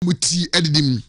muti edidim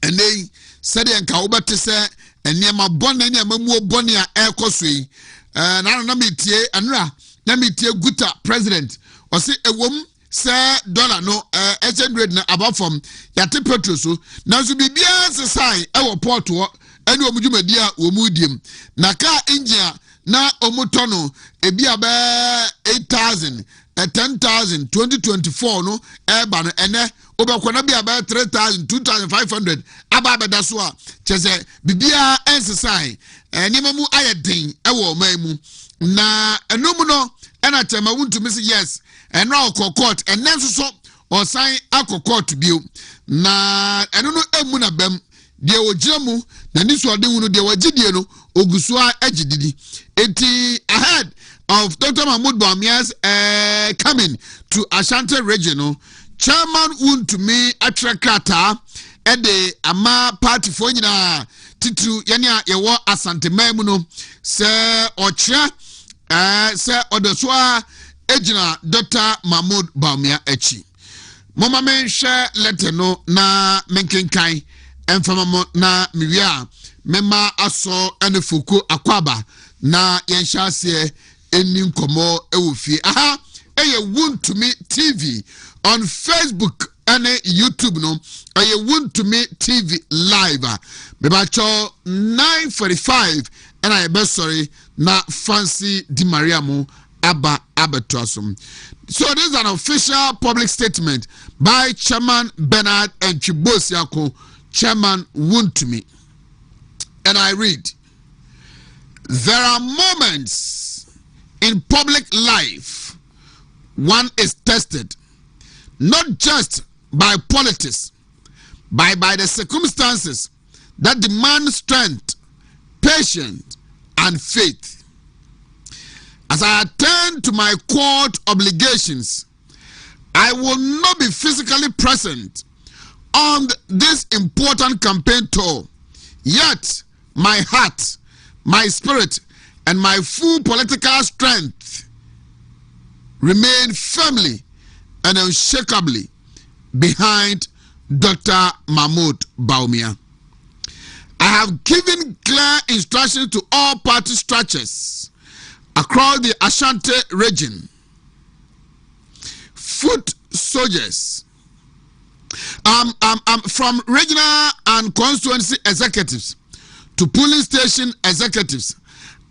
ene sede enka wobete se enema bone ne amamu bone a ekosoi na metie anura na metie guta president o se ewom se dollar no exchange rate na above from yate petrol so na so bibia se sai ewo port wo ene omudwumadi a omudiem na car engine na omutono ebi abe 8,000 10,000 2024 no eba no ene obekwana bi abe 3,000 2,500 aba abeda so a chese bibia ensesai enemamu ayedin ewo mamu na enomu no ena chema Wontumi say yes eno okokot enen so osan akokot bio na eno no emu na bam de ogiramu na niso ode hunu de wagidie no ogusua agididi eti ahead of Dr. Mahmoud Bawumia's coming to Ashanti region, Chairman Wontumi Atrakata ede ama party for nyina titu yania yewo Asante Mamuno se ochia se odoswa ejina Dr. Mahmoud Bawumia echi. Mama menhwe letter no na menkenkan emfamamo na miwia mema aso ene fuku akwaba na yenhyase enin komo ewufie aha eye Wontumi TV on Facebook and YouTube no eye Wontumi TV live bebacho 9:45 and I be sorry na Fancy Di Mariamu aba abetosum. So this is an official public statement by Chairman Bernard and Chibosiako, Chairman Wontumi, and I read: there are moments in public life, one is tested not just by politics, but by the circumstances that demand strength, patience, and faith. As I attend to my court obligations, I will not be physically present on this important campaign tour. Yet, my heart, my spirit, and my full political strength remain firmly and unshakably behind Dr. Mahmoud Bawumia. I have given clear instructions to all party structures across the Ashanti region, foot soldiers, from regional and constituency executives to police station executives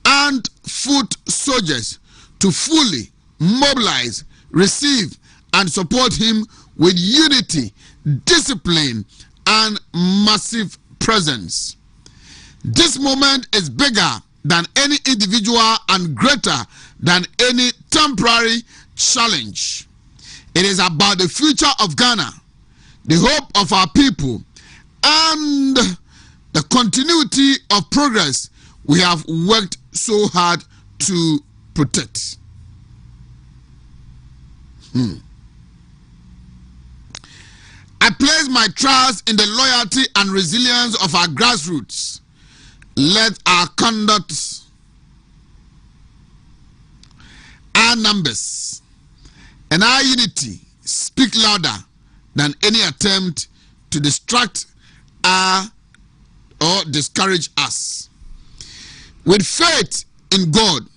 and foot soldiers to fully mobilize, receive, and support him with unity, discipline, and massive presence. This moment is bigger than any individual and greater than any temporary challenge. It is about the future of Ghana, the hope of our people, and the continuity of progress we have worked so hard to protect. I place my trust in the loyalty and resilience of our grassroots. Let our conduct, our numbers, and our unity speak louder than any attempt to distract or discourage us. With faith in God,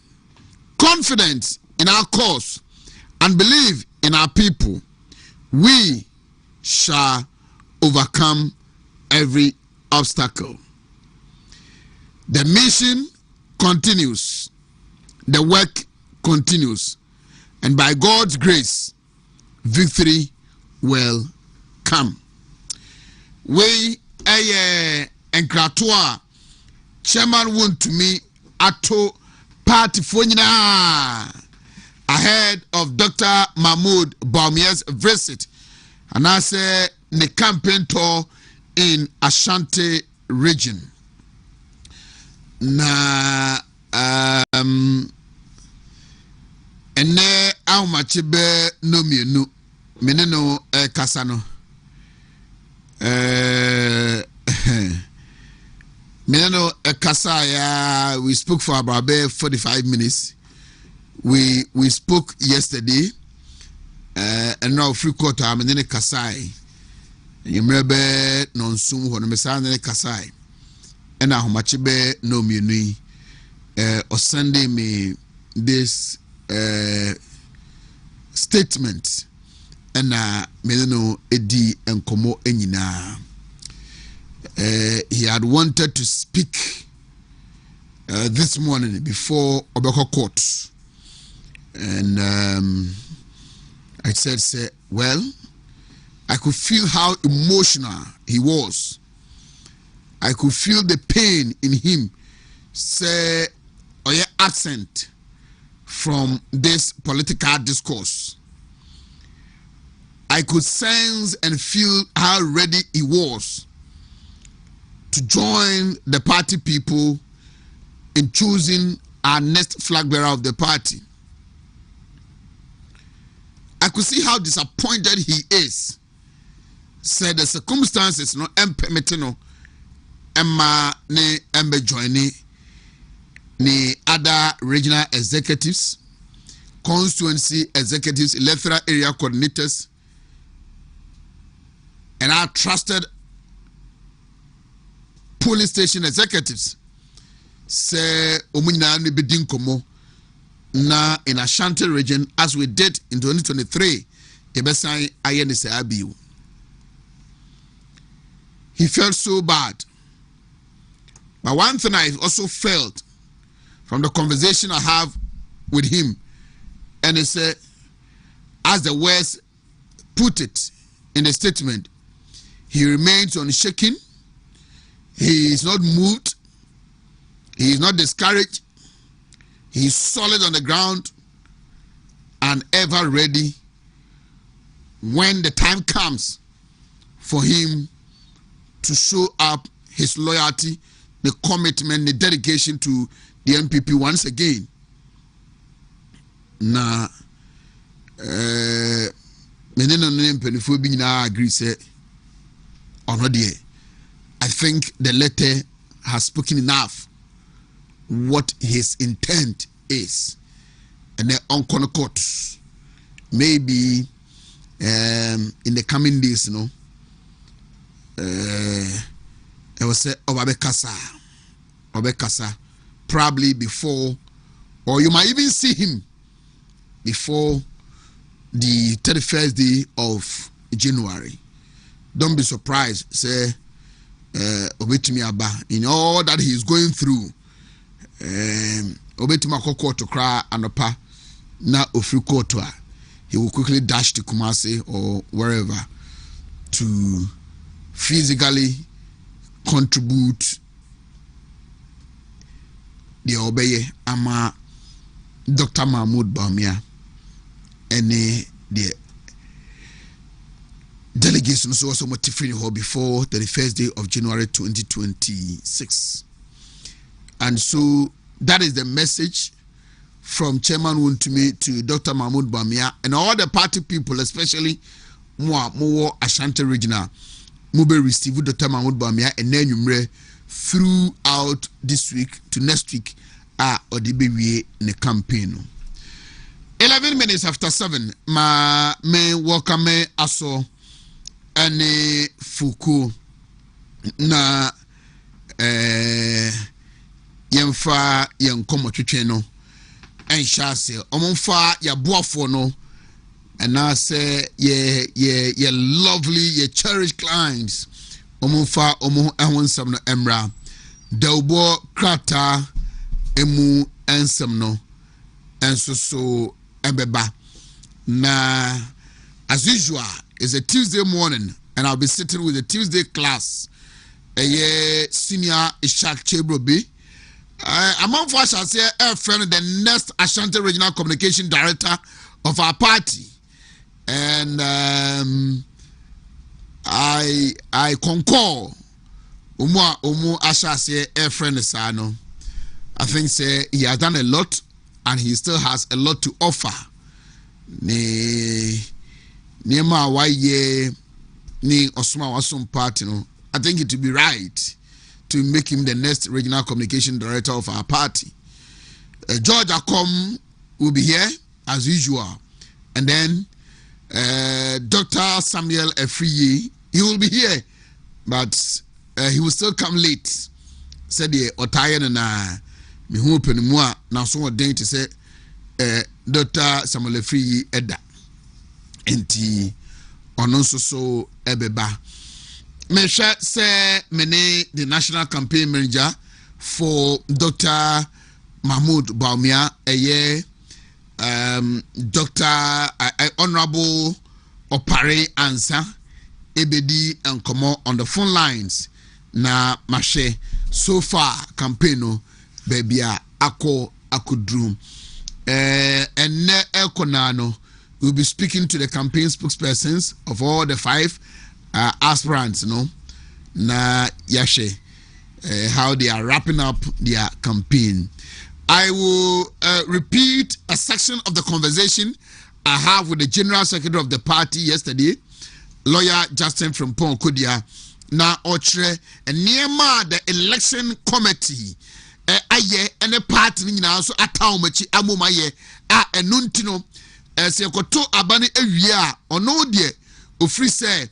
confidence in our cause, and belief in our people, we shall overcome every obstacle. The mission continues, the work continues, and by God's grace, victory will come. We enkratua Chairman Wontumi ato party for ahead of Dr. Mahmoud Bawumia's visit, and I say the campaign tour in Ashanti region. Na ene aumachibe no mienu meneno kasano meneno kasaya. We spoke for about 45 minutes. We spoke yesterday and now free quarter menene kasai Yemrebe non sum ho no mesane kasai. Ena ahomache be no mienu or sending me this statement and me no edi enkomo enyina. He had wanted to speak this morning before Obeko Court, and I said, say, well, I could feel how emotional he was. I could feel the pain in him, say, or your accent from this political discourse. I could sense and feel how ready he was to join the party people in choosing our next flag bearer of the party. I could see how disappointed he is. Said the circumstances no permitting no Emma ne embe joining the other regional executives, constituency executives, electoral area coordinators, and our trusted police station executives. Say omunyina ne bedin komo na in Ashanti region as we did in 2023 ebesan aye ne say abiu. He felt so bad. But one thing I also felt from the conversation I have with him, and he said, as the words put it in the statement, he remains unshaken, he is not moved, he is not discouraged, he is solid on the ground and ever ready when the time comes for him to show up his loyalty, the commitment, the dedication to the NPP once again. Na meneno ne mpanifo bi nyina agree say ono de. I think the letter has spoken enough what his intent is. And then on court, maybe in the coming days, you know, I will say Obekasa, probably before, or you might even see him before the 31st day of January. Don't be surprised, say Obetumi Aba, in all that he is going through. Obetumi Akoko to cry anopa na ofri to he will quickly dash to Kumasi or wherever to physically contribute the obeye ama Dr. Mahmoud Bawumia and the delegation was also motivating her before the first day of January 2026. And so that is the message from Chairman Wontumi to Dr. Mahmoud Bawumia and all the party people, especially more Ashanti Regional, Mube receive Dr. Mahmoud Bawumia and then you throughout this week to next week or the baby in the campaign. 11 minutes after 7, ma me welcome aso ane fuku na yemfa yenkomo twetwe no ensha se omonfa ya boafo no and I say ye lovely ye cherished clients omonfa omo ehonsam no emra dawbo krata emu ensam no enso so ebeba na as usual it's a Tuesday morning and I'll be sitting with the Tuesday class senior Ishak Chebrobi. Among us, I say, our friend, the next Ashanti Regional Communication Director of our party, and I concur. Umu Asha say, our friend Sano. I think say he has done a lot, and he still has a lot to offer. Nema waye ni Osuma Wasum party no. I think it would be right to make him the next regional communication director of our party. George Akom will be here as usual, and then Dr. Samuel Efriye he will be here, but he will still come late. Said the Otayan and me who open more now so day to say Dr. Samuel Free Edda enti ono so ebeba. Mesha say mene the national campaign manager for Dr. Mahmoud Baumia Dr. Honorable Opare Ansa Ebedi and Komo on the phone lines na mashe so far campaign no baby akudrum and ne ekonano will be speaking to the campaign spokespersons of all the 5 aspirants no na yashe how they are wrapping up their campaign. I will repeat a section of the conversation I have with the General Secretary of the party yesterday, lawyer Justin from Kodia. Na ochre niema the election committee aye ene party nyina so atawmachi amomaye enuntino se koto abane awia a ono de ofri say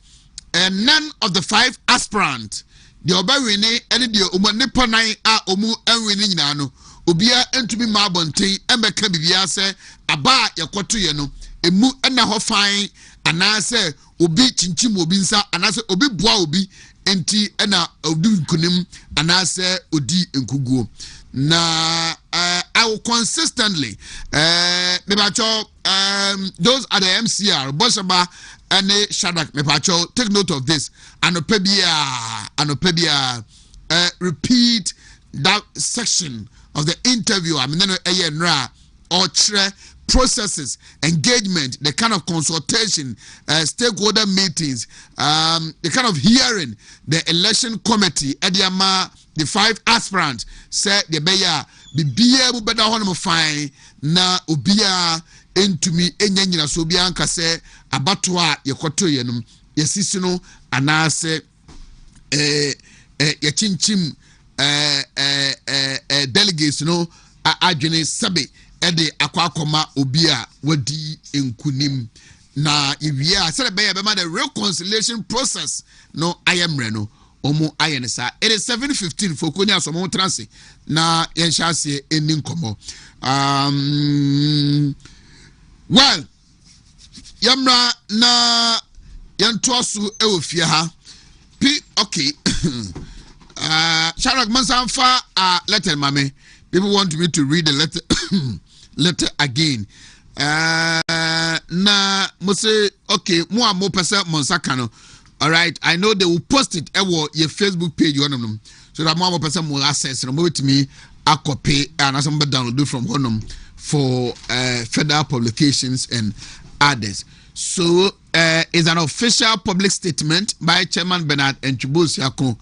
none of the 5 aspirants the obawini ene de omanipa nan a omu anwini nyina no obia entumi ma abonten emeka bibia se aba yekoto ye no emu ena ho fan anase obi chinchim obi nsa anase obi boa obi enti ena odi nkunim anase odi nkuguo na I will consistently mebacho those are the MCR Boshaba and Shadak mebacho take note of this anopebia repeat that section of the interview I mean or processes, engagement, the kind of consultation, stakeholder meetings, the kind of hearing the election committee, Ediama, the 5 aspirants said the beya be able better honor fine na ubia into me enyanyina so bianca say abatwa yekoto yenum yesisino anase ye chinchim delegates no adwene sabe ede akwakoma obia wadi enkunim na iwia say be ma the reconciliation process no ayemre no omo ayenesa. It is 7:15 for konya so mo transe na yenhyase eni nkomo well yamra na yentoaso ewofie ha okay Sharak Mansanfa letter mame. People want me to read the letter again. Na mose okay, mo pesa monsakano. All right, I know they will post it your Facebook page one of them. So that mo pesa mo access no with me a copy and somebody download from one for federal publications and others. So it's an official public statement by Chairman Bernard Enchibosiako.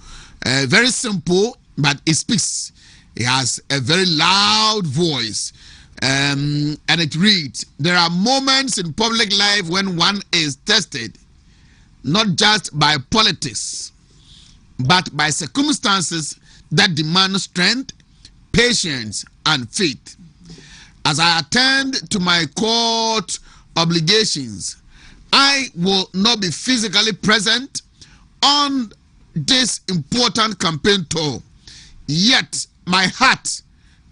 Very simple, but it speaks. It has a very loud voice. And it reads, there are moments in public life when one is tested, not just by politics, but by circumstances that demand strength, patience, and faith. As I attend to my court obligations, I will not be physically present on this important campaign tour. Yet my heart,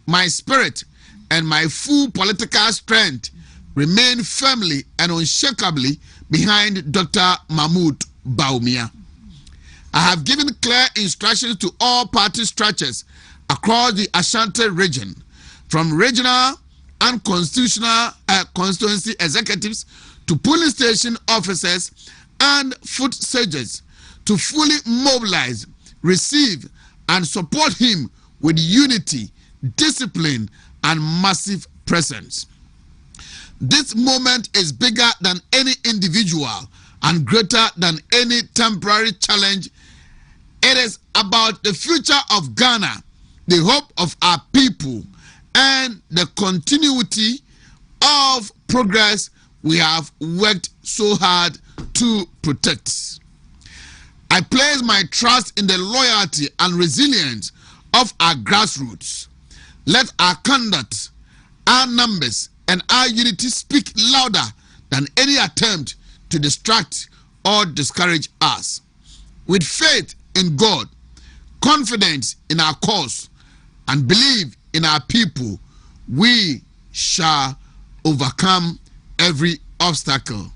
my spirit, and my full political strength remain firmly and unshakably behind Dr. Mahmoud Baumia. I have given clear instructions to all party structures across the Ashanti region, from regional and constitutional constituency executives to polling station officers and foot soldiers, to fully mobilize, receive, and support him with unity, discipline, and massive presence. This moment is bigger than any individual and greater than any temporary challenge. It is about the future of Ghana, the hope of our people, and the continuity of progress we have worked so hard to protect. I place my trust in the loyalty and resilience of our grassroots. Let our conduct, our numbers, and our unity speak louder than any attempt to distract or discourage us. with faith in God, confidence in our cause, and belief in our people, we shall overcome every obstacle.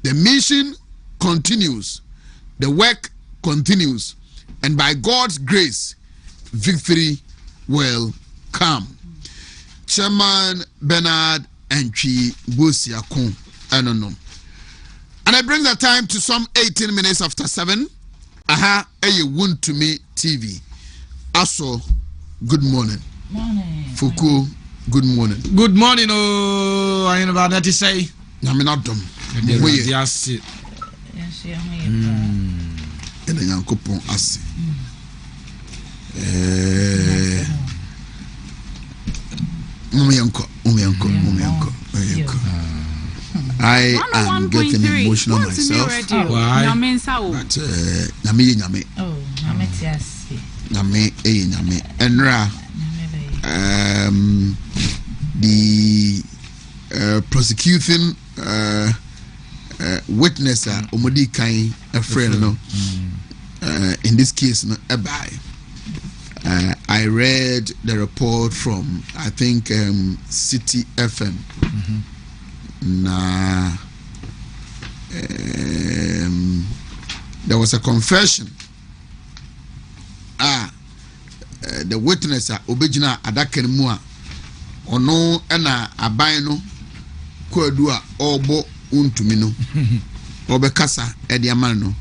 The mission continues, the work continues, and by God's grace, victory will come. Chairman Bernard Entry Busiakon Enonom. And I bring the time to some 18 minutes after 7. Aha, Wontumi TV. Also, good morning. Morning. Fuku, good morning. Good morning, oh, I know that to say. I'm not dumb. Yes, And a young coupon as I am getting emotional myself. Why? But Nami. Oh, Nami. Enra. The prosecuting witness Omodi Kain a friend no in this case no ebai. I read the report from I think City FM. There was a confession. The witness obejina adaka mu a ono na aban no kwadu a obo Wontumi no obekasa ediaman no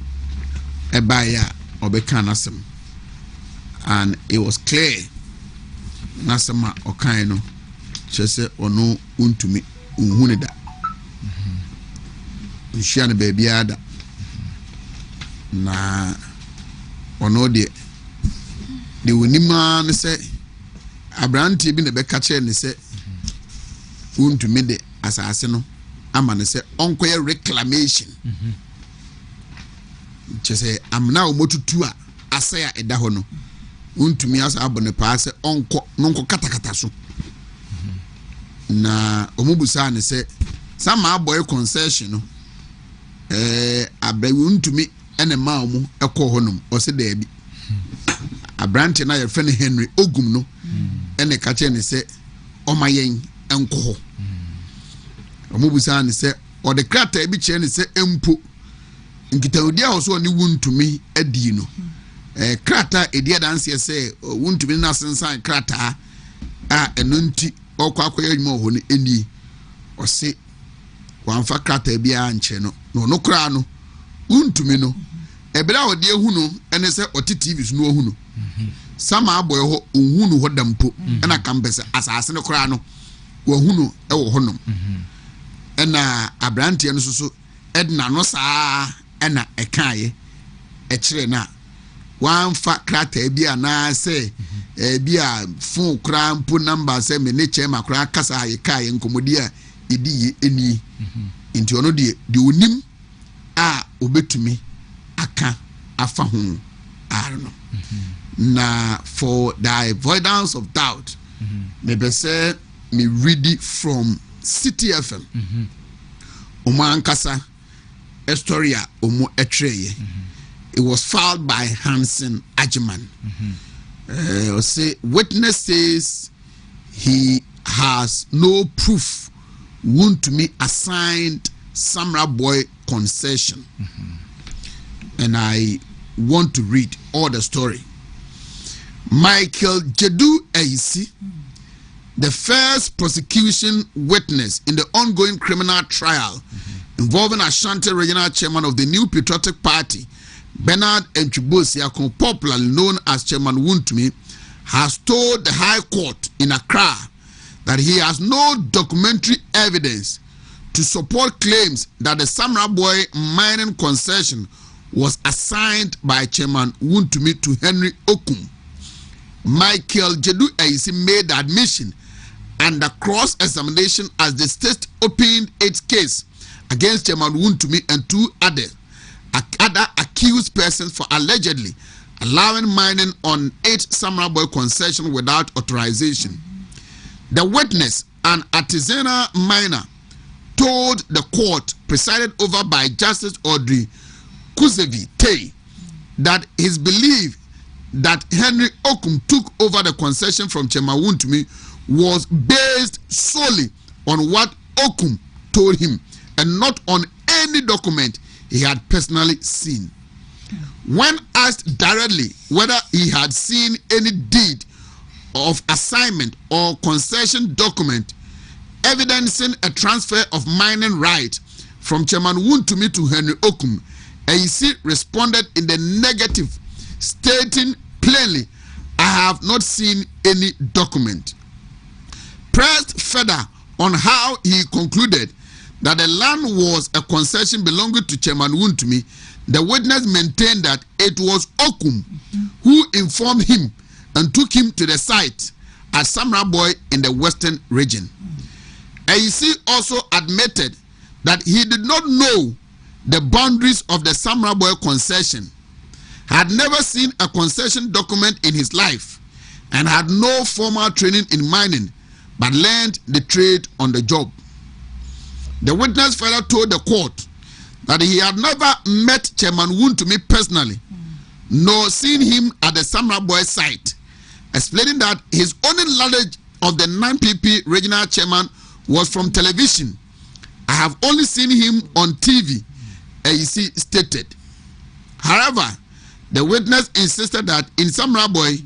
ebaya obeka nasem, and it was clear nasema okan no chese ono Wontumi unhuneda nhia na baby ada na ono de wonima ne se abrante bi ne beka che ne se Wontumi de asase no ama ne se onkoye reclamation chese amna omotutu a asaya eda ho no Wontumi asa abone pa se onko nonko katakata so na omubusa ne se sama aboy concession no abai Wontumi ene ma omu ekọ honum o se da bi abrante na ye fe ne Henry Ogum no ene ka che ne se omayen enko ho omubusa ne se o de krata bi che ne se empo nkitawudi a oso ne Wontumi adi no krata edi adanse se Wontumi na sensan krata a enunti okwa akoya adwuma ho ne eni o se wanfa krata bia anche no no kra no Wontumi no ebra odi ehu no ene se oti TV so no ehu no sama aboy ho ohu no hodampo ena kambese asase ne kra no wo hu no e wo honom ena abrante no so edna no saa ena ekaye e kire na wanfa krata bia na se bia fon kra mpo number se me ne chema kra kasa aye kaye nkomodi a edi eni nti ono de onim a obetumi aka afa ho arno na for the avoidance of doubt maybe say me read it from City FM omo ankasa a story a omo etreye. It was filed by Hansen Ajiman. Say witness says he has no proof Wontumi assigned Samurai Boy concession. And I want to read all the story. Michael Jedu Eisi, the first prosecution witness in the ongoing criminal trial involving Ashanti Regional Chairman of the New Patriotic Party, Bernard Entry Busiakon, popularly known as Chairman Wontumi, has told the High Court in Accra that he has no documentary evidence to support claims that the Samurai Boy mining concession was assigned by Chairman Wontumi to Henry Okum. Michael Jedu Eisi made the admission under cross-examination as the state opened its case against Chairman Wontumi and two other accused persons for allegedly allowing mining on 8 Samurai Boy concession without authorization. The witness, an artisanal miner, told the court presided over by Justice Audrey Kuzevi Tay that his belief that Henry Okum took over the concession from Chairman Wontumi was based solely on what Okum told him and not on any document he had personally seen. When asked directly whether he had seen any deed of assignment or concession document evidencing a transfer of mining right from Chairman Wontumi to Henry Okum, AEC responded in the negative, stating plainly, "I have not seen any document." Pressed further on how he concluded that the land was a concession belonging to Chairman Wontumi, the witness maintained that it was Okum who informed him and took him to the site at Samurai Boy in the western region. AEC also admitted that he did not know the boundaries of the Samurai Boy concession, had never seen a concession document in his life, and had no formal training in mining, but learned the trade on the job. The witness further told the court that he had never met Chairman Wontumi personally, nor seen him at the Samurai Boy site, explaining that his only knowledge of the non-PP regional chairman was from television. "I have only seen him on TV," AEC stated. However, the witness insisted that in Samurai Boy,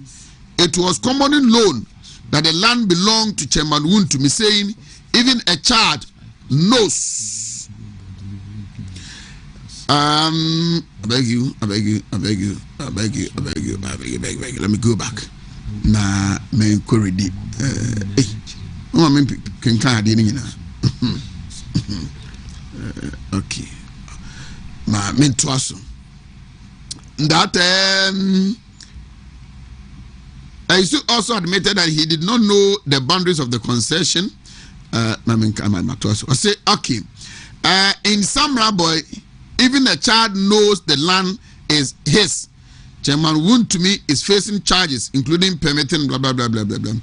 it was commonly known that the land belonged to Chairman Wontumi, saying even a child knows. I beg you. Let me go back. Na me koridi. No me can okay. Ma me twaso. That I also admitted that he did not know the boundaries of the concession. I say okay. In Samurai Boy, even a child knows the land is his. Chairman Wontumi is facing charges, including permitting blah blah blah blah blah blah.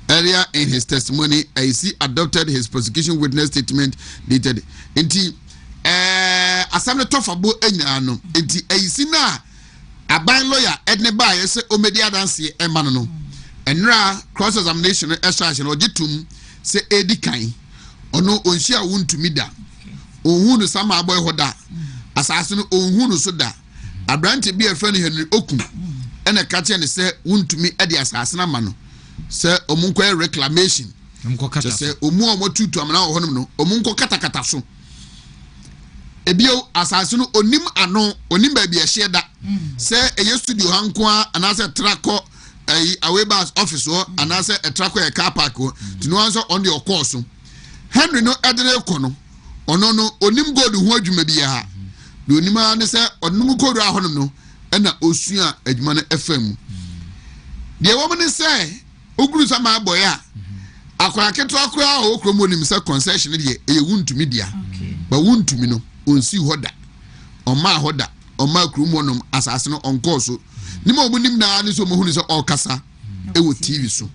Earlier in his testimony, AEC adopted his prosecution witness statement dated. Inti Assembly Tofabo Enyano. Inti AEC na aban lawyer Oheneba yese omedi adanse emano no. Enra cross examination extraction ojitum se edi kan. Ono onhia Wontumi da. Ohunu Samurai Boy hoda. Asase no ohunu so da. Abrante bi efre no Henry Okum. Ene ka che ne se Wontumi edi asase na ma no. Se omunko reclamation. Omunko kata. Se omu omotutu amana wo honom no. Omunko kata so. Ebio asase no onim ano, onim ba bi ehye da. Se eye studio hankoa anase trako Aweba's office or anase trako e car park o. Tino answer on your course. Henry no edere kono. Ono no onim gold ho adwuma bi ha. De onima ne se onum kodu ahonom no na osua adwuma no FM. De wo ne se oguru Samurai Boy a akora keto akora o kromo nim se concession de e Wontumi dia. Ba Wontumi no onsi hoda. Oma hoda, oma kromo nom asase no onko so. Nima obunim na ne so mohunu se okasa e wo TV so.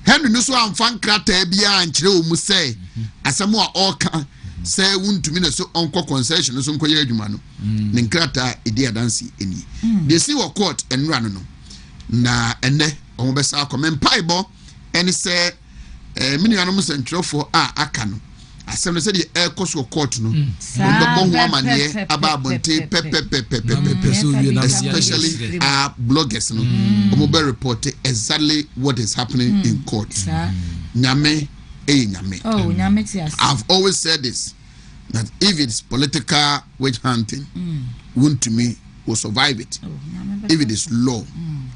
Henry no so amfan krata bia ankyere o mu se asemo a oka se Wontumi na so onko concession no so nkoye adwuma no ne krata edi adansi eni de si wo court enra no na ene o be sa comment paibo eni se minianom sentrofo a aka no asem no se de ekoso court no bo ho amane aba abonte especially bloggers no o be report exactly what is happening in court. Nyame nyame. Oh, nyame tias. I've always said this, that if it's political witch hunting, Wontumi will survive it. If it is law,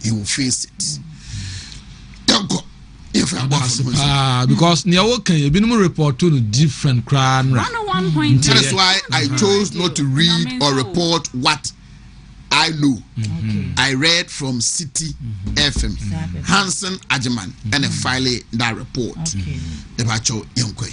he will face it. Because Niawo can be report to different crime. That is why I chose not to read or report what I know. I read from City FM, Hansen Ajiman, and finally that report. The Bacho Yonkwe.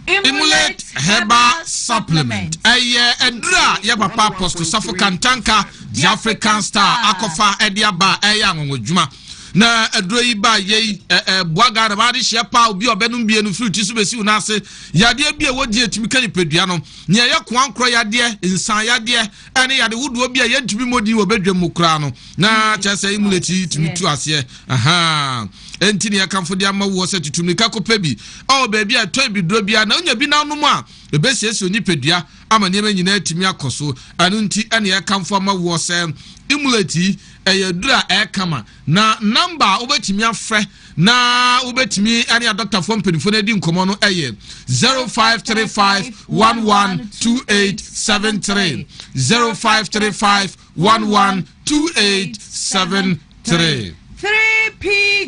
Emulate Herbal Supplement. Edra Yabapa Post to Suffolk Tanka, the African Star, Akofa Ediaba, Eyang Juma. na aduro yi ba ye boaga na ba de hye pa obi obenum bie no fruit so besi una ase yade bia wodi atimi kan padua no ne ye kwankro yade insan yade ene yade wudu bia ye ntumi modi obedwam kura no na chese imuleti timi tu ase enti ne yakamfo de ama wo se tutumi ka kopabi o baby a to bi duro bia na onya bi na no mu a ebesiesi oni padua ama ne nyina atimi akoso anu nti ene yakamfo ama wo se imuleti eyadura ekama na number obetimi afre na obetimi ene doctor from penifo na di nkomo no eye 0535112873 0535112873 3p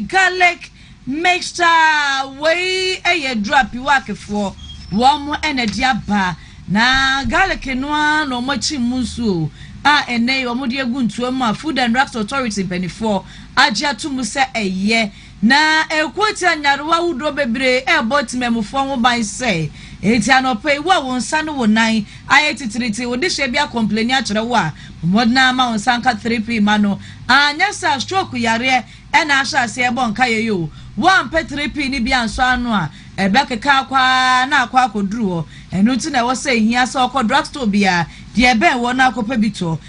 garlic mixture way eyadura piwake for womo energy aba na garlic no no machi musu ene omodi eguntuo ma Food and Drugs Authority penifo agya tumu se eye na ekwoti anyarewa wudro bebre botimemufo ho ban se eti anope wa wonsa no wonan ayetitiriti wodi hye bia complain akere wo a modna ma wonsa nka 3p ma no anya sa stroke yare ena ahya se ebo nka yeyo one pe 3p ni bia nso anu a ebekeka kwa na akwa akoduru enu ti na wo se hia se okọ drugstore bia de ben wo na akopa bito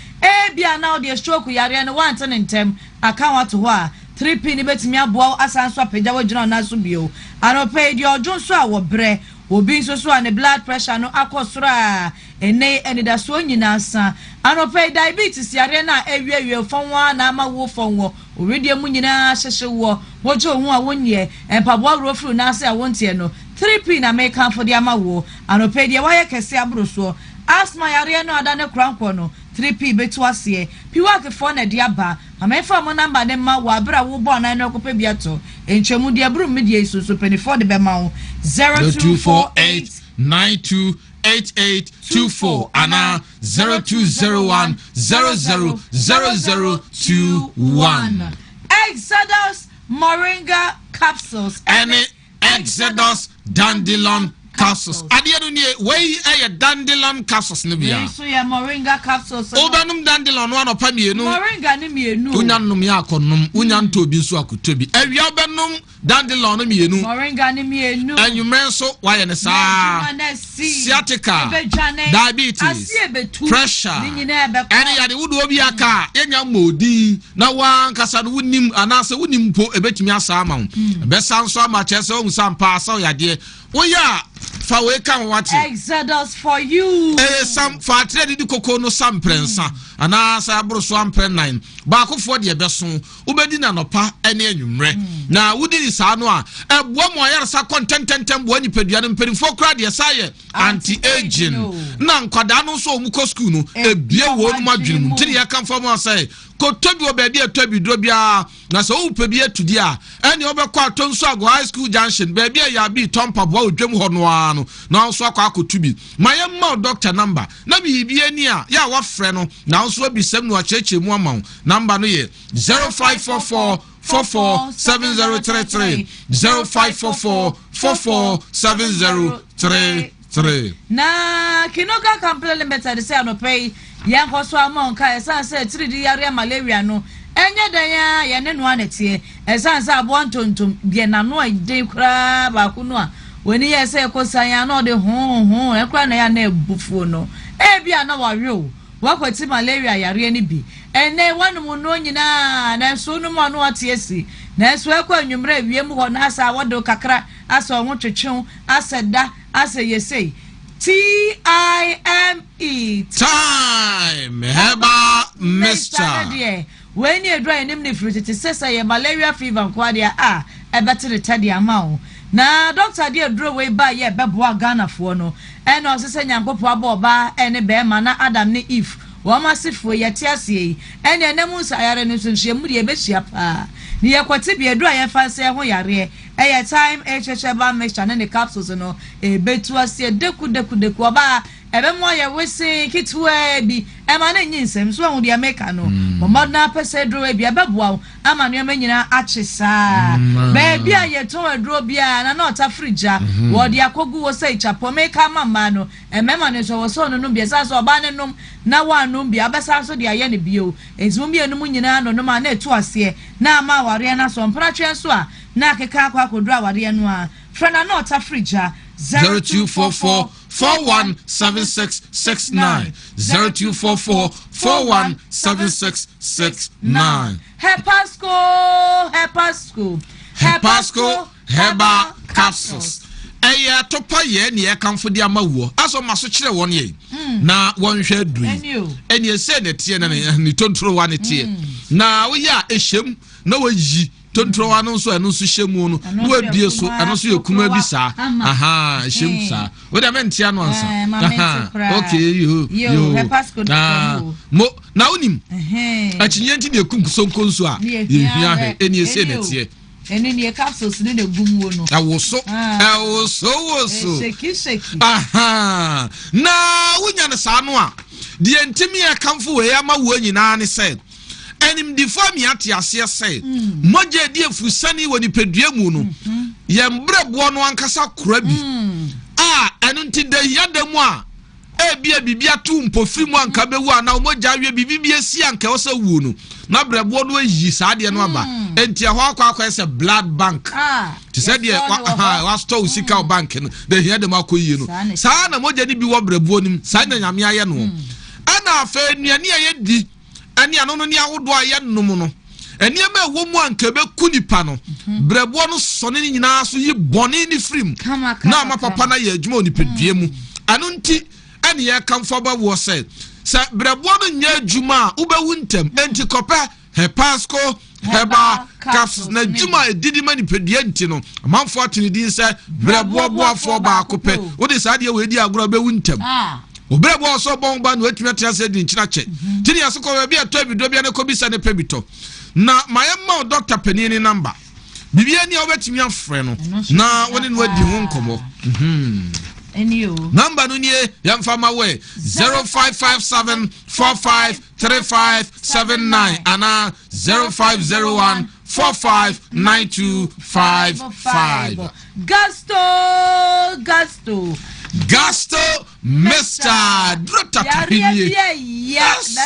bia na de stroke yare no want ntem aka wato ho a 3p ni betimi aboa asanso apagya wo gyina na so bio anope de odwonso a wo bre obi nso so ne blood pressure no akosora ene da so nyina sa anope diabetes yare na ewie fonwa na amawo fonwo oredi mu nyina hyehye wo jo hu a wonye empabo rofru na ase a wontie no 3p na make am for the amawo anope de waye kese abroso asma yare no ada ne kranko no 3p betu ase piwake for na dia ba amefa mo number ne ma wa bra wo bo na no kopa biato enchemu de abru media isusu penifo de be ma 0248928824 ana 0201000021 Exodus Moringa capsules and Exodus Dandelion capsules. Asiedu nie wey dandelion capsules ne bia. So ya moringa capsules. Obanum dandelion no anopa mienu. Moringa ne mienu. Unya num ya akonum, unya ntobi nso akotobi. Awia obanum dandelion no mienu. Moringa ne mienu. Enyumen so waye ne saa. Sciatica, diabetes, pressure. Ene ya de wudu obi aka, enya modi na wan kasa no wunim anase wunim po ebetimi asa ama wo. Besa nso ama chese o nsampa asa ya de. Oya fa we kan wati Exodus for you sam fa trade di koko no sam prensa ana sa abro so ampren 9 ba akofo de beso ubedi na nopa ene anwumre na wudi ni sa no a eboa mo yare sa contententem bo ani padua no mperinfo kra de sa ye anti aging na nkwada no so mu ko school no ebie wo no madwene mu tiri ya kan fo mo say ko tobi obedi atobi dro bia na so wo pebi atudi a ene obekọ atonso ago high school junction ba bia ya bi tompa bo odwem ho no ano na so akọ akotubi maye ma doctor number na bi bia ni a ya wa frɛ no na so bi sem no acheche mu ama number no ye 0544447033 0544447033 na kinoka kamplele better say no pay yan ko so amon ka esa say 3D yare malaria no enye dan ya ye ne no anetie esa say abo ntontom bie na no ide kra ba ku no a woni ye say ko san ya no de ho e kra na ya na ebufuo no e bia na wawe o wakwati malaria yare ni bi ene wanu no nyina na so no mo no atiesi na so e kwa nwumre wiem ho na asa wodo kakra asa onwo twetwe aseda asa yesei time heba Mr. when you dry name ni fruit it says say malaria fever kwadia e better tadi amount na doctor dey draw way by ye beboa Ghana fo no e no se nyankopo aboba ene be ma na Adam ne Eve wo masifo ye tiasie ene enemu sayare no so nhye mu de be hia pa ni ye kwati bi edu aye fanse ho yare time HHba mixture ne capsules no betu asie deku oba ebe mo ya wese kitwa bi e ma na nyinsem so ahụ dia meka no momod na pese dro bi abeboa ama no nyina achisa baby a ye ton adro bia na na ota frija wo dia kogu wo sei chapo meka mama no emema ne so wo so no bia sa so ba ne nom na wa no bia abesa so dia ye ne bio ezum bia no nyina no ma na etu ase na ama ware na so mpra twen so a na keka akwa kodro aware no a frana na ota frija 0244 417669 0244 Hepasco Heba capsules eya topa ye ne yekamfo di amawuo aso maso kire won ye na wonhwe adui eni ese ne tie na ni tontoro wa ne tie na wo ya ehyem na wayi tontoro wa no nso eno nso hyemu no na wadie so eno nso yekuma bi sa aha hyem sa wo da mentie ano ansa okay yo Hepasco mo na onim achinyenti ne kunkusonko nso a yehia he eni ese ne tie eni ne capsules ne gumwo no awoso sheki aha na wunya ne sa no a de ntimi e kamfo we ama wo nyina ne se enim di fami ate ase se moje di efusani woni pedua mu no ye mbrebo no ankasa kora bi enu nti de yadamu a ebia bibia tu mpofi mu anka bewu ana moja awie bibia si anka wo se wu no na brebo no ayi saa de no aba enti ho akwa ese blood bank ti se de wa store sika bank no de yadamu akoyi no saa na moja ni bi wo brebo nim saa na nyame aye no ana afa nuane aye di ani ano no ni awodo aye num no eni ema ewo mu anka be kunipa no brebo no sone ni nyina so yi bone ni frim na ma papa na ye adwuma oni pedue mu ano nti ani ye kamfo ba wo se brebo no nya adwuma ubewu ntem enti kope Hepasco Heba capsules na adwuma edidi mani pedue nti no amanfo atini din se brebo boafo ba akope wo de sa de we di agoro bewu ntem obrebo so bomba no atumi atiase di nchina che tini asoko bi ato bido bia ne kobisa ne pebito na mayema doctor penini number bibia ni obetimi afre no na woni no adi ho nkomo number no nie yamfama we 0557453579 ana 0501459255 Gusto Mr. Dr. Tapini. Yes.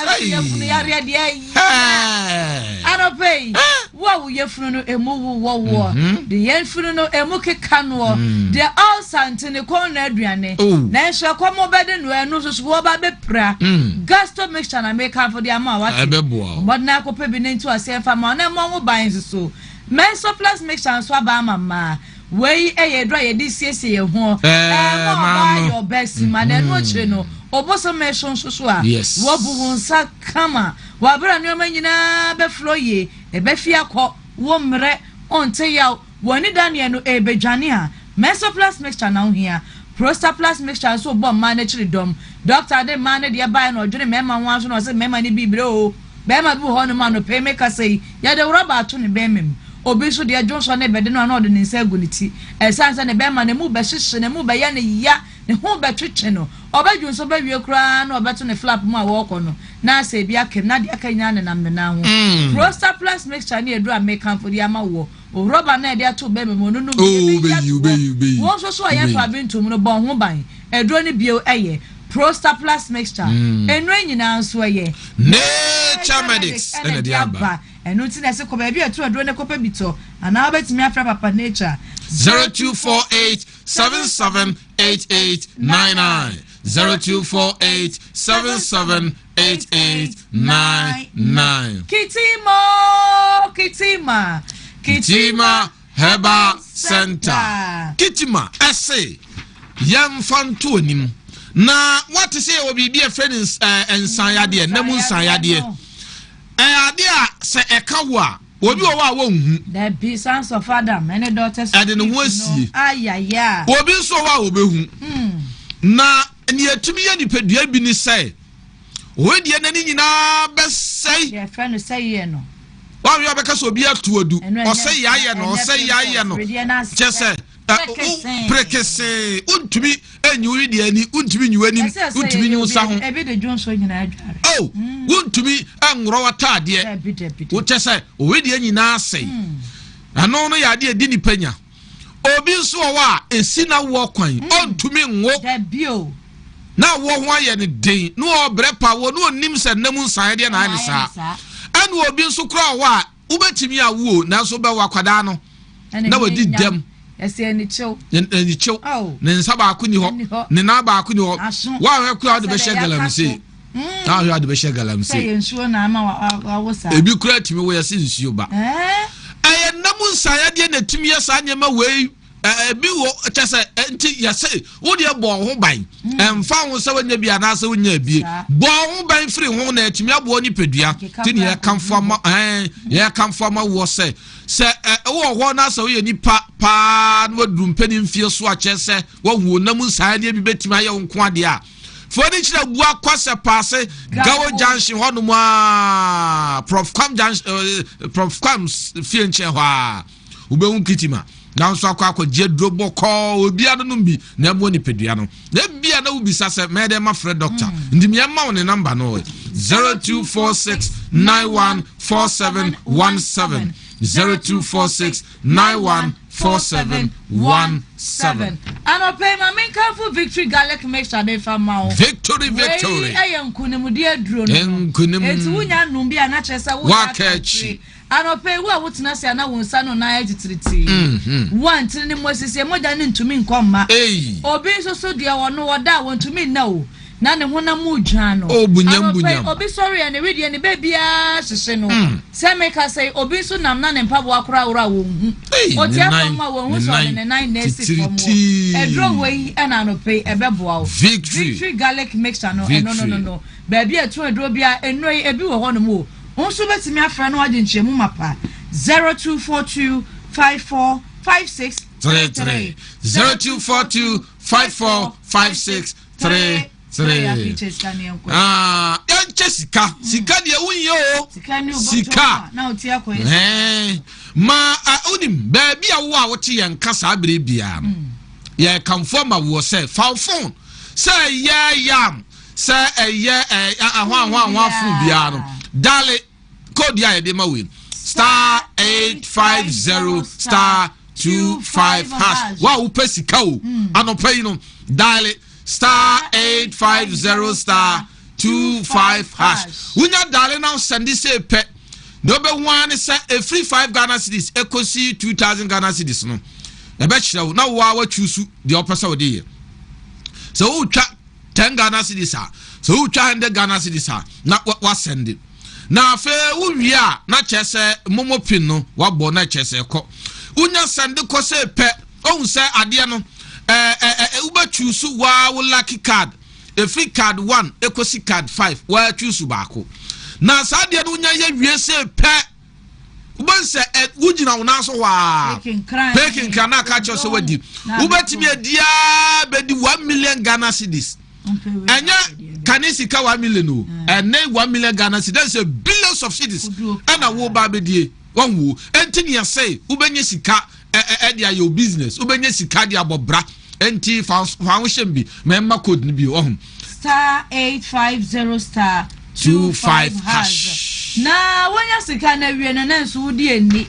Anopay. What will you funu emu wo? The yen funu emu kekano. The all sant in the corner Adriane. Na shall come over the no so ba be pra. Gusto mixture na make for the amount. But na ko pe bi ntu ase fa ma na mo ban so. Men so plus mixture so ba mama. Wey dry ye this ye ho your best man no che no oboso me so a wo bu hunsa kama wa bra no ma nyina be flo ye e be fia kọ wo mre onte ya woni daniel no e be dwane a meso plus mixture na ohia Prosta plus mixture so bo man na chiri dom doctor de man de buy no dwene mema ho aso no se mema ni bibre o be ma bu ho no ma no pay make say ya de rubber ato ne be mem obi so de Johnson na bede no na ode ne nsagu ne ti esanse ne be ma ne mu be hyehye ne mu be ya ne ya ne ho be twetwe no obadwu so be wie kura na obeto ne flap mu a wo kọ no na se bia kem na de akanya ne nam na ho Prosta plus mixture ne edu American for the ama wo o rubber na de ato be memo no no be wo so ya fa bintum no bon ho ban edu ne bio eye Prosta plus mixture enu nyina nso eye Nature Medics ene dia ba enu ti na se ko ba bi etu edu ne kopa bito ana obetimi afra papa Nature 0248778899 0248778899 Kitima Heba Center Kitima ese yam fanto nim na what say obi be a friend ensan yade na mu nsan yade ade a se eka wo a obi wo a wo hu the be sons of Adam many daughters ade no wasie ayaya obi so wo a obehu na ni atumi ya nipadua bi ni say o die na ni nyina be say your friend say ye no wa wi obeka so obi atuodu o say ya ye no o say ya ye no chese prekese untumi enyuri de ani untumi nyuani untumi nyusa ho ebe de Johnson nyina adware oh untumi enwro watade wochese owedi anyina asai ano no ya de ni panya obi nso wa esi na wo kwan ontumi nwo da bio na wo ho aye ne den no obrepa wo no onim se nam nsan de na ani sa anu obi nso kura wa ubetimi awo na so be wakwada no na wadi dem ese ni chew ne nsa ba akuni ho ne na ba akuni ho wa hwe kura de be shegalam se na hwe de be shegalam se se nsuo na ama wa wosa ebi kura timi wo yesi nsuo ba eye nam nsan ya de na timi ya sa nyema wei ebi wo chese enti yese wo de bo ho ban emfa ho se wanya bia na se wanya bie bo ho ban firi ho na atimi abo ni pedua tini ya kamfama ya kamfama wo se wo ho na se wo ye ni pa no dum pani mfie so a chese wo hu nam nsan de bi betimi aye nko ade a fodi chira bua kwase passe gawo junction ho no ma prof com fie nche ho a ube un kitima na nso akwa jedro boko obia no bi na emo ni pedua no na bia na ubisa se me dem afre doctor ndim ye ma woni number no 0246914717 0246914717 ano pay ma men kan fu victory garlic mixture dey fa ma o victory ayenkunimudi aduro no enti wunya num bia na chese wo wakachi anope wo awutina se na wonsa no na agitiriti one tin ni mosisi moja ni ntumi nkomma obi so de wono woda wontumi na o na ne hona mu dwan no obunyam obi sorry and ready and baby hye no se make say obi so nam na ne mpabo akora wora wo hu o tie fama wo hu so ne nine nesi famo edro wei na anope ebeboa o victory garlic mixture no no baby etu edro bia enoi ebi wo ho no mo onso betimi afra no age nchemu mapa 0242545633 0242545633 yanche sika de unyo sika na otia ko ma unim baby awo a wote yanka sa abere bia no ye kamfo ma wo se foul phone say yam say ahwa fu bia no dale code ya de ma win *850*25# wa upesika o anopai no dale *850*25# unya dale now send this pe no be one say a free 5 Ghana cedis ekosi 2000 Ghana cedis no e be kire na wa choose the opposite of the so u twa 10 Ghana cedis so u twa 100 Ghana cedis na wa send it na fe uwi a na chese momopin no wabo na chese ko unya sende ko se pe ohun se ade no uba choose wa lucky card a free card 1 ekosi card 5 wa choose baako na sa ade no unya ye wie se pe uba se ugina wona so wa pekin kana ka cho se wadi uba timi adia bedi 1 million Ghana cedis enya kanisi ka 1 million o ene 1 million Ghana cedis that's a billions of cedis ana wo ba bedie wonwo enti ne say ubenye sika dia your business ubenye sika dia bobra enti fa wo shembi memma code ni bi ohun *850*25# na wonya sika na wie na nso wudi eni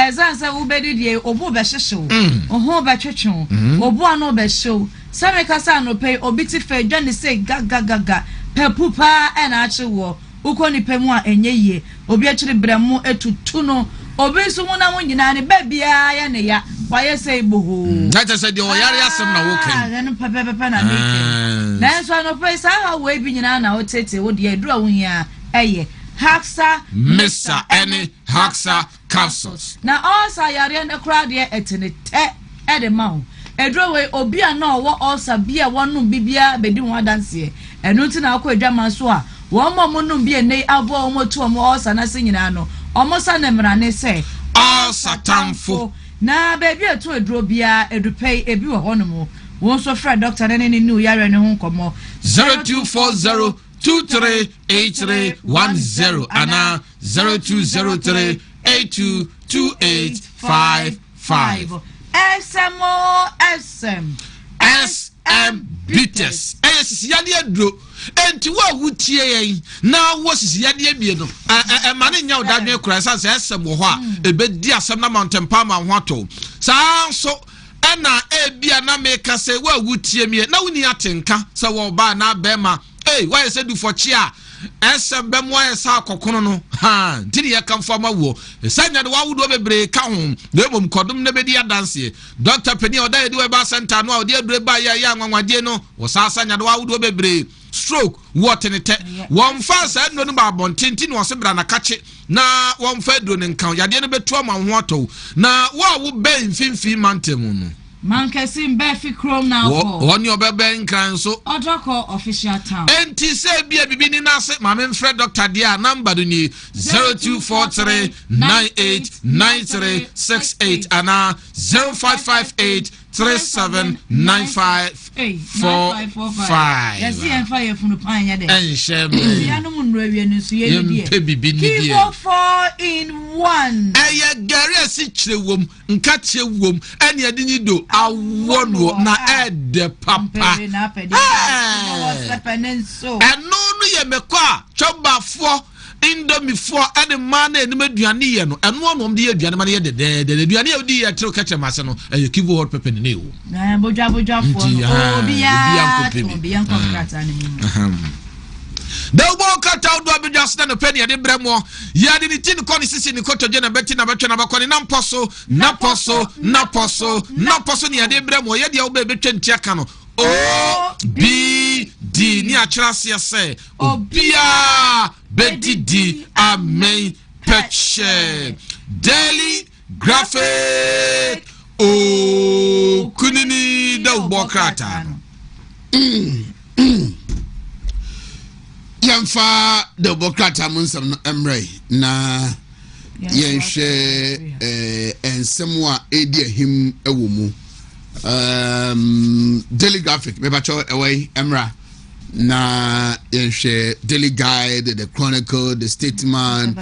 ezansa wo bedi die obu be hyehyew oho be twetwe obu ano be hyew same kasa no pay obiti fe dwane say gaga pepupa na achewo ukoni pemu a enye obi akiri bremu etutu no obi so mu na mu nyina ne babia ya ne ya waye say boho that is the oyare asem na wo kan no pepe na make na so no pay sa ha we bi nyina na otete wo de adura wo hia eye Haxa Mr. Any Haxa capsules na also yare na crowd here etenete e de ma edro we obi a na wo also bia wonu bibia bedi ho adanse enu ti na akọ adwama so a wo mo no bi enei abo o mo to mo also na se nyina no omo sa na mra ne se also tamfo na baby etu edro bia edupei ebi wo hono mo won so fra doctor ne ne nu yare ne ho komo 0240238310 ana 0203822855 SM Bitters. Yadi adro. Enti wa wutie yen na wo sisi yade abie no mane nya odadwe krasa se SM wo ho a ebedi asem na mountain palm ho ato saa so na ebia na meka se wa wutie mie na wuni atenka se wo ba na bema why say do for chia SM bem why sa kokono no ha ntini ye kan fama wo sanya de wa wudo bebre ka ho na emom kodum na bedi adanse Dr. Penny oda edi we ba center no odi adure ba ya anwanwadie no wo sa sanya de wa wudo bebre stroke what in it one fast no no ba bontinti no se bra na kache na one fa dro ne nkan yade no beto ma ho ato na wo be mfimfi mantem no Mankesim Befi Chrome now. One your baby can so Odoko official town. NT say be a bibini nase, my friend Dr. Dia number ni 0243 989368 and 0558 379545. Yes, and fire from the pine. And shame. Keep 4-in-1. Gary Sitch womb, and catch a womb, and you didn't do a one na ed the papa. And no, you may call Chumba 4. Indomie 4 and the man and the Mediani and one of the Diana the Diana of the Tro Catcher Masano and you keep word pepper new. Boja the walk out do just a penny at the Bremo. Yadi the tin consists in the Coto Jenna Bettina Bettina Baconi Namposo, Naposo near the Bremo, Yadi Obe Tiacano. O B D near Tracia say, O Bia Betty D Amen Petche Daily Graphic O Kunini the Bocrata. Yamfa the Bocrata Munsam Emre na Yenche and somewhat adia him a woman. Daily Graphic, Mebacho away, Emra. Na Yenche Daily Guide, the Chronicle, the Statesman,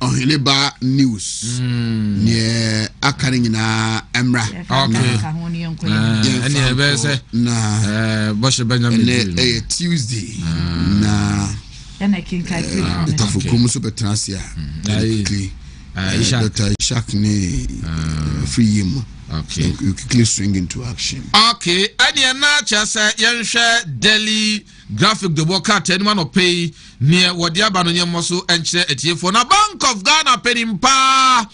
Oheneba News. Yeah, Akaringina Emra. Okay. Na Tuesday. Na Tafukumu Super Transia. Dr. Ishak ne free him. Okay. You quickly swing into action. Okay. And you're not just a Daily Graphic the worker 10 man pay near what the Abanonia Mosu and share it here for na Bank of Ghana penny pa.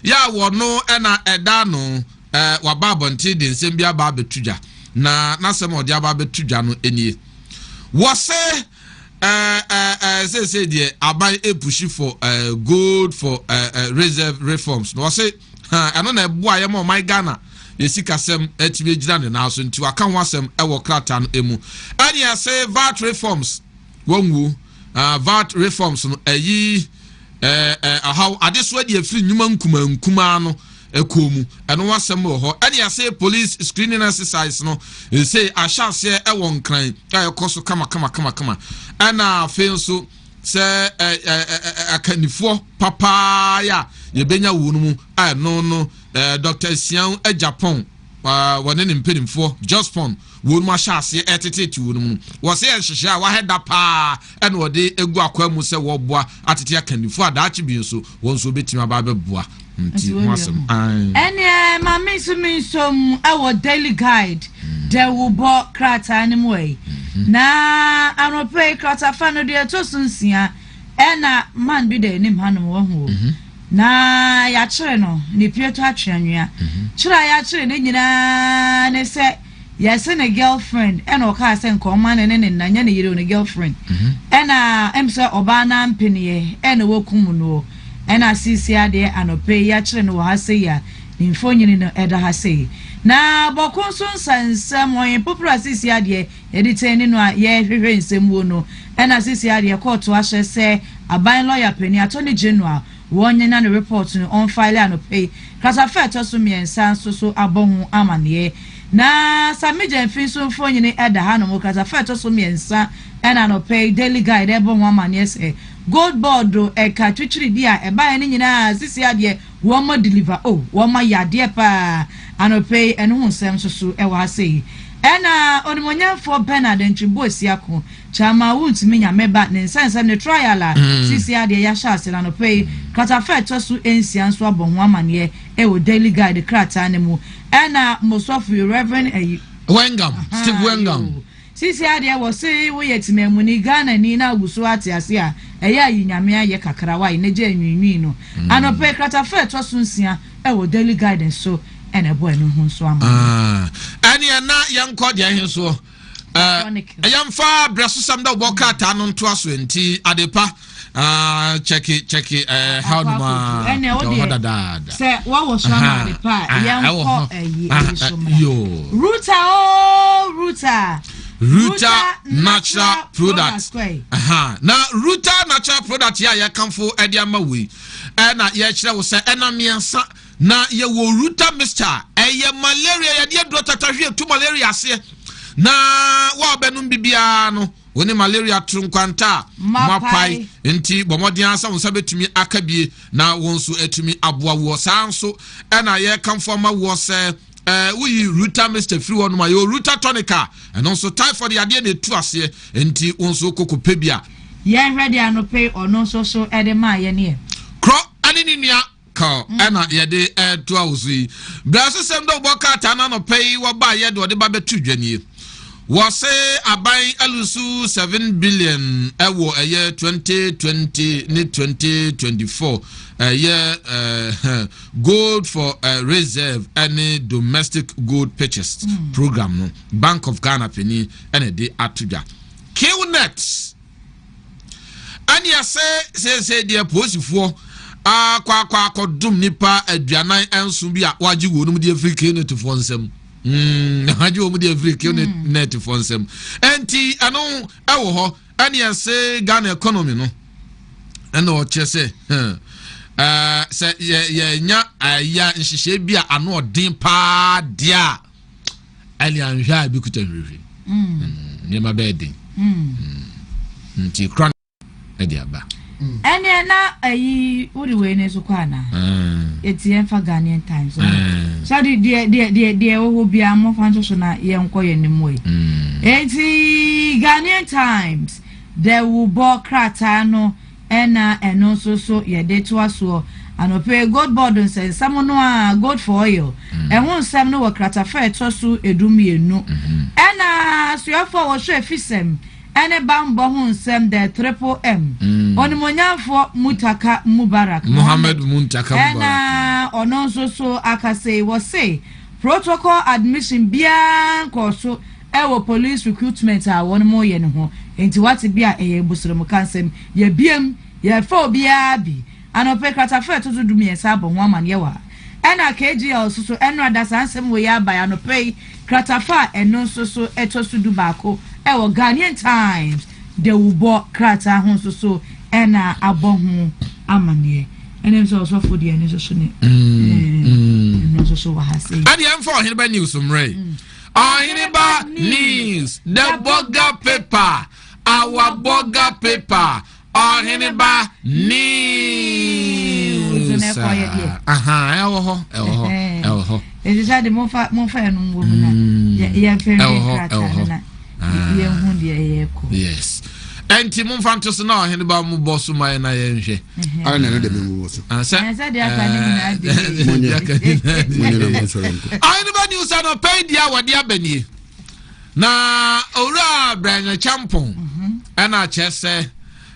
Ya no ena edano wababonti din sembia ba betuja. Na nasemo dia ba betuja no enie. Wose say the abai push for good for reserve reforms. No say I don't know why I'm on my Ghana. Yesika sem etime gina ne na so nti waka ho asem e wo krata no emu. And ya say VAT reforms wonwu VAT reforms no ayi how adeso ade afiri nyuma nkuma no ekomu eno wasem ho. And ya say police screening exercise no say ahase e won kran ayekoso kama ana feel so say akanifo papa ya yebenya wonu mu no Dr. Sian Japan one in impedimfo just pon wonu ma hase etete wonu mu wo say hihia wa head pa and wo de egu akwa mu say wo boa atete akanifo adaachi bi so won so betima ba beboa nti wasem ene ma misumi som our daily guide there will bo krata anyway na anope krata fano de to sunsia ena man bi de nim hanom wo ho na ya kire no ne pieto atwenua kira ya kire ne nyina ne se yes ne girlfriend ena o ka se nko ma ne nanya ne yire ne girlfriend ena emse oba na mpenie ena wokum no ena sisi ade anope ya kire no ha se ya nimfonyini no eda ha se na bokunso nsansam won popular sisi ade editeni no ye hwehwe nsem wo no ena sisi ade court wa hye se aban lawyer pani attorney general wonye na the report on file anope kasa feto so miensa so abon amane na samijen fin so mfonyini eda ha no kasa feto so miensa ena anope daily guide ebon amane se gold board eka twitwiri dia eba ene nyina sisi ade wo ma deliver wo ma yade pa anope ene hu nsem so e wa sei ena onimonyafo Bernard Nchiboasiako chama Wontumi nyameba ne nsansa ne trial sisi ade ya sha ase anope katafa tosu ensia nso abonho amane e wo daily guide krata ne mu ena mosofu Reverend Wengam Steve Wengam sisi ade wo se wo yetimemu ni Ghana ni na aguso ate ase a eya yinyame aye kakrawa ne je anwinwi no anope katafa tosu nsia e wo daily guide so ene boy no hu so ama ani na yanko de ahin so yamfa breso sam da boka ta no nto aso enti adepa check how no ma se what was wrong adepa yanko yo Ruta natural product na Ruta natural product ya kamfo ede ama we na ya kire wo se enamiensa na ye wo Ruta mixture eye malaria ya de do tatahwe tu malaria ase na wa benum bibia no woni malaria trunkwanta mapai enti bomodin ansa wo sabetumi akabie na wonso atumi aboa wo sanso na ye kamfo ma wo se we Ruta mixture free one ma yo Ruta tonica and also typhoid ya de tu ase enti wonso kokope bia ye hwede anope ono so ede ma ye ne kro ani nia ena yede to awuzi braso sem do boka ta na no pay wo ba ye do de ba betu dwanie wo se aban alusu 7 billion ewo eye 2020 ni 2024 gold for reserve any domestic gold purchase program no Bank of Ghana penny ene de atuja Qnet ani ase de posifo kwa dum nipa aduanan enso bi a waji wo no de Africa net fo nsem waji wo mu de Africa net fo nsem enti ano ewo ho ani ase Ghana economy no ena o chese se ye nya aya nhihye bi a ano odin pa dia ali anhwa bi kutanhwe nyema bedin nti kran e dia ba ene na ayi uri we ne so kwana etien fa Ghanaian Times so de wo bia mo fanso so na ye nko ye ne moy eti Ghanaian Times de wo bo krata no eno so ye de to aso anope gold board say samono a gold for oil ehun sam no wo krata fa to so edumienu ena so ya for wo so efisem ene bambo hun sem de triple M onimonyafo Mutaka Mubarak Muhammad Muntaka Mubarak ena ono so akase wo say protocol admission bia koso ewo police recruitment a won mo ye ne ho enti wati bia eye busrum kansem ye biem ye fa obia bi anope kratafa to dum ye sa bo ho amane wa ena KGL so enra da sansem we ya ba anope kratafa eno so etosu du baako ewo Ghanaian Times de wo krata ho so ena abohu amane enem so for the ene so ne no so wa ha say adi am for Oheneba news umre Oheneba news the burger paper our burger paper Oheneba news ewo ho e just had mo fa enu ngo na ya fe krata na ye hu de ye ko yes enti mo fanto so na Oheneba mo boss mai na ye nhwe ara na de me boss ansa de aka ni na de Oheneba news no pay dia wode abani na owura branya champon ana chese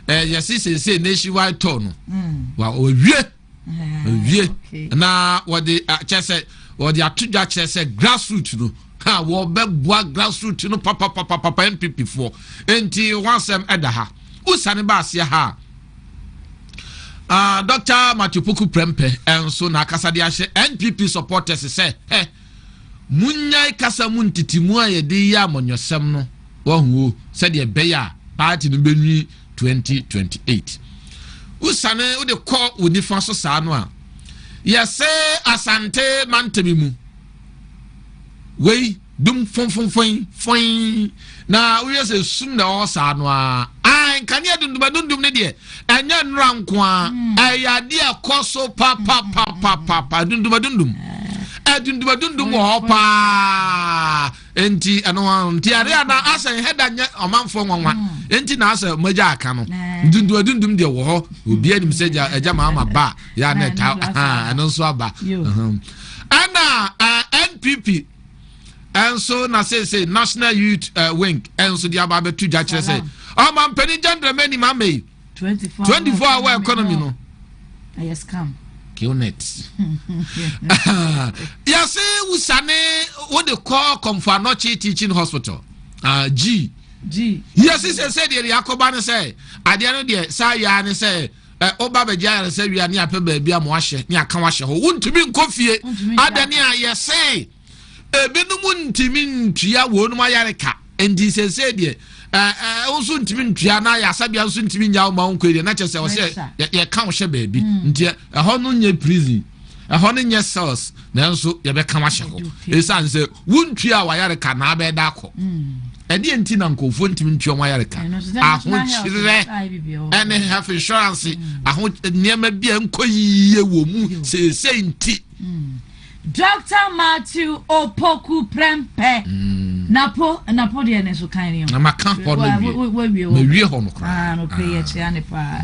yesise nationwide tour no wa owie na wode chese wode atudwa chese grassroots no ha wo be boa grassroots no papa MPP for enti wansem edaha usane ba asia ha Dr. Matupuku Prempe enso na akasade ahye NPP supporters say munyai kasa muntitimu ayede ya monyosem no wahu se de beya party no benwi 2028 usane wo de call onifa so saa no a yese asante mantemimu wei dum fon na we say sum na o saa no a and can you do the and yan rankwa a dear coso papa dundum pa enti ano tiare na asa heda nya omanfo nwanwa enti na asa maja aka no dundum de wo ho obi anim se ja mama ba ya na ta ano so aba ana NPP and so na say National Youth Wing and so the aba betu ja kire say o man pani gender many mama 24 hour economy no yes come Unit. Yes, we sane what they call Comfanochi Teaching Hospital. G. Yes, he said the Yakobana say, I didn't dear, Sayani say, Oba Jaya say we are near baby, I'm washing, near Kamasha, who wouldn't be coffee. Adania, yes, say, a Benumun Timin Tia won my Yareka, and he said, dear. Also ntimin tuana ya sabia also ntimin ya ma onko na chese wo se ye kan wo hye baabi ntia ho no nye prison ho no nye cells na nso ye be kan wa hye ho esan se wuntua wa yare ka na be da ko edi enti na nkofo ntimin tuo ma yare ka ahon chire ene health insurance ahon niema bia nkoyiye wo mu se nti Dr. Matthew Opoku Prempe Napo de ne so kan ni. Na maka ho no wie ho no kra. No pay e chia ne pa.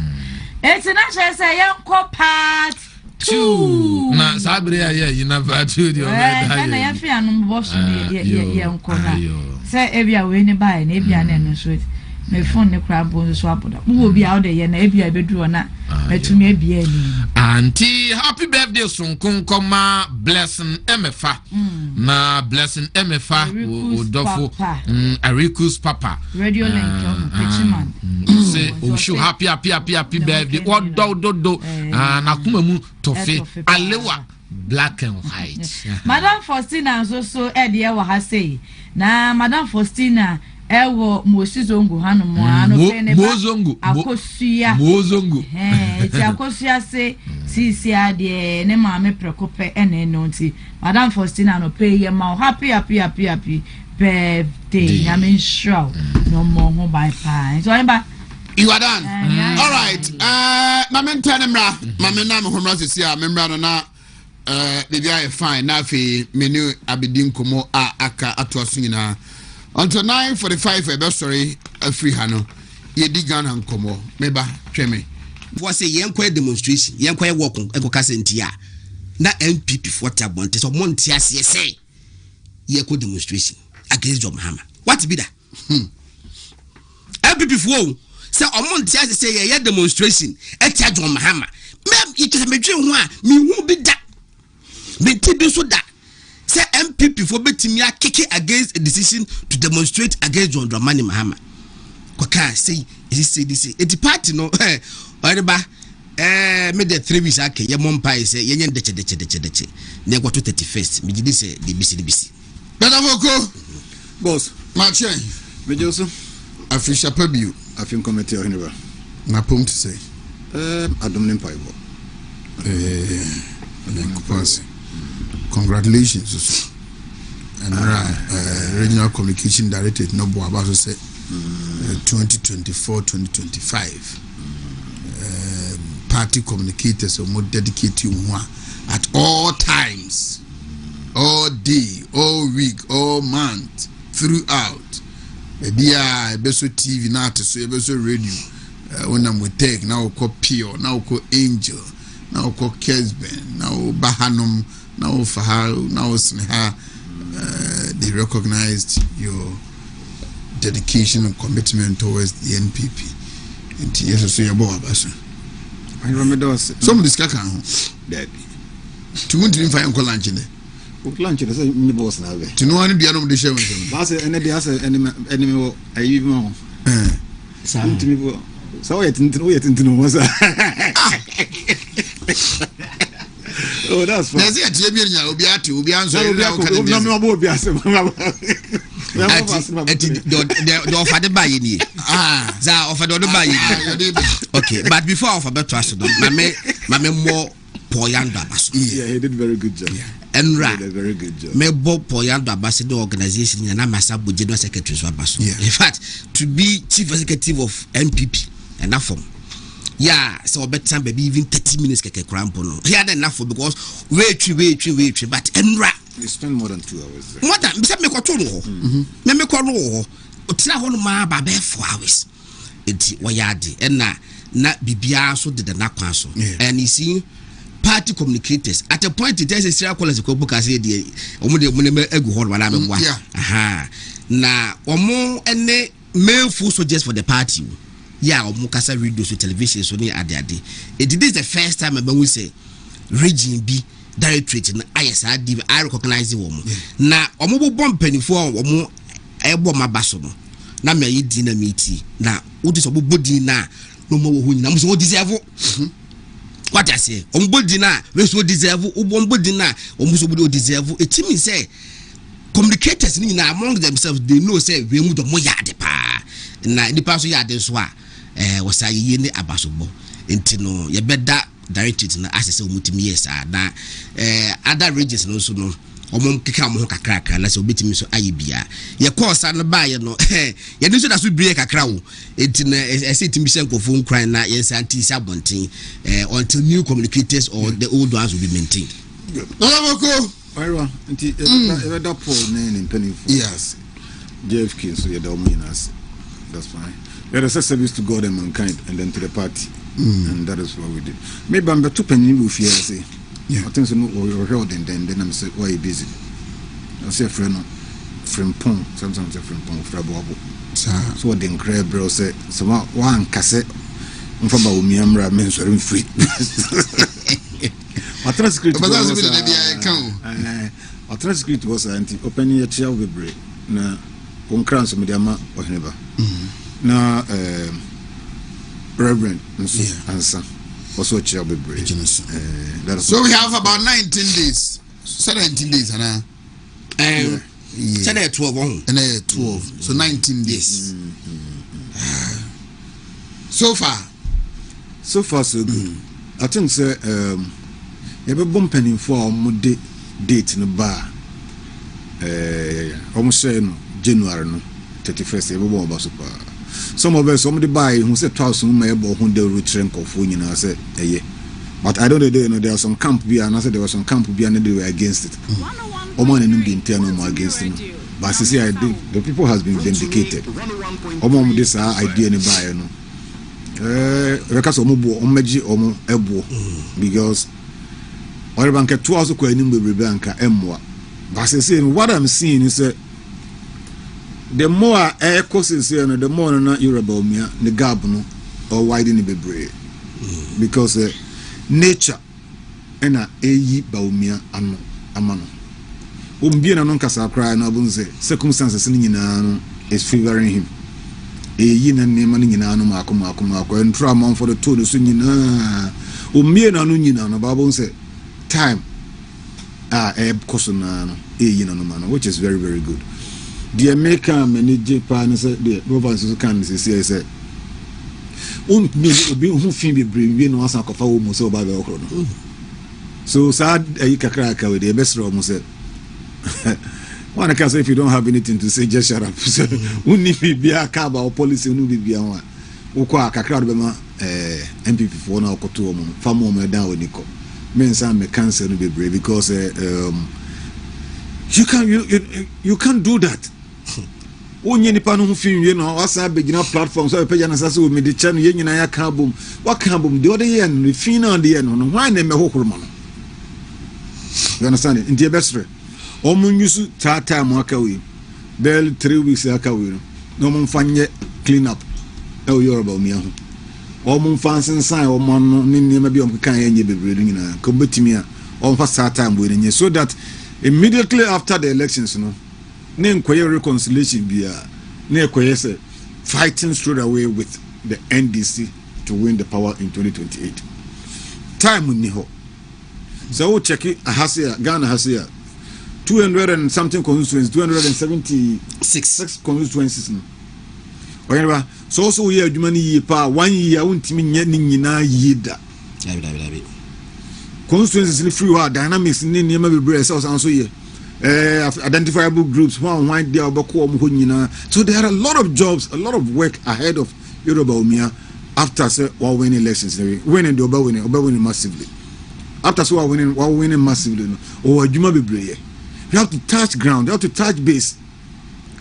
International say yanko part 2. Na sabre ya you never do the na ya fi anu boss ni yanko na. Say e bia we ni bai na e bia na no so. Me phone ne kra bo so apoda. Wo bia o de ye na e bia beduro na metumi e bia ni. Auntie, happy birthday Sunkun Koma Blessing MFA. Na Blessing MFA Odofo Arikus Papa. Radio Link Pechiman. Say show happy birthday. What do na kuma mu tofe alewa black and white. Madam Faustina so e de wa ha say. Na Madam Faustina ewo mosizongo hanu ano pene ba mozongo ti akosia se sisi ade ne maame prekope ene no nti Madam Faustina no pay ye ma happy birthday na me show no more ho by pa so emba you are done all right mama ntanemra mama na me homra sisi a memra no na bibia e fine na fe menu abedin komo aka atoaso nyina until 9:45 sorry free hano ye digan hankomo meba tweme for say yenko demonstration yenko e work eko kasentia na MPP for tabonte so monti ase say yenko demonstration against John Mahama what be that MPP for say omonti ase say ye demonstration e tia John Mahama mem yekese medwe ho a me hu bi da me ti bi so da say MPP for betimi akeke against a decision to demonstrate against John Dramani Mahama. Kwaka say this it party no Oheneba me the 3 weeks ake ye mompa say ye deche na go to 31st me gidi say the BC Bedavoko boss Martin me joso afisha pabiu afim committee Oheneba na pom to say adom ne mpaibo congratulations and regional communication director no bo about to say 2024-2025 party communicators are more dedicated at all times, all day, all week, all month, throughout. Dia beso TV na to so beso radio when I'm with Tech now we call Pio, now we call Angel, now we call Kesben, now Bahanum, now Fahal, now Sneha. They recognized your dedication and commitment towards the NPP. And yes, so you're bored, I remember some of this caca. Daddy. To want to find lunch in there. Lunch is a boss now. To know any of the show. That's an enemy. I even to me. So I didn't know was. Oh, that's fine. There's a Jamie will be at you, will be answering. No, offer buy any. Offer the buy. Okay, but before offer better trust them, my more poyanda. Yeah, he did very good job. Enra. Very good job. Me Bob Poyando ambassador organization and I'm a general secretary so Abaso. In fact, to be chief executive of MPP enough for. Yeah, so better time baby even 30 minutes keke crampo no. Here enough for because wait but Enra. You spend more than 2 hours there. More than me ko no. Me ko no. Otina ho no ma ba be 4 hours. Enti wayade na bibia so de na kwan so. And you see party communicators at a point it is a serial callers ko book say dey omo de mo na egu ho na me boa. Aha. Na omo ene main full soldiers for the party. Yeah, omo kasa radio so television so ni ade. It is the first time we say region B directorate na ISRD I recognize them. Na omo bo mpanifo omo ebo mabaso no. Na me yi di na meti. Na odi so bo di na no mo wo nyina mo so deserve. What I say, Ombodina, we so deserve, Ombodina, Omuso deserve. It means say, communicators among themselves, they know say, we move the moyade pa. Na the paso yard is wa, was I yene abasobo. Intino, ye better direct it na access Wontumi yes, na other regions also no. Omom kika mo kakra na se obetimi so ayebia ye course an ba ye no ye nso da so bie kakra wo enti na esetimi se nkofo nkran na ye santi sabontin until new communicators or the old ones will be maintained. Naboko Ira nti e da Paul na in penifo. Yes. JFK so ye da ominas. That's fine. Let us service to God and mankind and then to the party. And that is what we did. Maybe I'm too penny with fear say. Yeah. I think so. We held and then I'm say why you busy. I say friend Pong. Sometimes a friend Pong for Bobo. So then crab bro say so one cassette. From about me amra men so free. Our transcript was anti opening your chair with break. Na concurrence so mediama Oheneba. Na Reverend answer. Also chair be brave. So we have about 19 days. 17 days, Anna. 12 on. 12. So 19 days. So far so good. I think say you be bumping for date in the bar. Almost say no January no 31st you be born about super. Some of us, somebody buy who said 1,000 may be who they return for you know. I said, yeah, but I don't know. There was some camp beer, and I said there was some camp beer, and they were against it. Oman and Indian tell no more against him. But see, I think the people has been vindicated. Oman this idea in the buy, because Omobo, Omeji, Omo, Ebo, because or bank 2 hours ago, in the bank, Emwa. But saying what I'm seeing is that. The more air courses here, the more not you're about me, the gap no or widen be brave. Because nature and a ye baumia and amano. Being a non casa cry and I say circumstances in is favoring him. A yin and name in Anumako and trauma for the two the swinging. Me and Anunin and a Bible say time ebb cosonano, a yin and man, which is very, very good. The American manager partner said the Robert can say said be who feel be bring no answer kofa wo so ba be okro no so sad kakra with the best room said one can say if you don't have anything to say just shut up so uni be aka about policy unu be one ukwa kakra be ma MPP for na okoto mo fam mo down with niko men say me cancel no be brave because you can't do that. Onye nipa no film we no wasa begina platform so page na sase o me de cha no ye nyina ya ka bom wa ka bom de other year no fin na de no why na me hokoro no you understand it in the best way omunyusu time aka we bel 3 weeks aka we no mo fanye clean up e o Yoruba mi ahu o mo fansen sign o mo no ni nema bi o kan ye nye bebre nyina ko betimi a o fa start time we nye so that immediately after the elections no ne nkoye reconciliation bia ne ekoye say fighting straight away with the NDC to win the power in 2028 time ni ho so we check Ahasia Ghana Ahasia 200 and something constituencies 276 constituencies no Oheneba so also we adwuma ni yi pa 1 year untimi nya ni nyina yi da constituencies free war dynamics ni niema bebre so here. Identifiable groups one day so there are a lot of jobs, a lot of work ahead of Yoruba Umia after say while winning elections, winning massively. After so while winning massively, or Juma Bibre, you have to touch ground, you have to touch base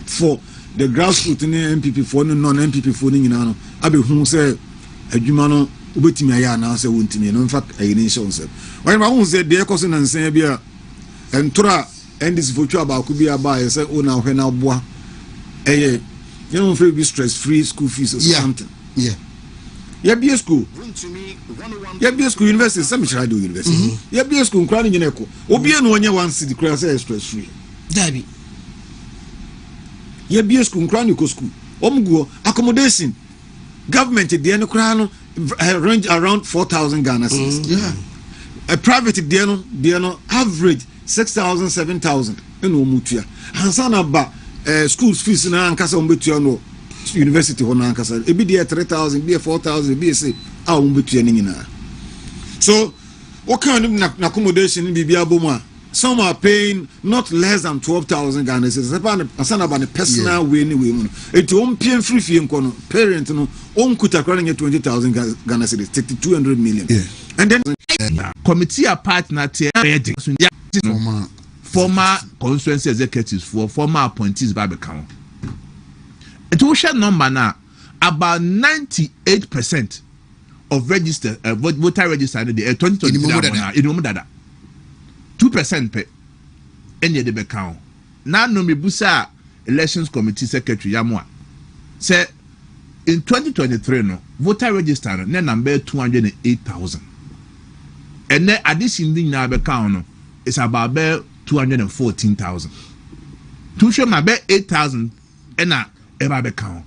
for the grassroots in the MPP for non-MPP for Ninano. I be who say a Jumano Ubetimaya now say Wontumi. In fact, I didn't show himself. When I said the cousin and say and Tora. And this virtual about could be about say oh now when I boy you know free be stress free school fees or something. Be a school university some try do university be a school crying in echo obi no one one city cry say stress free dabi be a school crying go school go accommodation government the no cry no range around 4,000 Ghana cedis a private the no average 6,000, 7,000 in Omutia. Hansana ba schools fees na ankasa umbetua no university ho na ankasa. Ebi dey 3,000, be 4,000, be say a umbetua ni nyina. So what kind of accommodation in bibia bomu? Some are paying not less than 12,000 Ghana cedis. Hansana ba the personal way ni we mu. Eti ompien free fee nko no parent no onkuta kwa nye 20,000 Ghana cedis, 200 million. And then committee partner tier former constituency executives for former appointees by account. It will share number now about 98% of register voter registered in the 2023 in 2% pay any the account. Now no me busa elections committee secretary Yamwa say in 2023 no voter registered na number 208,000 and then addition in the account no it's about 214,000. To show my 8,000 and a ever count.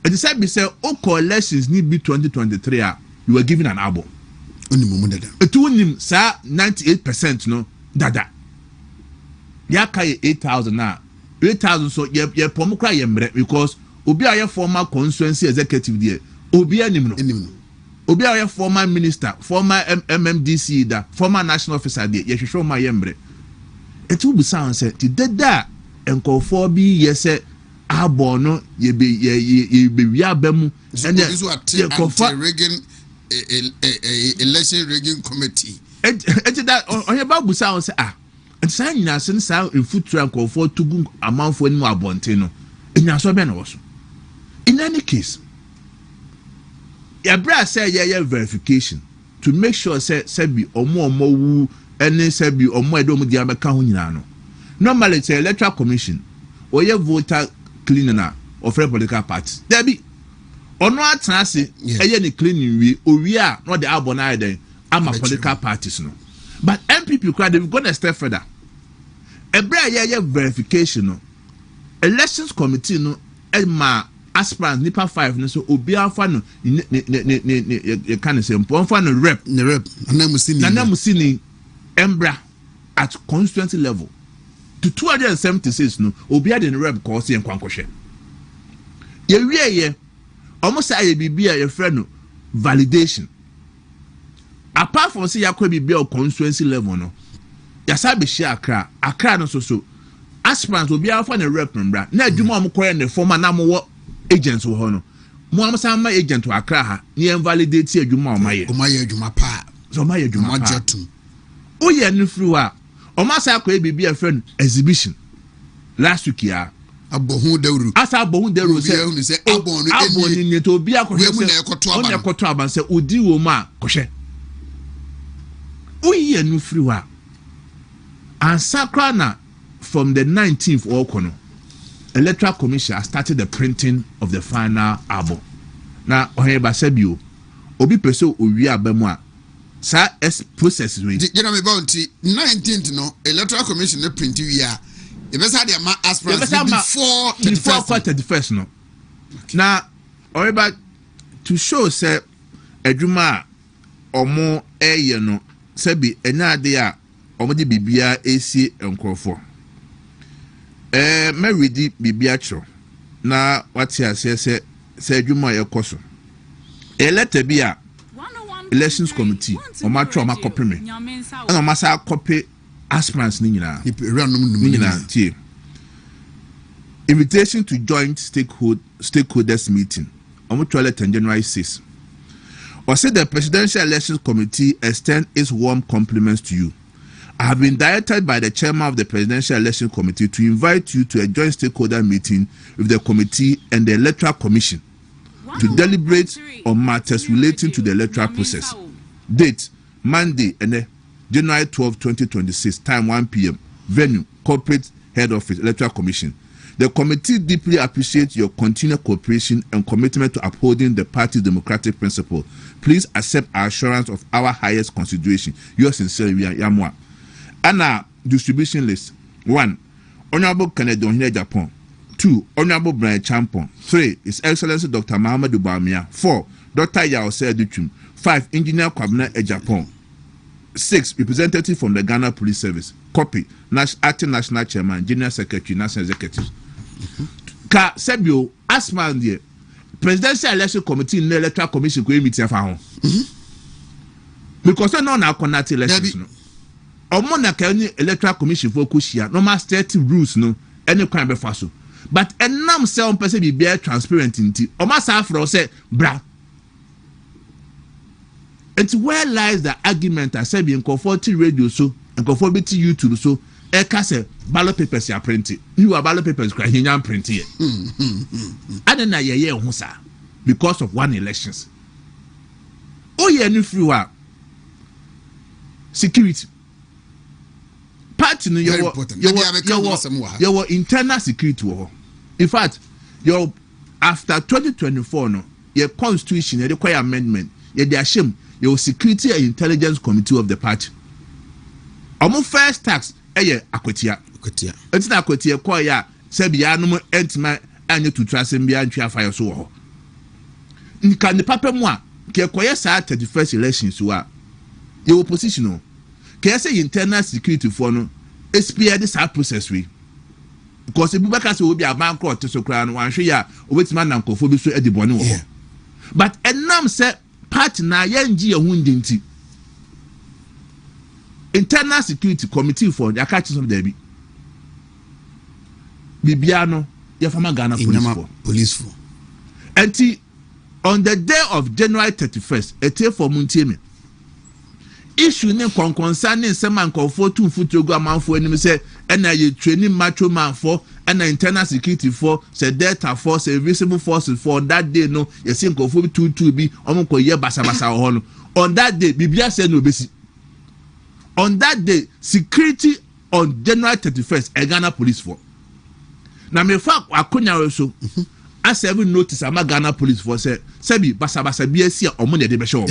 And the said, say, all elections need be 2023. You were given an album. Only moment that. To him, sir, 98% no dada. Yaka 8,000 now. 8,000 so ye pomukra yembre because obi aye former constituency executive there. Obi animno. Obi a former minister, former MMDC da, former national officer there. Ye show my yembre. It will be sound said ti dada enko for bi yese abono ye be wi abemu and ye kofa rigging election rigging committee. Et that Oheba bu sound say and say nyina sen sa future enko for tugu amanfo ni mu abonte no. Enya so be na wo so. In any case, Yabra say yeah verification to make sure say be omo wu any say be omo edo mu dia beka ho nyina no. Normally say electoral commission or ye voter cleaner of a political party. There be ono atena se eye ni cleaning we owi a no the abona den ama political parties no. But MPP crowd they've gone a step further. Ebra yeah verification no. Elections committee no ma aspirants nipa 5 no so obi afa no ne can say mponfa no rep anamusini embra at constituency level to 276 no obi ade ne rep cause yen kwankwohwe ye wieye almost say bibia ye friend no validation apart from say yakwa bibia constituency level no yasabe share akra no so aspirants obi afa ne rep mbra na adwuma amkoye ne former na mo agents wo hono mo amsama agent wa akra ha ni invalidate adwuma o maye adwuma pa so maye adwuma pa o ye no free wa o ma sa akwa bibi a friend exhibition last week ya abohu dawru asa abohu dawru say abonu ni to obi akohwe on ekoto aban say odi wo ma kohwe o ye no free wa ansakra na from the 19th okono Electoral Commission has started the printing of the final album. Now, Oheneba Sebio, Obi Peso Uria Bemwa, sa process we. You know, about 19th, no, Electoral Commission they print you here. If I had the aspirants before 31st, no. Now, Oheneba to show say Ejuma omo eye no sebi enya de a omo de bibia esi enkrofo. Meridi bibiacho na wati ase se adwuma yekoso eleta bia elections committee ọmọ atwa ọmọ akọpẹ mi ẹna ọmọ asa akọpẹ aspirants ni nyinaa tie invitation to joint stakeholders meeting ọmọ twa letter January 6. Or say the Presidential Elections Committee extend its warm compliments to you. I have been directed by the chairman of the Presidential Election Committee to invite you to a joint stakeholder meeting with the committee and the Electoral Commission to deliberate on matters relating to the electoral process. Date, Monday, January 12, 2026, time 1 p.m. Venue, Corporate Head Office, Electoral Commission. The committee deeply appreciates your continued cooperation and commitment to upholding the party's democratic principle. Please accept our assurance of our highest consideration. Yours sincerely, Yamwa. Anna distribution list. 1. Honorable Kennedy Oheneba, Japan. 2. Honorable Brian Champon. 3. His Excellency Dr. Muhammad Ubamia. 4. Dr. Asiedu. 5. Engineer Kwabena Japan. 6. Representative from the Ghana Police Service. Copy. Acting National Chairman, General Secretary, National Executive. Ka Sebio, Asman there. Presidential Election Committee in the Electoral Commission ko meet ya fa ho. Because no na connect elections no. Omo na ka ni Electoral Commission for ko shia normal state rules no any kwan be fa so. But enam say on person be transparent nti. Omo sa afro say bra. And where lies the argument I said in comforting radio so and conformity YouTube so eka say ballot papers ya printed. You are ballot papers cry hinyan print here. Adena ye ho sa because of one elections. Oh yeah new free wa security. Party no your internal security wo. In fact, your after 2024 no your constitution the require amendment ye dey asham your security and intelligence committee of the party. Omo first tax eye akwatia. Enti na akwatia kwa ya se bia no entima anye tutrasem bia ntwa fire so ho. Nka ne papa mu a ke koye sa 31st elections wa. Your opposition no. Ke say internal security for no expire this process we. Because e bubaka se obi aban court so kra no wan hwe ya obetima na nkofo bi so edibone wo. But enam say party na yenji ye hundinti internal security committee for the catches of the bibiano ye fama Ghana police for enti on the day of January 31st ete for muntiemi issue ne konkonsa ne nsema nkofo tumfuto gu amanfo anim se ena ye training macho man for ena internal security for se delta force se visible forces for that day no ye se nkofo bi tutu bi omko ye basabasa ho no on that day bibia se no obesi on that day security on January 31st a Ghana police for na me fa akonya so as every notice ama Ghana police for say bi basabasa bi asi omo ne de be show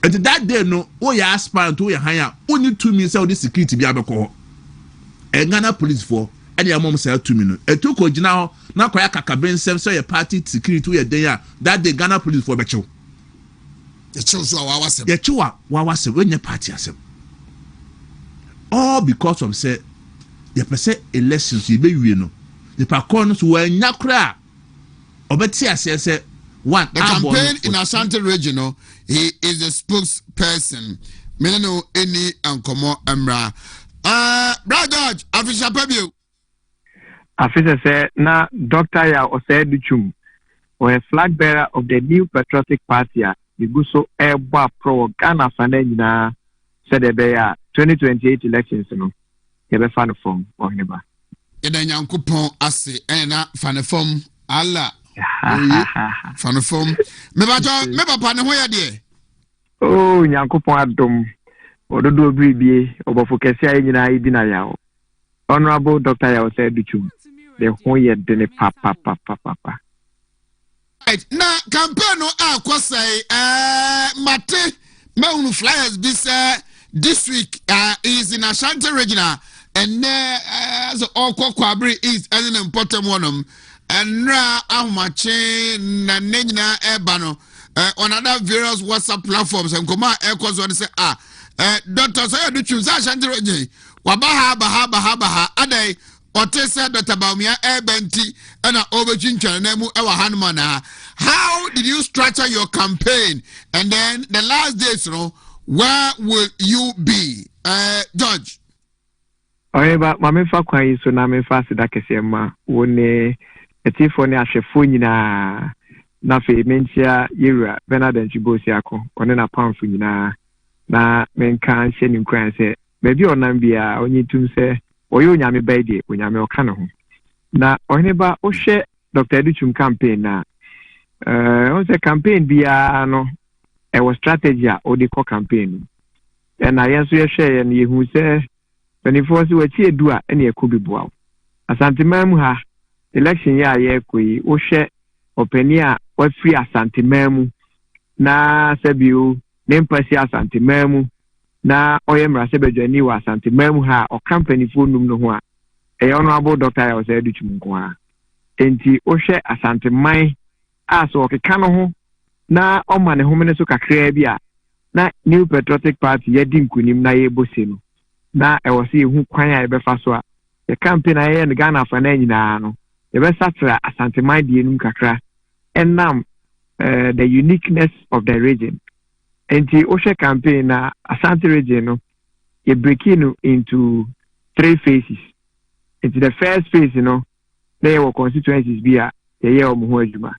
and that day no o ya aspirant o ya hanya only 2 minutes of the security bi abeko e Ghana police for e dey mom say 2 minutes e to ko gina ho na kwaya kakaben sem so your party security o ya den ya that day Ghana police for becho the chill so wa wasem the chill wa wasem when your party asem all because of say the person elections you be we no the pakon so wa nyakra obeti ase say one the campaign in Ashanti region he is the spokesperson meneno any ankomo emra Brother George afisha pabio afisha say na Dr. Ya Asiedu Chum or a flag bearer of the new patriotic party the guso eba pro Ghana fana nyina said the 2028 elections no ye be fan form Oheneba eda nyankopon ase ena fan form alla fan form me papa ne ho ya de oh nyankopon adom ododo bibie obofo kese ayi nyina ibi na yawo Honorable Dr. Asiedu Chum the ho ye de ne papa right na campaign no akwasai mate maunu flyers this week is in Ashanti regional and so Kwabre is an important one and ahumache na nenyina ebano on other various WhatsApp platforms and koma ekwas one say Dr. Asiedu Chum Ashanti region wabaha adai Otesa Dr. Baumia Ebenti and Overchincha Nemu Ewa Hanmana how did you structure your campaign? And then the last days, where will you be? George. Oheneba, mame fa kwan yi so na me fa sida kese ma woni etifo ne ahwefo nyina na fe mentia yewura Bernard Nchibosi akọ one na pamfo nyina na menka hye ni nkran se bebi onam bia onyi tum se oyo nyame baide onyame oka ne ho na Oheneba o hye Dr. Educhum campaign na on se campaign bia no e was strategy a o de ko campaign na yenso ye hye ye hu se before si Asiedu a ene ekobi boa asantemam ha election ya ye koyi o hye opani a wa free asantemam na sabio ne mpasi asantemam na oyemra sebedwani wa asantemam ha o company fo num no ho a e honorable Dr. Asiedu Chumko a enti o hye asanteman aso okeka no ho na o ma ne ho mene so kakra bi a na New Patriotic Party ye dinkunim na ye bose no na e wo se hu kwan a e be fa so a the campaign aye ne Ghana fa na nyina no e be satra asanteman die num kakra enam the uniqueness of the region enti o hye campaign na Asante region no ye break into 3 phases. Into the first phase there were constituencies via ye omo ho adwuma.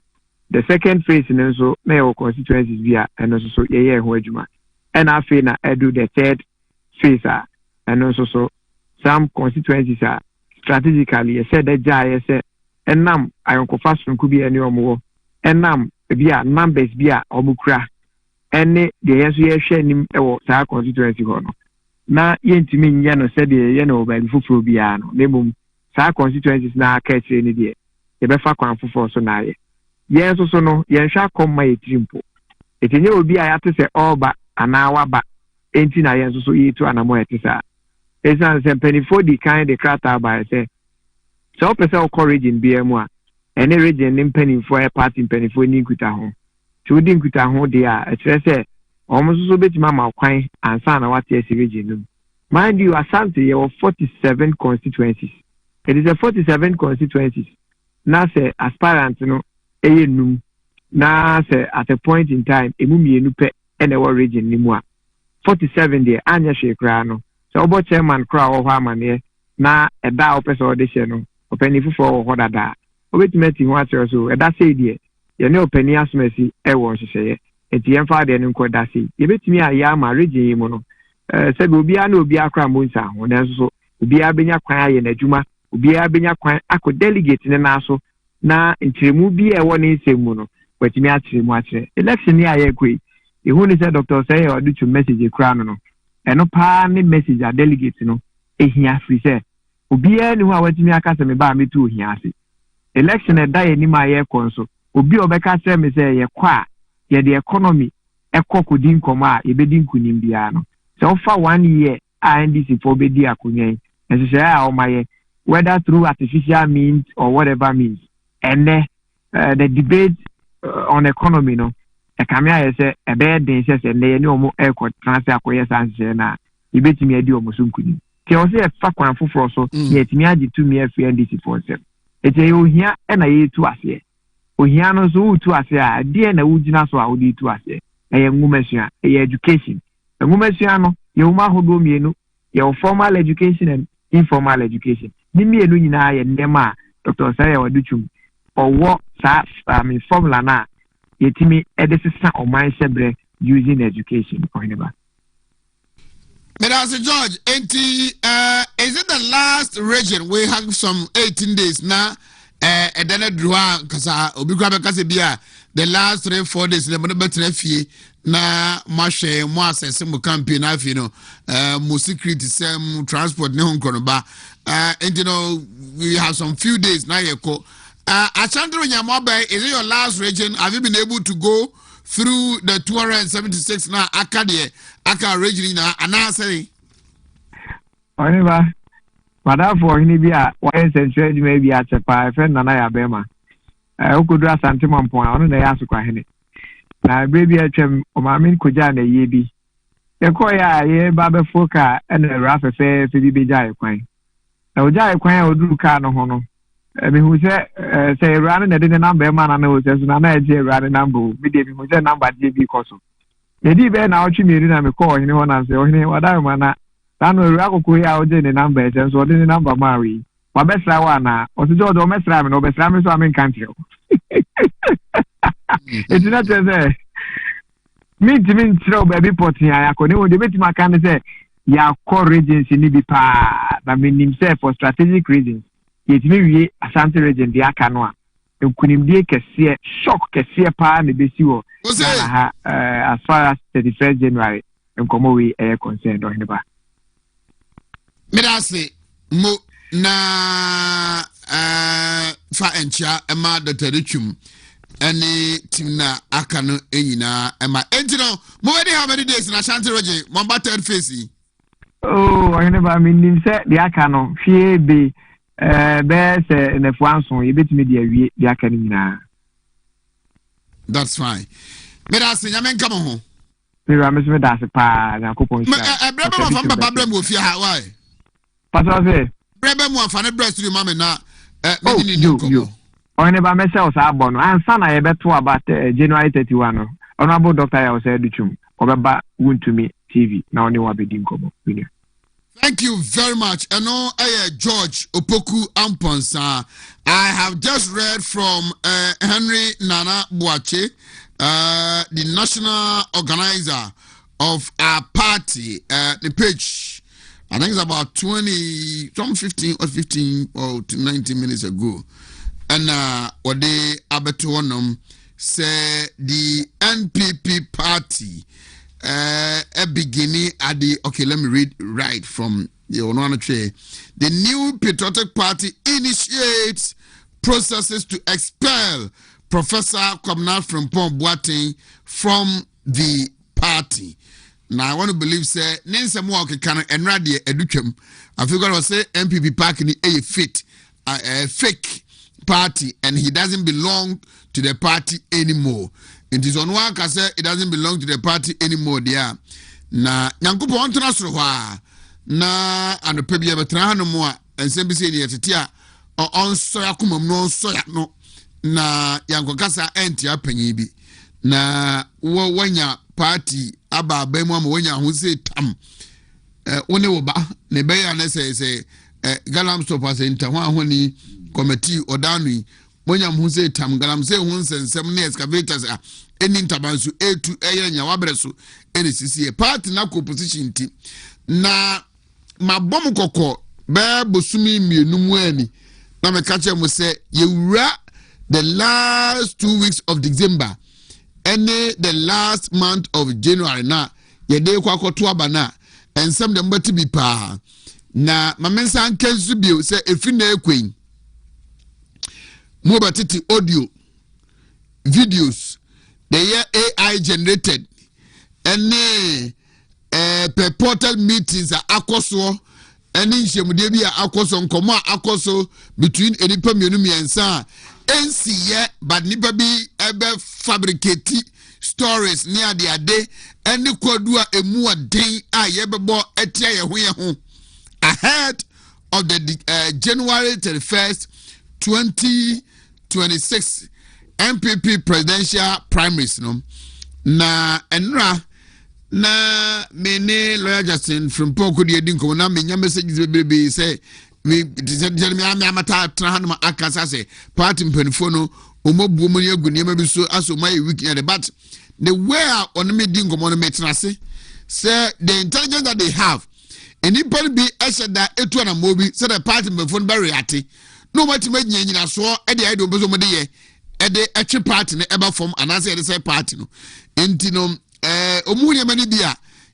The second phase so there were constituencies via and also so ye ho adwuma. And after na do the third phase and also so some constituencies are strategically ye said that jay say enam ayonko fashion could be any omo enam bia numbers bia omukura ene de yeso ye hwe nim e wo sa constituency ho no na yentimi nya no said ye no ba fufuro bia no nemum sa constituencies na aka kire ni de ye be fa kwan fufuro so na ye yenso so no ye hwa komma ye trimpo etinye obi a yate se oba ana waba enti na yenso so yitu anamo etisa esan se penifo di kind de krata ba se so pese o region BM a ene region ni penifo e party penifo ni nkuta ho ti odi nkuta ho de a ekire se omo so betima ma kwan ansa na wate esi region no mind you Asante ye 47 constituencies. It is a 47 constituencies. Na se aspirant no eye num na se at a point in time emu mienu pe ene wo region ni mu a 47 there anya hwe kra no so obo chairman kra wo hwa amane na eda opese odehye no opani fufo wo ho dada obetimati ho atero so eda sei there ye ne opani asmesi e wo hyehyeye enti yemfa de ne nko da sei ye betimi aya ma region yi mu no se be obi a na obi akra mo nsa ho na so obi abenya kwan aye na adwuma obi abenya kwan akọ delegate ne na so na ntiremu bi e wo ne nsemu no kwatimi akyeremu akyere election ni aye koi ehu ni se Dr. say o do to message kra no eno pa ne message a delegate no ehia free se obi a ni ho a watimi aka se me ba metu ohia ase election e da ye ni ma ye konso obi obeka se me se ye kwa ye the economy ekokodi nkoma a ye bedi nkunim bia no so for 1 year NDC for bedi akunyen and say a o maye whether through artificial means or whatever means and the debate on economy no e kamia ye say e be den say say ne omo eco transfer akoye sanse na e betimi adi omo sunkuni ti o say e fa kwan foforo so ye timi agi to me FNDC for sem e je ohia e na ye tu ase ohia no so tu ase a de na wugina so a wo di tu ase e ye ngumasua e ye education ngumasua no ye uma hodo mienu ye formal education and informal education ni mienu nyina ye ndema Dr. Asiedu Chum owo sa formula na yetimi edesisa o man sebre using education Oheneba. Mr. George, is it the last region we have some 18 days now? And then kasa obi kwa bekase bia the last 3-4 days le mo betre fie na mahwe mo asese mo campaign afi no mo security sem transport ne honkono ba and you know we have some few days na yeko Achandro Nyamobe, is it your last region? Have you been able to go through the 276 now Aka region now anase Oheneba Madam for Inibia, why century maybe at a pie, friend Nana Bema. I could do a santimon point on the Asukahene. Now, baby, I chem or Mamin Kujana Yebi. The Koya, ye Baba Foka, and a rough affair to be Jai Quine. Now, Jai Quine will do Carno Hono. me who say running the number man and no says na running number me dey me say number JB koso e di be na ochi me na me call ni wona say ohini wada mana na no ru akoko ya o dey the number say so the number ma we wa besra wa na o se do mesra me no besra me so am in country e di na say me timi throw baby pot ya akoni wo de betima kan say ya core regions ni bi pa na me nim say for strategic reasons yetimi wie Asante region de aka no a nkunimdie kese shock kese pa na besi wo na as far as 31st January nkomo we concerned Oheneba Medase mo na fa encha ema Dr. Richum any team na aka no enyina ema entino mo we how many days na Asante region mo ba third phase oh Oheneba me nim say de aka no fie be best in the Franson, you bet me the Akanina. That's fine. Medase, Yamen come on. Mira, Miss Medase, pa, and a coupon. A brother from Babram will fear Hawaii. Pastor, brother, one for the breast to your mamma now. You. Oheneba myself, Arbon, and son, I bet to about January 31. Honorable Dr. Asiedu, or Wontumi TV. Now, you will be Dinkobo. Thank you very much. And now, George Opoku Amponsa. I have just read from Henry Nana Boache, the national organizer of our party. The page, I think it's about 15 or 19 minutes ago. And what they abetuonum say the NPP party. A beginning at the let me read right from the Onoana Tray. The new Patriotic Party initiates processes to expel Professor Kwabena Frimpong Boateng from the party. Now I want to believe say Nancy Mwake can and radio educam. I figure I say MPP party a fit a fake party and he doesn't belong to the party anymore. It is on one case it doesn't belong to the party anymore there. Na nyankupo ontona soro hwa na anope bia betra no mo a ensem se ne tetia onso yakoma no onso ya no na yankokasa enti apanyi bi na wanya party aba ba mu ama wanya ho se tam one wo ba ne be ya na se galam stop as enta ho ahoni committee odanu monya ho se tam galam se ho nsensem na excavators a eni ntabansu etu enya wabreso eni sisi party na opposition ti na mabom kokko be bosumi mienu mu ani na me ka che mo se yewura the last 2 weeks of December and the last month of January na ye dey kwakoto aba na ensem de mbati bi pa na mamensa ankensu bio se efi na ekwen mo batiti audio videos they AI generated any purported meetings are akoso any shemude bi akoso nkomo akoso between edipa mienu miensa NCye but nipa bi ebe fabricate stories near the ade any kwadua emu aden a yebebo etia ye ho ahead of the January 31st 2026 MPP presidential primaries no na enra na mene lawyer Justin from Poko de dinko na menya messages bebe say me tell me amata tranham akasa say party mpanifo no omobuo mo yagu niam bi so aso my weekend but the way on me dinko mo no metrase say the intelligence that they have anybody be that etu na mobi say the party mpanifo no be react no what me nyina so e de do bezo mo de ye e de etwe party no eba form anase e de say party no enti no omu mani dia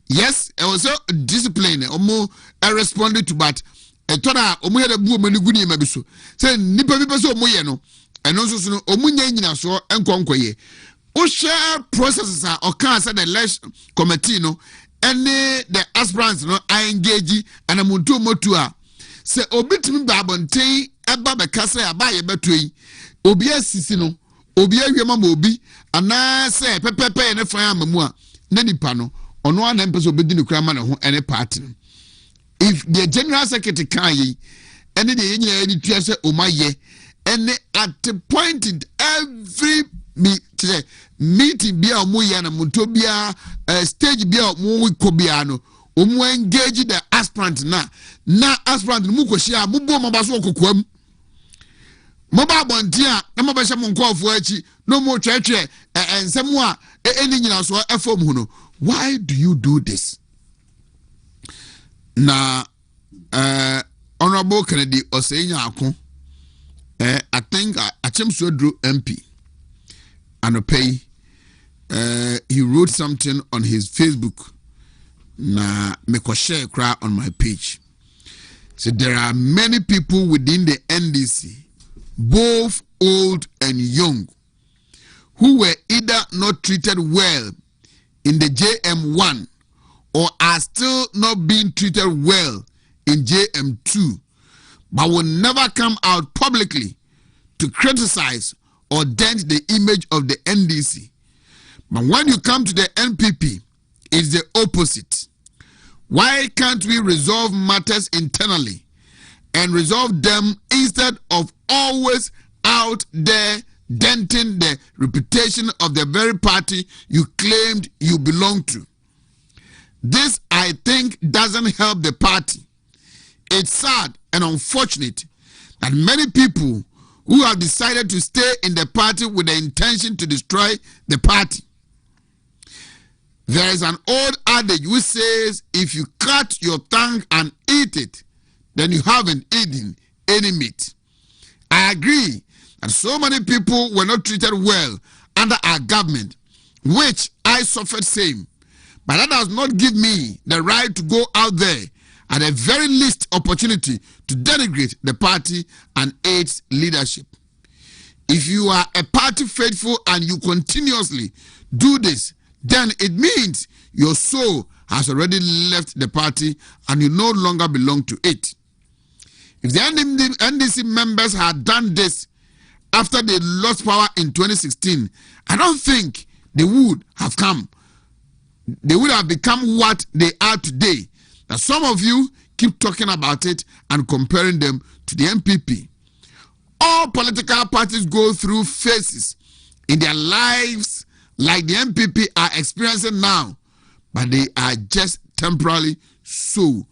yes it was so discipline omu responded to but etora omu yede bu mani guni ma biso say nipa bi beso omu ye no eno so no omu nyina so enkonkoye o share processes are occur say the election committee no any the aspirants no engage and amuntu motu a say obitimi ba bonten eba be kasa aba ye betoi obi asisi no obi awiema ma obi ana say pepepe ne fan amamu a na nipa no ono ana mpeso obedi ne kura ma ne ho ene party if the general secretary kan yi ene de nyina ni tua say omaye And at the point in every meeting bia omuya na mutobia stage bia omu kobiano omu engage the aspirant na aspirant mu koshia mubo mabaso okokwam moba bontia na mobahye mo nkofo achi no mo twetwe ensem a eni nyina so efom hu no. Why do you do this? Na Honorable Kennedy Oseinya Akon, I think Asiedu MP Anopei, he wrote something on his Facebook. Na me share cry on my page. So there are many people within the NDC, both old and young, who were either not treated well in the JM1 or are still not being treated well in JM2, but will never come out publicly to criticize or dent the image of the NDC. But when you come to the NPP, it's the opposite. Why can't we resolve matters internally and resolve them instead of always out there denting the reputation of the very party you claimed you belong to? This, I think, doesn't help the party. It's sad and unfortunate that many people who have decided to stay in the party with the intention to destroy the party. There is an old adage which says, if you cut your tongue and eat it, then you haven't eaten any meat. I agree that so many people were not treated well under our government, which I suffered same. But that does not give me the right to go out there at the very least opportunity to denigrate the party and its leadership. If you are a party faithful and you continuously do this, then it means your soul has already left the party and you no longer belong to it. If the NDC members had done this after they lost power in 2016, I don't think they would have come. They would have become what they are today. Now, some of you keep talking about it and comparing them to the NPP. All political parties go through phases in their lives like the NPP are experiencing now, but they are just temporarily so.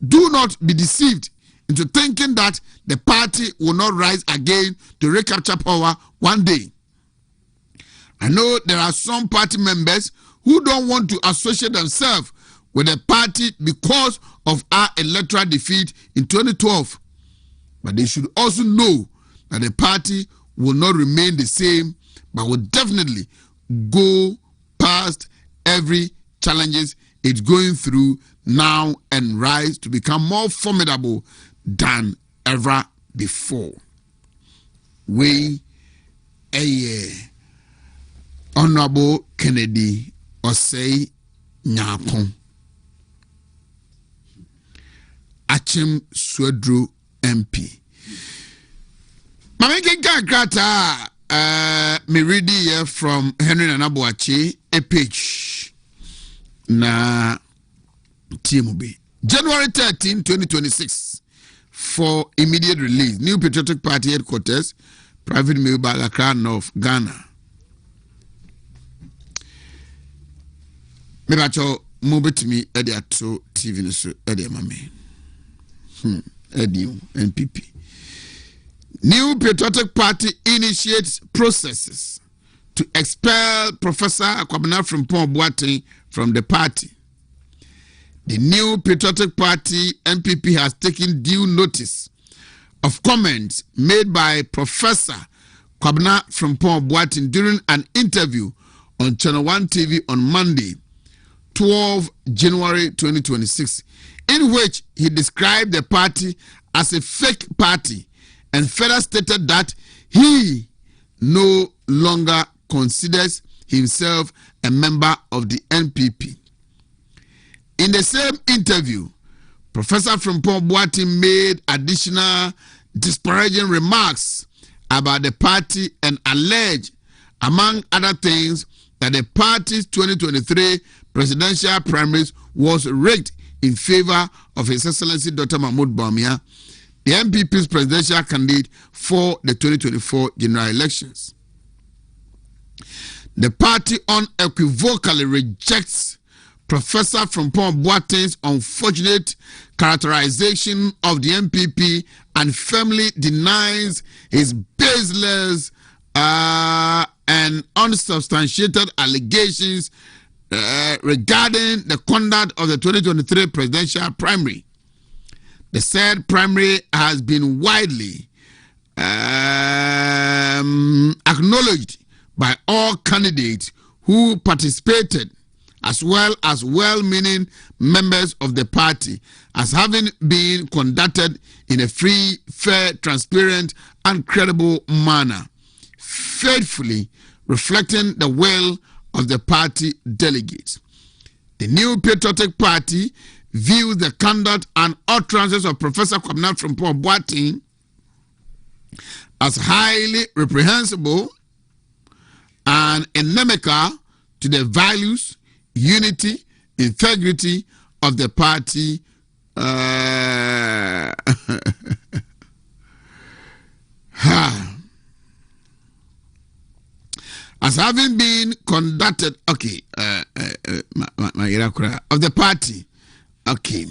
Do not be deceived into thinking that the party will not rise again to recapture power one day. I know there are some party members who don't want to associate themselves with the party because of our electoral defeat in 2012. But they should also know that the party will not remain the same, but will definitely go past every challenges it's going through now and rise to become more formidable than ever before. We, Honorable Kennedy Osei Nyakon, Asiedu MP. Mameke Gagrata, me read here from Henry Nanabuachi, a page. Na TMB. January 13, 2026, for immediate release. New Patriotic Party headquarters, private mail by Accra North, Ghana. Mebacho move to me Eddie Ato TV so Eddie Mame. Eddie NPP. New Patriotic Party initiates processes to expel Professor Kwabena Frimpong Boateng from the party. The New Patriotic Party NPP has taken due notice of comments made by Professor Kwabena Frimpong Boateng during an interview on Channel 1 TV on Monday, 12 January 2026, in which he described the party as a fake party and further stated that he no longer considers himself a member of the NPP. In the same interview, Professor Frimpong Boateng made additional disparaging remarks about the party and alleged, among other things, that the party's 2023 presidential primaries was rigged in favor of His Excellency Dr. Mahmoud Bawumia, the MPP's presidential candidate for the 2024 general elections. The party unequivocally rejects Professor Frimpong Boateng's unfortunate characterization of the MPP and firmly denies his baseless and unsubstantiated allegations regarding the conduct of the 2023 presidential primary. The said primary has been widely acknowledged by all candidates who participated, as well as well-meaning members of the party, as having been conducted in a free, fair, transparent, and credible manner, faithfully reflecting the will of the party delegates. The New Patriotic Party views the conduct and utterances of Professor Kwabena Frimpong Boateng as highly reprehensible and inimical to the values, unity, integrity of the party. As having been conducted, of the party. Okay.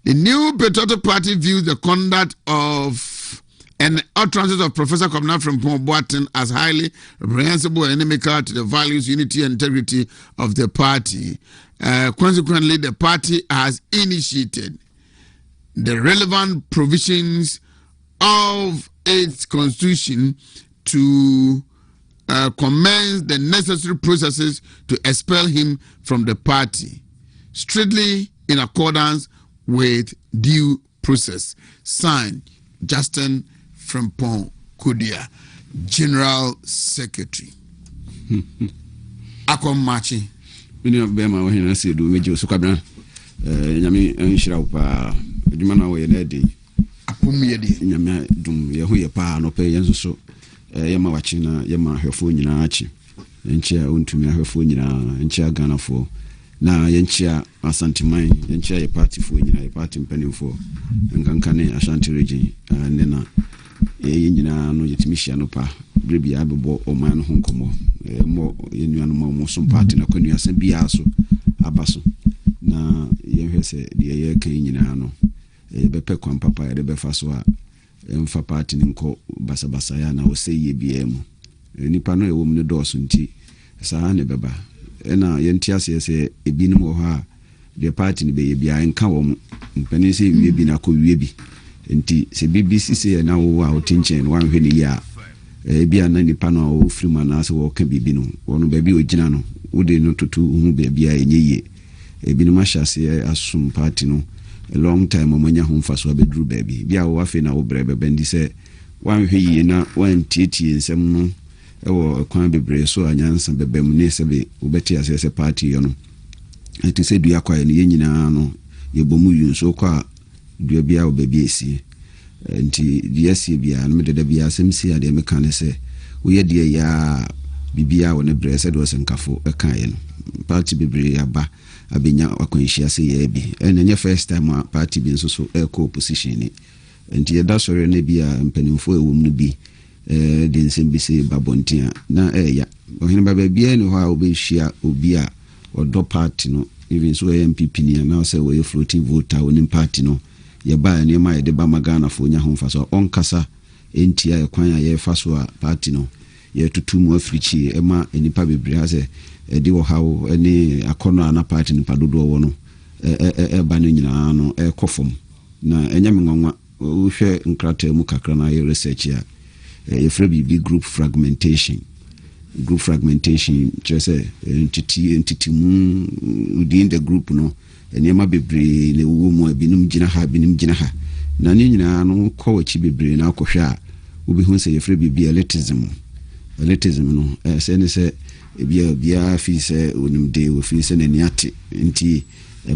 The New Patriotic Party views the conduct of and utterances of Professor Kwabena Frimpong Boateng as highly reprehensible and inimical to the values, unity, and integrity of the party. Consequently, the party has initiated the relevant provisions of its constitution to commence the necessary processes to expel him from the party, strictly in accordance with due process. Signed, Justin Frimpong Kudia, General Secretary. Akon Machi. Many of them are in Asiedu, Major Sukabra, Yami, and Shiraupa, Dimana, way in Eddie. Apumidi, Yama, Dum, Yahuya Pa, no pay, and so Yama Wachina, Yama, her phone in Archie, and Chia Wontumi, her phone in Chia Ghana for. Na yenchia Asante Mine, yenchia ye party for ye party penny for Nkankane Ashanti region nena ye nyina no yetimisha no pa brebi abebo o man ho nkomo mo ye nuanu mo so party na kwanu asem bia so abaso na ye hwese de ye kan nyina no ye bepe kwan papa ye be fa so a emfa party nko basabasa ya na o se ye bia mu nipa no ye wo mu ne do so nti saa ne beba ena yentiase se ebinim wo ha the party ni be bia enka wo mpani se wie bi na ko wie bi enti se BBC se na wo a otinchen wan hwe ni ya bia na nipa no wo frima na se wo ka bibi no wono ba bi ogina no wo de no tutu hu ba bia enyeye ebinim ahyase asum party no a long time omanya ho mfa so abedru ba bia wo afi na wo brebe bendi se wan hwe yi na wan tietie nsem no ewo kwan bebre so anyansa bebem ne sebe obeti asese party yo no enti se dua kwa ne nyina no yebomu yunso kwa dua bia obabi esi enti dia sie bia no mededa bia semsi ade meka ne se woye dia ya bibia wo ne bre se do senkafo eka ye no party bebre aba abenya akwanhia se ye bi enye first time party bi nso so eco opposition ni enti yeda sore ne bia mpanimfo ewum no bi de nsembise babontia na ya Oheneba bia ni ho a obehia obi a odo party no even so MPP ni na say we floating voter onim party no ye ba ni ma ye de ba magana fo nya ho mfa so onkasa entia ye kwan a ye fa so a party no ye tutumu africhi e ma enipa bebre ha se de wo hawo eni akono ana party ni padodo wo no ba no nyina no kofom na enya menwanwa wo hwe nkrata mu kakra na ye research ya big group fragmentation just entity within the group no enema bebre le wo mu abinum gina ha na ni nyina no ko wachi bebre na akohwe a obi hu se yefre bi elitism no se ne se bia fi se onimde wo fi se nani ate nti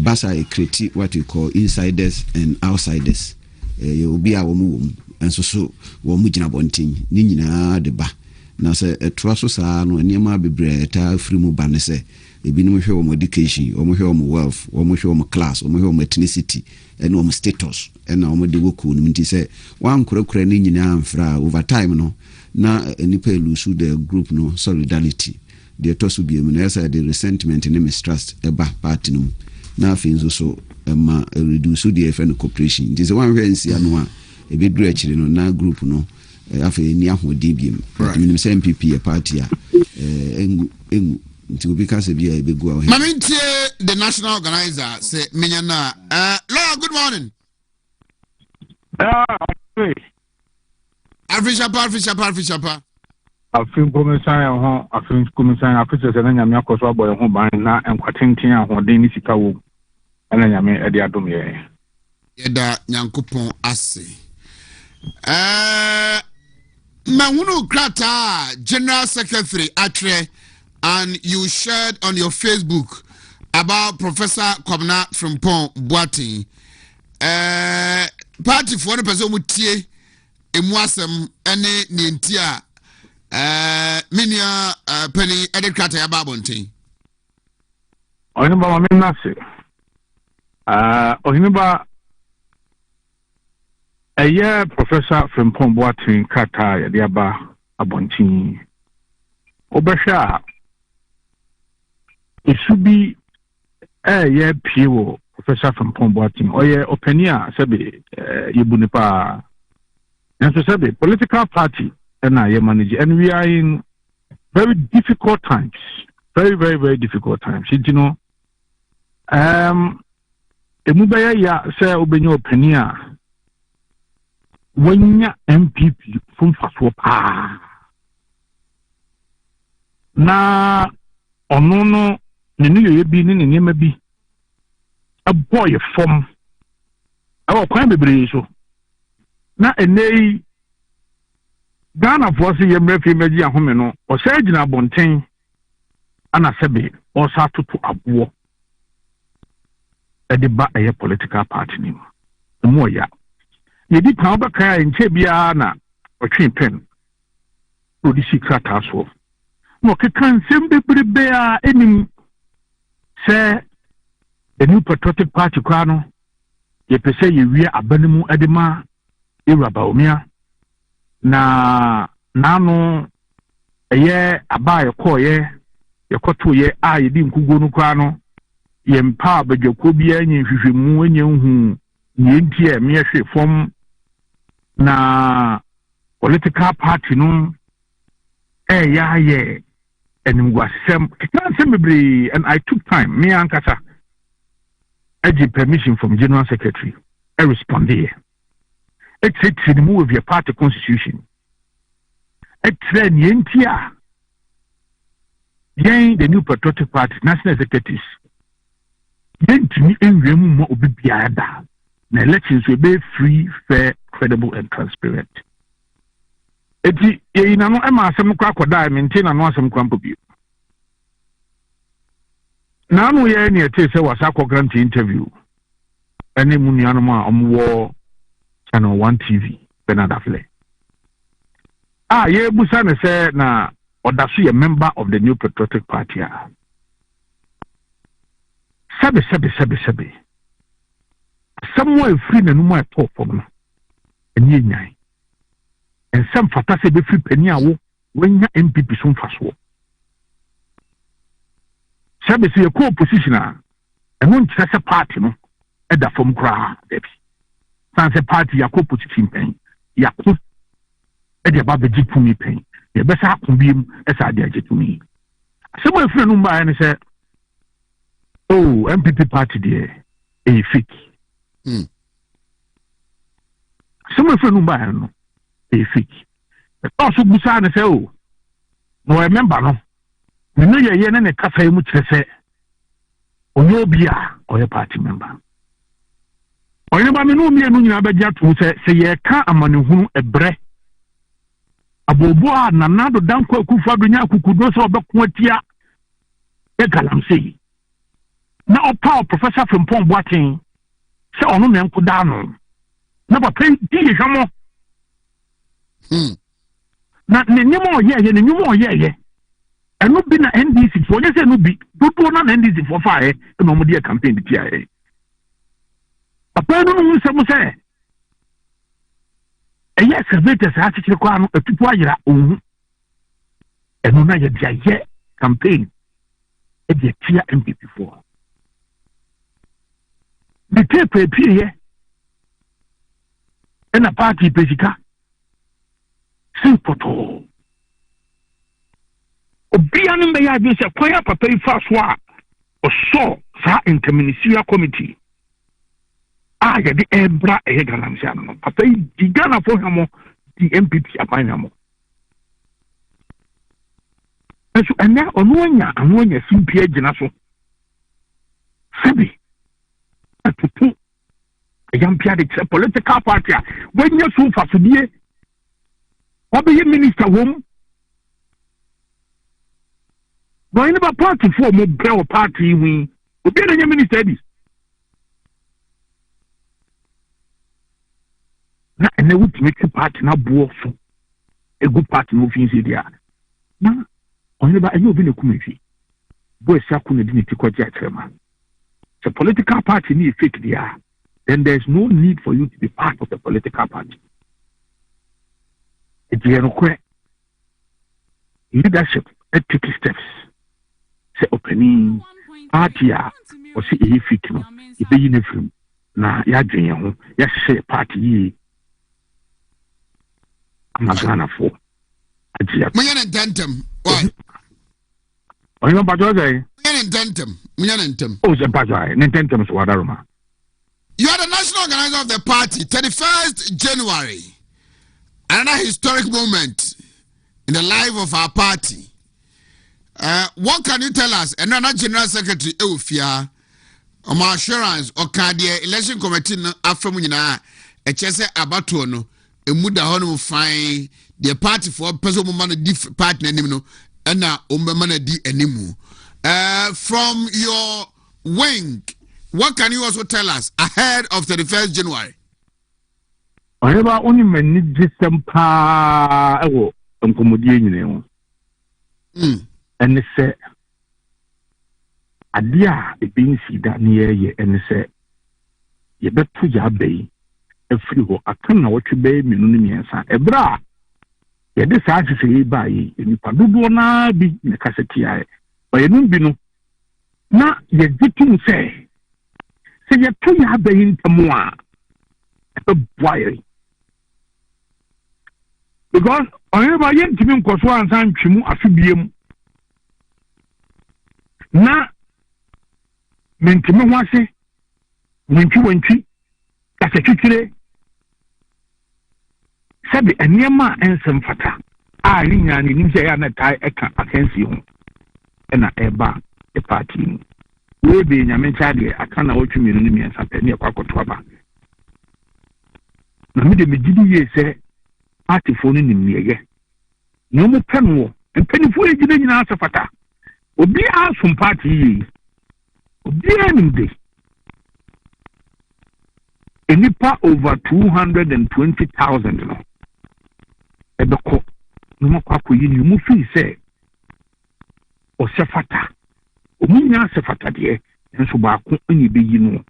basa create what we call insiders and outsiders obi a wo mu enso so wo mu gina bontin ni nyina de ba na sɛ ɛtoa so saa no nneɛma bebree ɛtaa firi mu ba ne sɛ ebinom hwɛ wɔn education wɔn hwɛ wɔn wealth wɔn hwɛ wɔn class wɔn hwɛ wɔn ethnicity ɛna wɔn status ɛna wɔn de wɔkɔ no nti sɛ wankorakora ne nyinaa mfra over time no na nipa elusu the group no solidarity the tosu bi mu na yɛsɛ the resentment ne mistrust ɛba party no na afei nso so ma reduce the FN cooperation nti sɛ wanhwɛ nsia no a ebeduru akyire no na group no afei ni ahodin bi mu minim sɛ MPP a party a engu nti obi ka sɛ bia ebegu a mamintie the national organizer sɛ menya na Laura, good morning. Afrishapa. Afin komisan ho afin komisan afise se na nyame akoso aboye ho ban na enkwatenten ahoden ni sika wo ana nyame ede adom ye yeda nyankopon ase mahunu krata general secretary atre and you shared on your Facebook about Professor Kwabena Frimpong Boateng party for one person mutie emuasem ene nentia minia penny edekata ya babonten Oheneba mamenase Oheneba eye Professor Frimpong Boateng kata ya diaba abonten obehwa isubi ye piwo Professor Frimpong Boateng oye openia sebe yebunipa and so say political party and I manage, and we are in very difficult times. Very, very, very difficult times. You know, Emubaya ya say obenyo openia when ya MPP from Faswa na onono ne ye bi ne nyema bi a boy from our crime bebre so na enei Ghana force yemre fi meji ahome no o say gina bonten ana sebe o sa tutu abo e de ba eye political party ni mo ya ye di kan ba kan nche bia na o twen pen o di secret aso no ke kan sembe brebe a enim say the new patriotic party kwa no ye pese ye wi abanimu edema Iraba omia na nano eye abaye koye yekoto ye a yedi nkugo no kwa no ye mpa abadwako bia nyi hwehwemu anya hu ye ntie me hwe fom na political party no ya ye enimguasem kitan mebre and I took time me ankasa I permission from General Secretary I respond here. It's in the move of your party constitution. It's the new patriotic party, national executives. The elections will be free, fair, credible, and transparent. It's in an some crocodile maintain and want some crumple view. Now, we are near Tessa was a grant interview. Any Munianoma on war. Channel 1 TV Bernard Afle. Ye busane say na odasu a member of the new patriotic party. Sabe. Somewhere free na numu talk for no. Enye nyai. And some fata se be free penny awo when ya MPP sun faso. Sabe se co-opposition and one chese party no e da from kra debi. Sanse party ya ko position pen ya ko e de ba beji tumi pen ye be sa akumbiem e sa de age tumi se mo efre no mba ne se oh MPP party there e fake se mo efre no mba no e fake e to so busa ne se oh no remember no me no ye ne kasa mu kire se onye obi a oye party member Oheneba me no mienu nyina begya to se ye ka amanehunu ebre abobo a nanado danko akufa do nya akukudo so obeko atia e galamsey na opa Professor Frimpong Boateng se ono me nkoda no na ba pen di hwamo na ne nyemo oyeye ne nyumo oyeye eno bi na NDC for onye se no bi dodo na NDC for fire no mo dey campaign bi tia e papa no no se mo se eye servitors ha tikire kwa no atupu ayira ohu eno na ye dia ye campaign e dey tia MPP for the tape appear in a party pesika simple obianu me ya bi se kwaya papa ifa so a oso sa interministerial committee a ya di ebra e Ghana msia no papa di Ghana for hamo di MPP apanya mo eso ena onu anya simpia gina so sabi atutu yampia de political party when you so fasudie obi minister home Oheneba party for mo bro party we obi na minister dis na ene wuti make party na bo so a good party no fin si dia na Oheneba enye obi na kumefi boy saku na diniti kwaji atrema the political party ni fake dia then there's no need for you to be part of the political party it's your leadership take steps say opening party or see a fit no e be in film na ya dwen ho ya hye party yi amagana for ajia munyane ntantem why Oheneba bajoze munyane ntantem o je bajoze ntantem so wadaroma. You are the national organizer of the party. 31st January, another historic moment in the life of our party. What can you tell us? Another General Secretary Eufia, my assurance, or Cardia election committee after Munina, a chese abatono, a muda hono fine the party for person man party no, and now umana di animu. From your wing. What can you also tell us ahead of 31st January? Oheneba oni mani disempa ewo nkomodie nyine ho. Ene se adia ebinsi da ne ye ene se ye betu ya bei efiri ho akan na wotwe bei menu ne miensa ebra ye de sa ahwehwe ba yi nipa dodo na bi ne kaseti aye oyenum bi no na ye ditum se se ye tu ya be intamo a boy because Oheneba ye ntimi nkoso ansa ntwemu afibiem na mentimi ho ase wantwi kase twitire sabe eniema ensem fata a rinya ni nimse ya na tai eka akansi ho ena eba e party we be nyame chade aka na otwumenu ni miensa pe ne kwakoto aba na me de megidi ye se party fo ni nimyeye no mo penwo mpanifo ejina nyina asafata obi asum party yi obi animde enipa over 220,000 no ebeko no mo kwakoyi ni mo fi se o sefata omunya sefata de enso ba ko anyi be yi no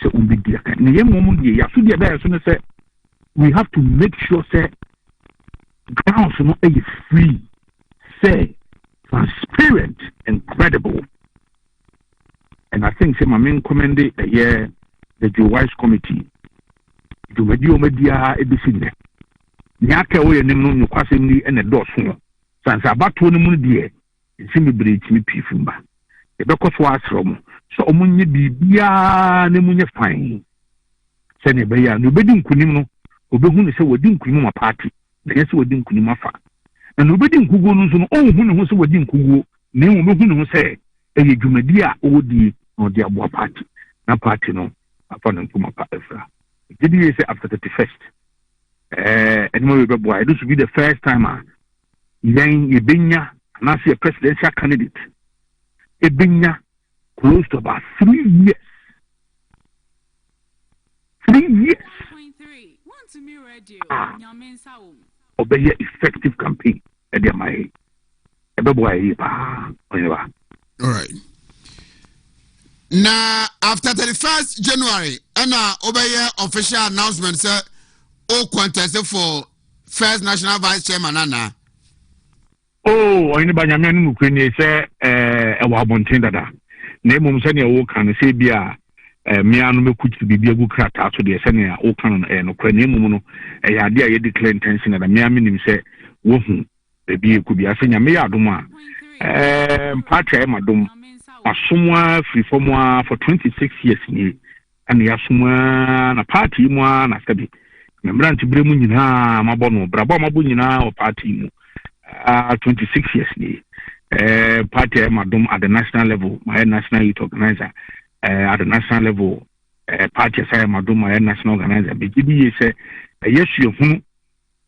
se umbidi aka ne yemom de ya so de be so ne se we have to make sure say grounds no is free, say transparent and credible. And I think say my main comment the Joe Wise committee to media edisine nyaka we nim no kwasem ni ene doso sansa abato no mu de nsimi breach mi pifumba e be koso asro mo so omunye bibia ne munye fine se ne be ya no bedi nkunim no obehu ne se wodi nkunim ma party na yesi wodi nkunim afa na no bedi nkuguo no so no ohu ne ho se wodi nkuguo ne ho mehu ne ho se eye dwumadi a owodi na odi abo party na party no afa no nkuma pa efra did you say after 31st anymore boy this will be the first time then Ibenya and I see a presidential candidate Ibenya close to about 3 years 3 years obey effective campaign at the my boy Oheneba. All right. Now, after 31st January, and obey official announcement, sir, all contested for first national vice chairman, Anna. Oh, Oheneba Nyamian Mukweni say, a wabontin dada. Name of Senia Okan, say, Bia, Miano Mekuch to be a good crack out to the Senia Okan and Ukrainian, a idea you declare intention that a Miamin say, Wohun, baby could be a senior Mayaduma, Patra Madum. Asumwa free for 26 years ni and yasumwa na party mwa na sabi membran ti bremu nyina mabono brabo mabu nyina o party mu 26 years ni party madum at the national level my national youth organizer at the national level party say madum my national organizer be gibi say yesu ehunu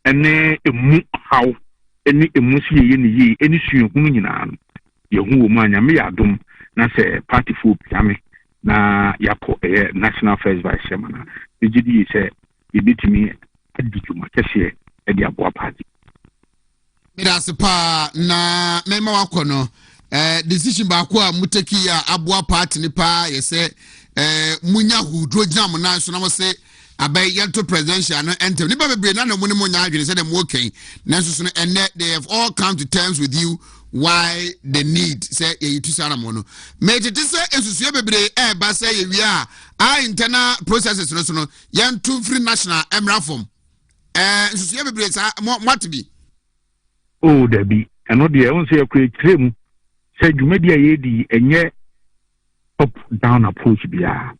ene emu haw ene emu si ye ni yi ene su ehunu nyina yehu wo manya me yadum na say party fu piame na yako national first vice chairman bigidi say ibitimi adijuma kese e dia boa party Mirase pa na mema wako no decision ba kwa muteki ya aboa party ni pa yese munya hudro jam na so na mo se abay yanto presidential no enter ni ba bebre na no mo ni mo nya adwene say dem okay na so no they have all come to terms with you why the need say you to sana mono made this say esusu bebre ba say ye wi a internal processes no so no yanto free national emra form esusu bebre sa what be oh debi eno de won say akure mu say dwumadi ayedi enye up down approach bia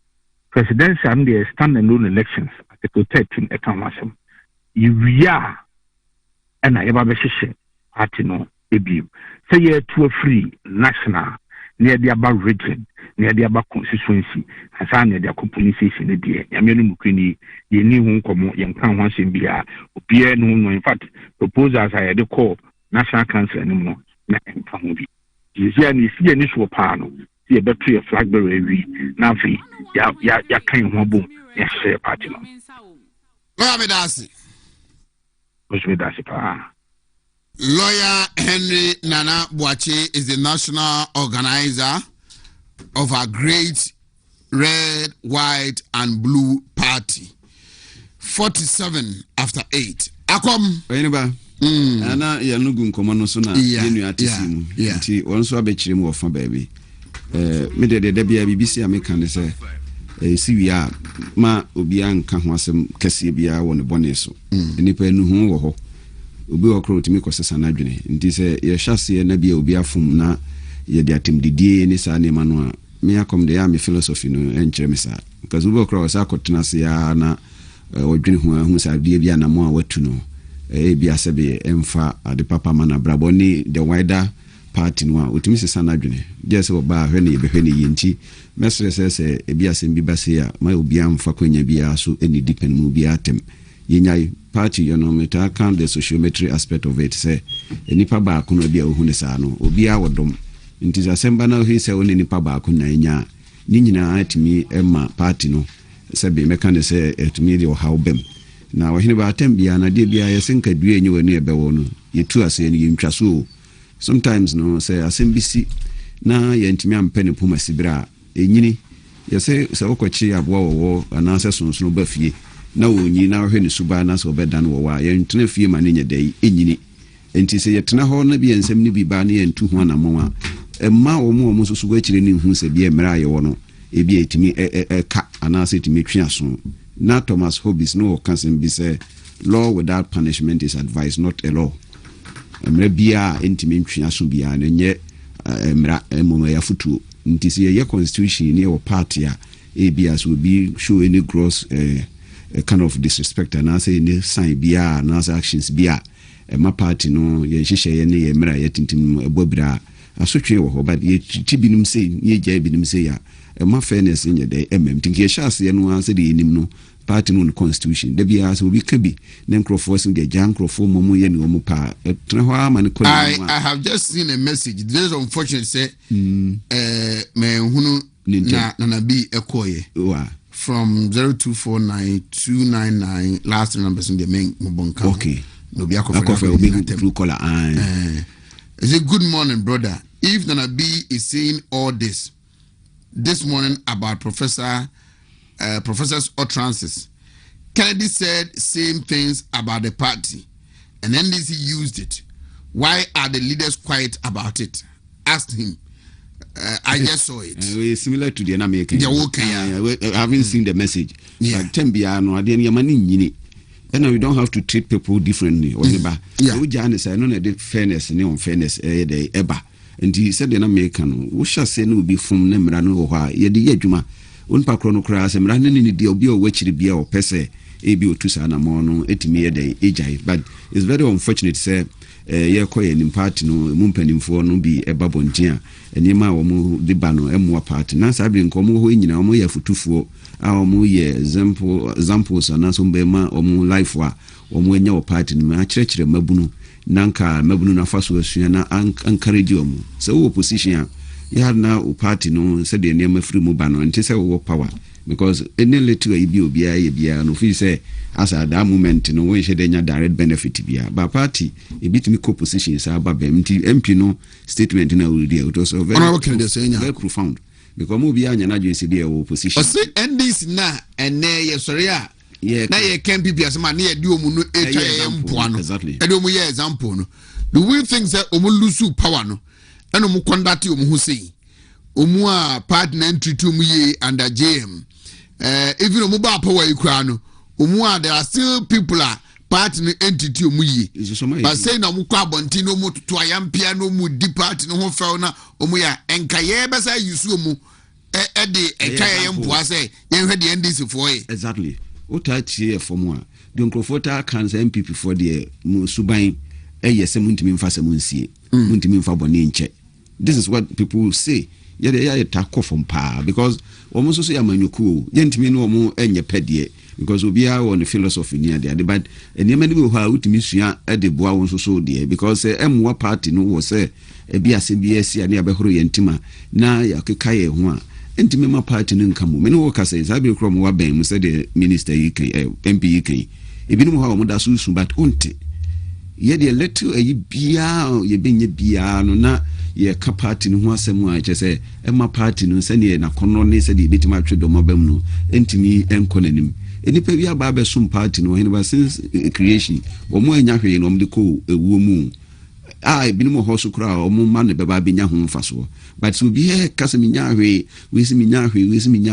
presidential and the stand alone elections article 13 ekamwasem yiwia and I eba be hye party no ebi say ye to a free national near the aba region near the aba constituency asa near the composition ne de yamenu mukweni ye ni hu nkomo ye nkan ho asem bia obia no in fact proposals I dey call national council anymore na nkan ho bi yezia ni si ani so pa no ye beto ye flag bearer wi na fi ya kan ho bom ya share party no Osmedasi pa. Lawyer Henry Nana Boache is the national organizer of a great red, white, and blue party. 47 after 8. Akom. Oheneba. Ana ya nugu nkomo no so na yenu atisimu. Nti wonso abechire mu ofa baabi. Me de bia BBC America ne se siwia ma obi anka ho asem kase bia wo ne bone so. Nipa enu hu wo ho. Obi okro timi kosesa na dwene. Nti se ye hyase na bia obi afum na ye de atemdidie ne sa ne ma no a me akom de ya me philosophy no enkyere me sa. Because obi okro sa akotena se ya na odwene hu sa bia na mo a watu no. Bia sebe emfa ade papa mana braboni the wider party no a otimi sesa na dwene je se oba hwe ne yebehwe ne yinti mesre se bia sem bi base a ma obi amfa kwanya bia so any depend mu bia atem yenyai party you know meta count the sociometry aspect of it say enipa ba ko no bia ohu ne sa no obi a wodom nti asemba na ohi se oni nipa ba ko na enya ni nyina atimi ema party no sebe meka ne se etimi de o hawbem na Oheneba atem bia na de bia yesenka due enye wani ebewo no yetu ase ni yintwaso sometimes no say asembisi na yentimi ampene poma sibra enyini yese se okochi aboa wo ana se sonsono ba fie na wonyi na hwe ne suba na so obedan wo wa yentena fie ma ne nyedai enyini enti se yetena ho na bia nsem ni biba na yentu ho na mo a emma wo mo so so akire ni hu se bia emra ye wo no ebi etimi ka ana se etimi twa so na Thomas Hobbes no can be say law without punishment is advised, not a law. Emre bia entimi ntwa so bia na nye emra emoma ya futu nti se ye constitution ne o party a bia so be show any gross kind of disrespect and say any sign bia na actions bia ema party no ye hihye ye ne ye emra ye tintim ebobira asotwe wo ho but ye tibinum say ye gya binum say ya ema fairness nye de tinki ye hyase ye no anse de enim no party no constitution de bia so bi ka bi ne microphone de gya microphone momu ye ne omu pa tena ho ama ne ko I have just seen a message. This is unfortunate say me hunu na bi ekoye from 0249 299 last numbers in the main mobonka. Okay. no be akofa obi blue collar. Is it good morning, brother? If Nana B is saying all this morning about professor's utterances, Kennedy said same things about the party, and NDC used it. Why are the leaders quiet about it? Asked him. I just saw it. Similar to the American. I haven't seen the message. Yeah. But and we don't have to treat people differently. Yeah. We just say no fairness and unfairness. And he said the American. We shall say no be from Nemrano or why. Yedi Yeduma. Unpa chronocras and running in the obio which the beer or pese. Abio Tusana mono, 8 me a day, AJ. But it's very unfortunate, sir. Ye koye ni party no mumpanimfo no bi ebabontia enima wo mu de ba no emwa party na sabi nkomo ho nyina wo ye futufuo a wo ye examples na so mbema wo mu life wa wo mu enya wo party no a kirekire mabunu nanka mabunu na faso asua na encourage wo mu so wo position a ya na wo party no se de nema free mu ba no nti se wo power because any little e bi obia ye bia no fi say as at that moment no we should enya direct benefit bia ba party e bitimi co position say aba bem nti MP no statement na we dey it was very profound because mo bia anya na JC dey opposition o say NDC na ene ye sori a na ye can be asema na ye di omu no etwa ye mpoa no exactly e di omu ye example no the way things say omu lose power no and omu conduct omu ho sei omu a partner entry to omu ye under JM even omu ba power ikura no there are still people are partner entity omu ye but say na omu kwa bonti no omu to ayampia no omu di party no ho fel na omu ya enkaye be say yusu omu de etwa ye mpoa say ye hwe de NDC for ye exactly otachi for mo a the Nkrofota cancer MPP for the suban yese muntimi mfa se munsie muntimi mfa bone nche. This is what people say. Yeah, tackle from power because almost so yamanyuku yentimi no omo enye pedie because obia on the philosophy near there but enema ni ho utimi sua e de boa won so there because emwa party no wo say e bia se bia sia na abehoro yentima na yakeka ye ho a entimi ma party no nka mo me no ka say sabi krom wa ben mu say the minister MP e binom ho omo da susu but onte ye de little e bia ye benye bia no na ye ka party no ho asem a che say ema party no se ne na kono ne se de bitima atwedo mabam no entimi enkonanim enipa bi aba be sum party no Oheneba since creation omo anya hwe no omde ko ewuo mu binom ho so kra omo ma ne beba benya ho mfaso but so bi he kasa minya hwe we si minya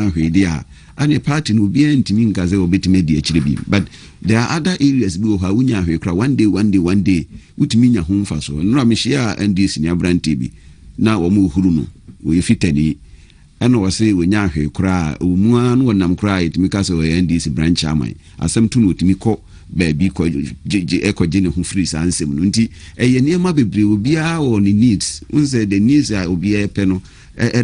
hwe dia ane party no bi entimi ngaze obetime di akire bi but there are other areas bi ho unya hwe kra one day utimi nya ho mfaso no me share NDC ni abrante bi na omo huru no we fitani eno wase wonya hwe kra omua no wonam kra itimi kasa we NDC branch chairman asem tu no utimi ko baby ko je ne ho free sansem no nti eye niam bebre obi a o ni needs unse the needs a obi a pe no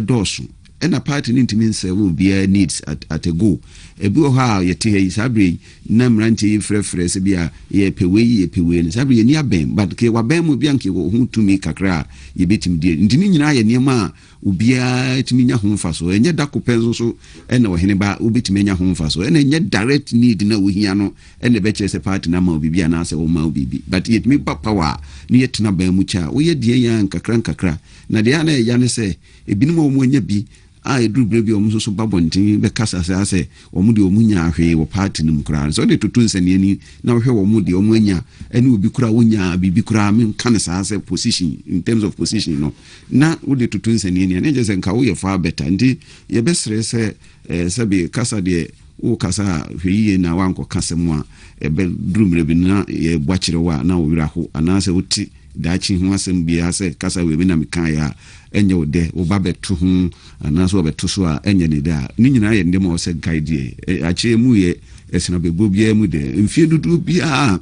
doso ena party ni ntimi nse obi a needs at a go ebi o ha yete he sabre na mranti frefre se bia ye pewe ni sabre ye ni abem but ke wa bem mo bia nke wo hu tumi kakra ye betim die nti ni nyina ye niam obi a timi nya ho mfaso enye dakopenso so ena Oheneba obetimi nya ho mfaso ena enye direct need na wo hia no ena be kire se party na ma obi na se wo ma obi but ye timi power ni ye tena ba mu cha wo ye die ya nkakra na de ana ya ne se ebinim o mo nya bi edru brebi omu so babontin be kasa se omu de omu nya hwe wo party nim kura so de tutu nsane ni na hwe omu de omu nya ene obi kura wonya bibi kura me kan se position in terms of position no na wo de tutu nsane ni na je se nka wo ye far better ndi ye besre se sabi kasa de wo kasa hwe na wanko kasa mu a ebe dru brebi na ye bwachire wa na wo wira ho anase wuti dachi ho asem bia se kasa we bi na mekan ya enye ode wo ba betu hu anaso betu so a enye ne da ni nyina ye ndem o se guide ache mu ye esina bebo bia mu de mfie dudu bia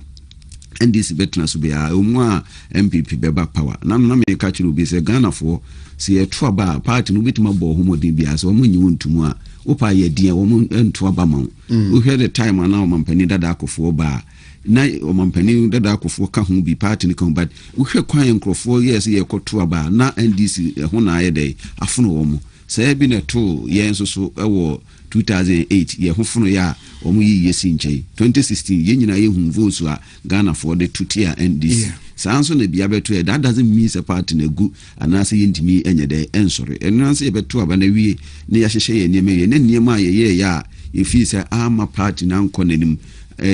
NDC betuna so bia omu a MPP beba power na me ka chiro bi se Ghana for se ye to ba party no bitima bo homodin bia se omu nyi wontumu a wo pa ye dia wo mu nto ba ma wo hwe the time ana o mampani dada akofo ba na o mampani dada akofo ka ho bi party ni kan but wo hwe kwan nkrofo yes ye koto ba na NDC ho na aye dey afono wo mu se bi na to ye nso so ewo 2008 ye hofono ya omu yi yesi nchei 2016 ye nyina ye hu votes a Ghana for the tutia NDC sanso na bia beto that doesn't mean a party na gu anase ye ntimi enye de ensore enanse ye beto aba na wie ne ya hyehye ye niema ye ne niema ye ya efi se ama party na nko nanim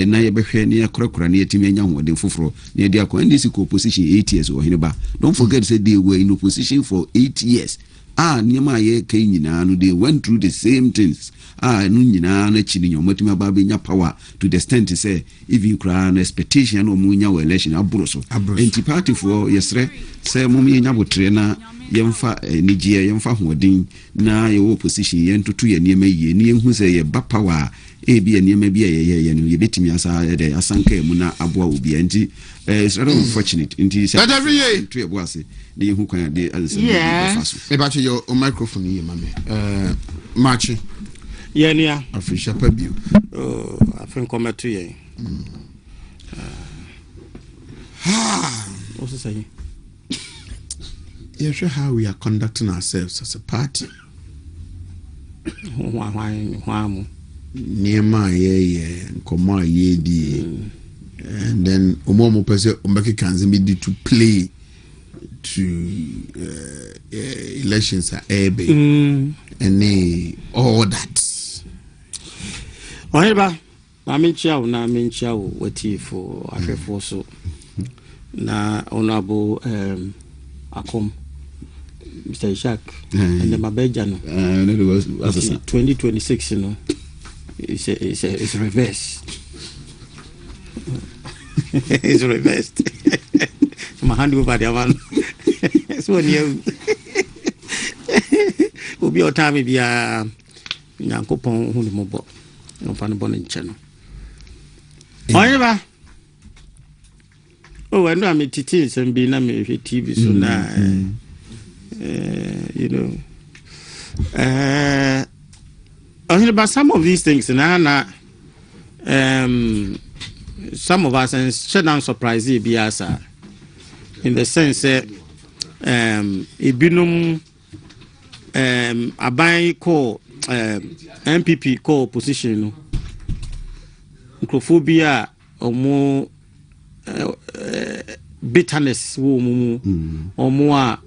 na ye behwe ne yakrakura ne yetimi anya hoden foforo ne dia ko NDC ko opposition 8 years Oheneba. Don't forget say they were in opposition for 8 years. Niema ye kai nyina no they went through the same things. No nyina na chini nyomatimi aba be nya power to the extent to say if you cry an expectation no mu nya election aburo so anti party for yesre say mu nya botre na yemfa nigie yemfa hoden na ye opposition ye ntutu ye niema ye ni hu say ye ba power bi niema bi ye no ye betimi asa de asanka emu na aboa obi anti it's rather unfortunate nti say that every year to eboase de hu kwan de answer about your microphone here mama Marchi yeah official pabio I think come to you what's it saying yeah sure how we are conducting ourselves as a party why Niema ye nkoma ye di and then omo pese ombeki kanzi be to play to elections are ebe and all that Oheneba na menchia wati for afefo so na honorable akom Mr. Ishak and the mabeja no 2026 you know it's reversed. It's reversed. My hand over the one. So you will be your time if you are Yankopon who the mobile no pan channel. However, I know I'm a teaching and being a TV so now you know. About some of these things, and some of us, and should not surprise you, in the sense that Ibinum Abai call MPP call position, Microphobia or more bitterness, or more,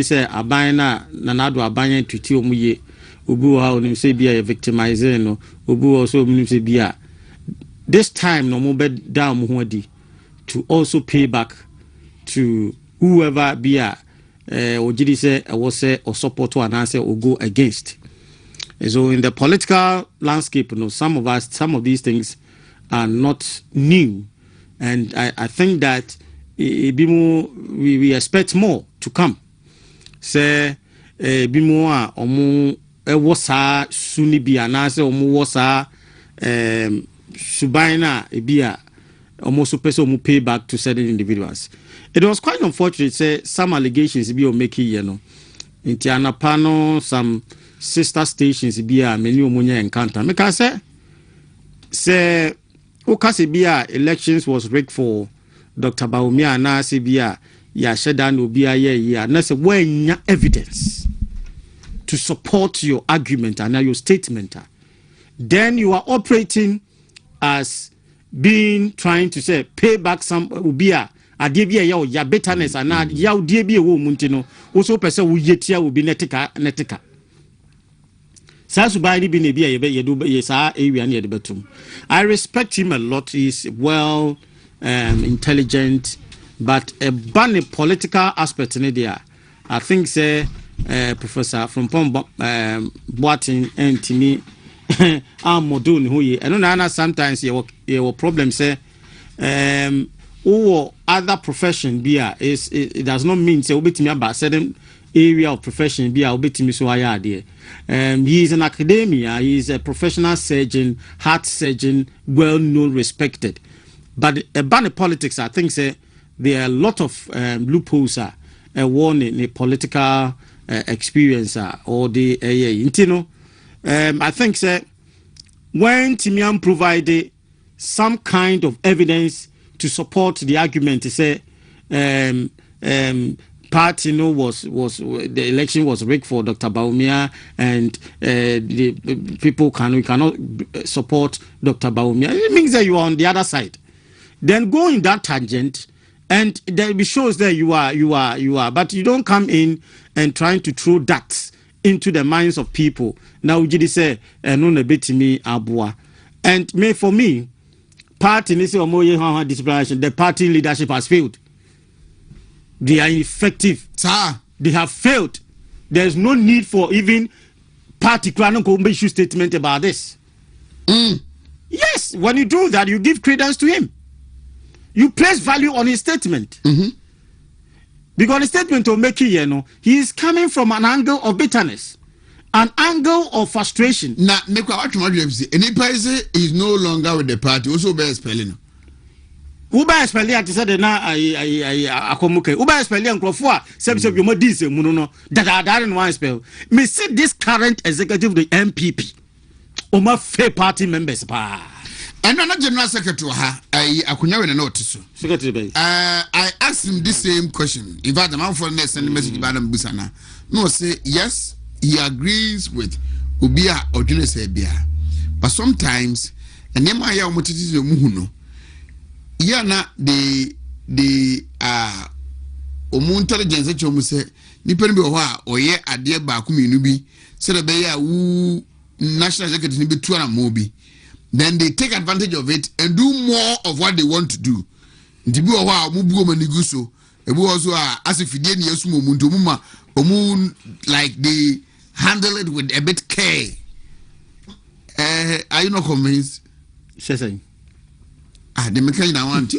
say Abina, Nanado Abaya to Tiomuye. Ubu ha onim se bia victimizer no ubu also onim se bia this time no mo be down mo hodi to also pay back to whoever bia ojidi say was say or support to and answer or go against. And so in the political landscape some of these things are not new, and I think that we expect more to come. Say bimo a omo wosa suni bi anase omo wosa subaina ebia almost so person omo pay back to certain individuals. It was quite unfortunate say some allegations be o make you know in Tianapano some sister stations be a many omunya encounter make I say okase bia elections was rigged for Dr. Baumia na se bia ya shedan obi aye ya na se when evidence to support your argument and your statement, then you are operating as being trying to say pay back some ubia adebia ya bitterness and ya udebia wo muntino also person wo yetia will be netika Sasubai bi ne bia ye sa area na ye betum. I respect him a lot. He's well intelligent, but a bunny political aspect in there. I think say Professor from Boatin and Timi Modun who ye. I know sometimes your problem say or other profession beer is it does not mean say obetimi about certain area of profession beer obetimi so higher there. He is an academia, he is a professional surgeon, heart surgeon, well known, respected. But about politics, I think say there are a lot of loopholes one in a political experience or the intino. I think say when Timian provided some kind of evidence to support the argument to say party was the election was rigged for Dr. Bawumia, and the people cannot support Dr. Bawumia. It means that you are on the other side. Then go in that tangent, and it shows that you are, but you don't come in and trying to throw darts into the minds of people. Now you say no na betimi abua, and for me, party the party leadership has failed. They are ineffective. Sir. They have failed. There's no need for even party issue statement about this. Yes, when you do that, you give credence to him. You place value on his statement. Because the statement of Meki, he is coming from an angle of bitterness, an angle of frustration. Now, is no longer with the party. Also, bear spelling. Uba espeli ati said na akomuke. Uba espeli ankrofo se you mo dis mu no da in one spell. Me see this current executive of the MPP. Oma fair party members pa. And another general secretary akunya we na notice. Secretary I asked him this same question. In fact, the man for next send message by them busana. No say yes, he agrees with Ubia or Julius Ebia. But sometimes and them ya omotiti mu no. Yana the intelligence chomu se nipa ni bi ho a oye ade ba ku minu bi se de be ya wu national executive ni bi tu na mo bi, then they take advantage of it and do more of what they want to do. Nti bi ho a mu bu o manigu so e bu also a asifidie ni yesu mo muntu mu ma omu, like they handle it with a bit care. Are you not convinced? Saying the mechanic I want.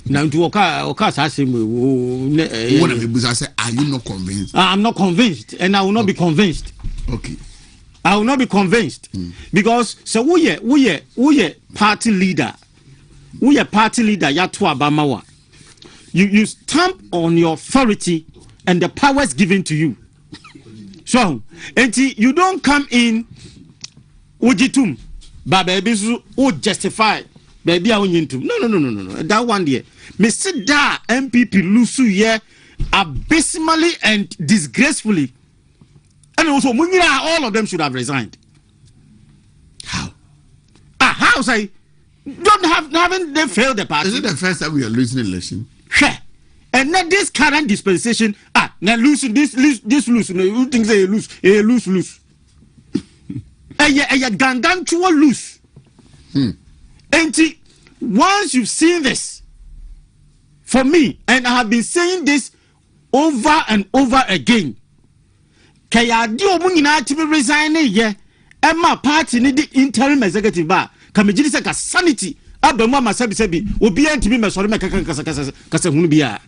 Now to oka say are you not convinced? I'm not convinced, and I will not be convinced. Okay. I will not be convinced. Because so we party leader. We party leader Yatu Abamawa. You stamp on your authority and the powers given to you. So until you don't come in ujitum babebisu o justify baby I want to no that one there me sit da MPP lusu here abysmally and disgracefully, and also all of them should have resigned. How say haven't they failed the party? Is it the first time we are losing an election? Sure. And now this current dispensation now losing this lose no, you think they lose a gangantual loose. And once you've seen this, for me, and I have been saying this over and over again, kaya di omunyina to be resigning here, and my party need the interim executive bar. Kamejiri se ka sanity abemu amasebi obi antimi mesori kasa hunu bia.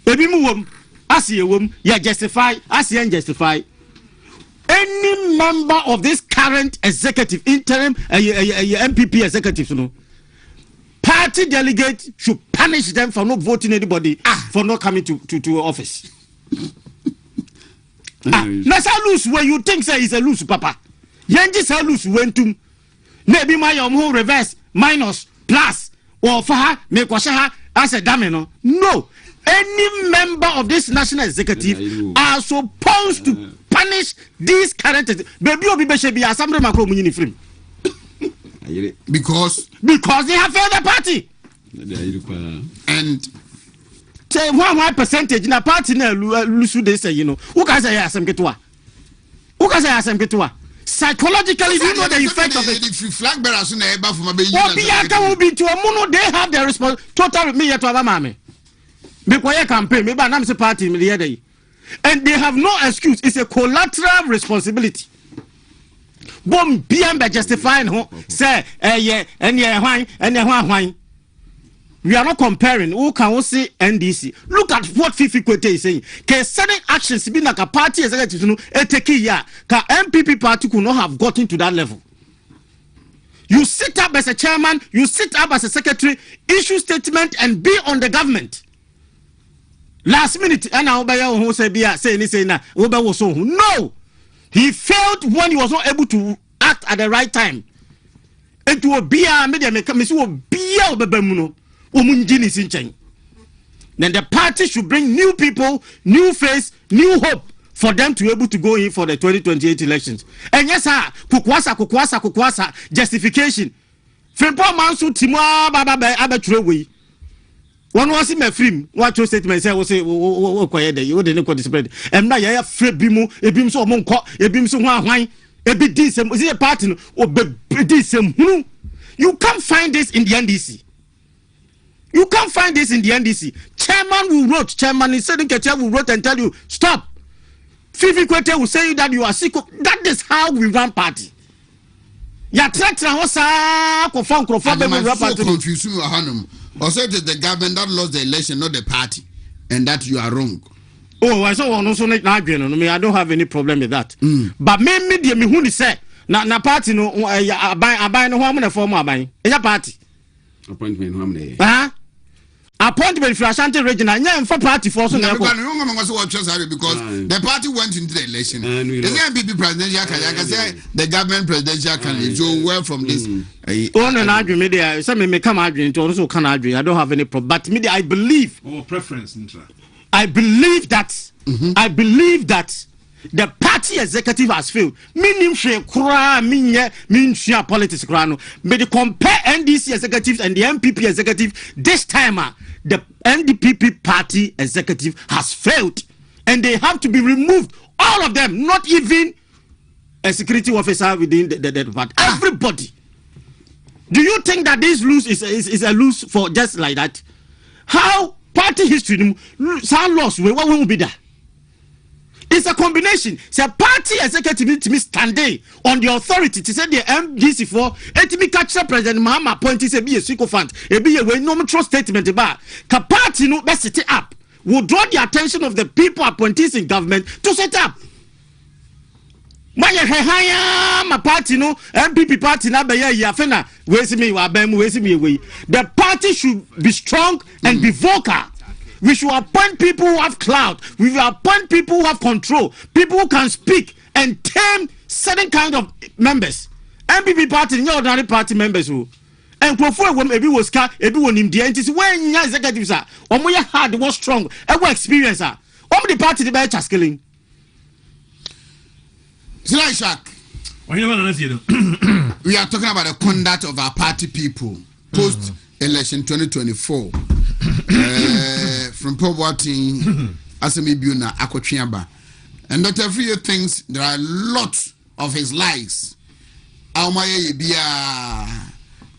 Ebi mu wom asiye wom ya justify asiye unjustify. Any member of this current executive, interim MPP executives, party delegates should punish them for not voting anybody for not coming to office. Nasa loose where you think say is a loose papa. Yanji say loose when to maybe my whole reverse minus plus or for her make washa as a dameno. No, any member of this national executive are supposed to punish these current baby obi be assembly macro munini film because they have failed the party and say one percentage na party na lusu they say who can say asem psychologically you know the effect of it. If you flag bearers na eba for mabe will be to amuno, they have the response total me to abamame because campaign me ba na say party me the other. And they have no excuse. It's a collateral responsibility. Bom be justifying who say why. We are not comparing. Who can we say NDC? Look at what Fifi Kwete is saying. Can certain actions be like a party executive Ka MPP party could not have gotten to that level. You sit up as a chairman, you sit up as a secretary, issue statement and be on the government. Last minute, and now who say na no, he failed when he was not able to act at the right time. And to be a media maker, Miss Obia Bebemuno, Umunjini Sinchen. then the party should bring new people, new face, new hope for them to be able to go in for the 2028 elections. And yes, sir, kukwasa, justification. Fempo mansu timwa baba abeturewe. One was in my film, what you statement say, was say, oh, quiet, you didn't participate. And now you have free bimu, a beam so monk, a beam so wine, a bit decent, was it a partner or be decent? You can't find this in the NDC. You can't find this in the NDC. Chairman is saying will wrote and tell you, stop. Fifi Kwete will say that you are sick. That is how we run party. Ya tratra hosa confirm confused you Hanum. Also it is the government that lost the election, not the party. And that you are wrong. Oh, I saw also not I don't have any problem with that. But me who say na party no buy no how many form buy. Ya party. Appointment how many? Appointment for Ashanti region and for party for so because the party went into the election. The MPP presidential candidate, the government presidential candidate. So well from this. Media, some may come arguing to also can argue. I don't have any problem. But media, I believe. Preference. I believe that. I believe that the party executive has failed. Meaning politics. May they compare NDC executives and the MPP executive this time. The NDPP party executive has failed, and they have to be removed. All of them, not even a security officer within the party. Everybody. Do you think that this lose is a lose for just like that? How party history some loss? What will be there? It's a combination. It's a party executive to me standing on the authority to say the MDC for it me catch President Mahama appointee say be a sycophant. It be a way no trust statement about. The party no best set it up will draw the attention of the people appointees in government to set up. My party no MPP party na be ya fena we see me wa bam we see me we. The party should be strong and be vocal. We should appoint people who have clout. We will appoint people who have control. People who can speak and tame certain kind of members. MPP party, no ordinary party members who. And before when maybe was car, maybe when him the entities when your executives are, or more hard, was strong, ever experience are. All the party the better skilling. We are talking about the conduct of our party people post election 2024. From Poverty, Asemibuna, Akotwiaba. And Dr. Free thinks there are lots of his lies. Aumaya Bia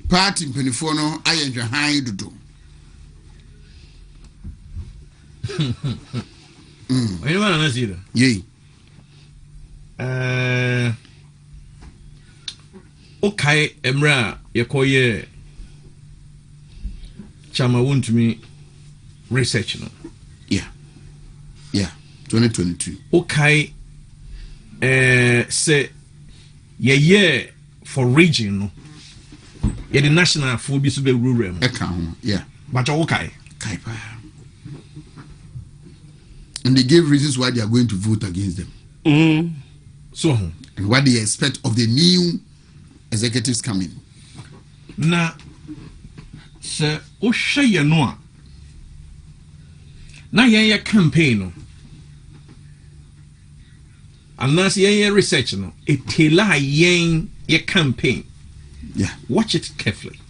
Party Penifono, I enjoy high to do. Anyone on Asiedu? Yea. Okay, Emra, Yakoye Chama Wontumi research no. Yeah. 2022. Okay. Say yeah for region no. Yeah, the national for be so be rural. Yeah. But okay. And they gave reasons why they are going to vote against them. So and what they expect of the new executives coming. Na se o hye no a na yen campaign no unless yen research no etela yen campaign. Yeah, watch it carefully.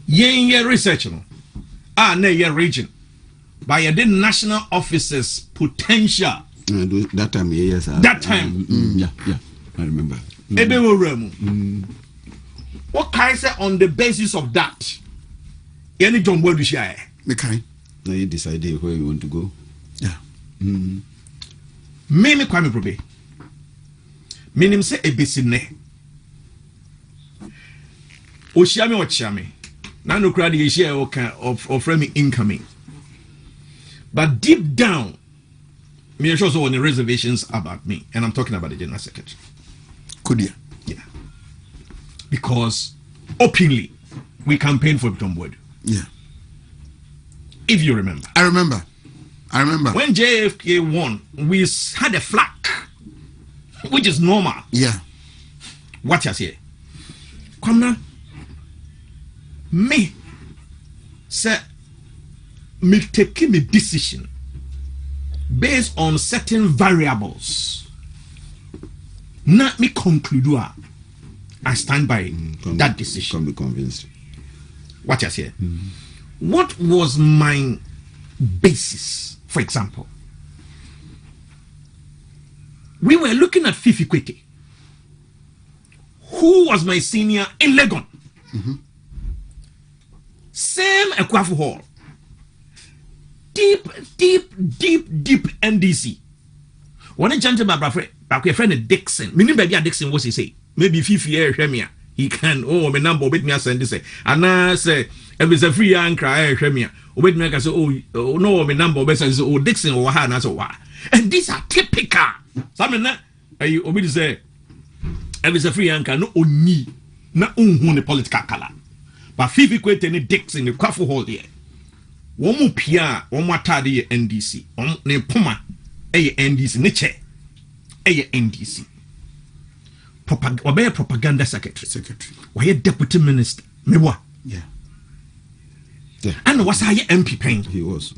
Yen research no na yen region by the national officers potential that time yes that time yeah I remember what can I say on the basis of that? Any John Boy share? Okay. Now you decide where you want to go. Yeah. Me kwame probe. Minim say ebesine. Oshia me ochia me. Na no kra de share of frame incoming. But deep down, me sure so on the reservations about me, and I'm talking about the general secretary. Could you? Yeah. Because openly we campaigned for Tom Boyd. Yeah. If you remember. I remember. When JFK won, we had a flag, which is normal. Yeah. What you say? Come now. Me, say me taking a decision based on certain variables. Now me conclude I stand by that decision. Can be convinced. What you say? What was my basis? For example, we were looking at Fifi Kwete, who was my senior in Legon. Same Ekwafu Hall. Deep NDC. When a gentleman, back your friend Dixon, meaning baby Dixon, what he say? Maybe Fifi Shemia. He can, my number, bit me a send this. And I say, if it's a free anchor, Shemia. Wait, me I say, no, my number, but says, Dixon or Hana, so why? And these are typical. Some that you obey say, if it's a free anchor, no, ni, na the political color. But Fifi Kwete any Dixon, the Kwafu Hall here. One more Pia, one more Tadi NDC, on ne Puma, a NDC, Niche, a NDC. Propaganda secretary. Why a deputy minister? Me what? Yeah. And was I MP paying? He was.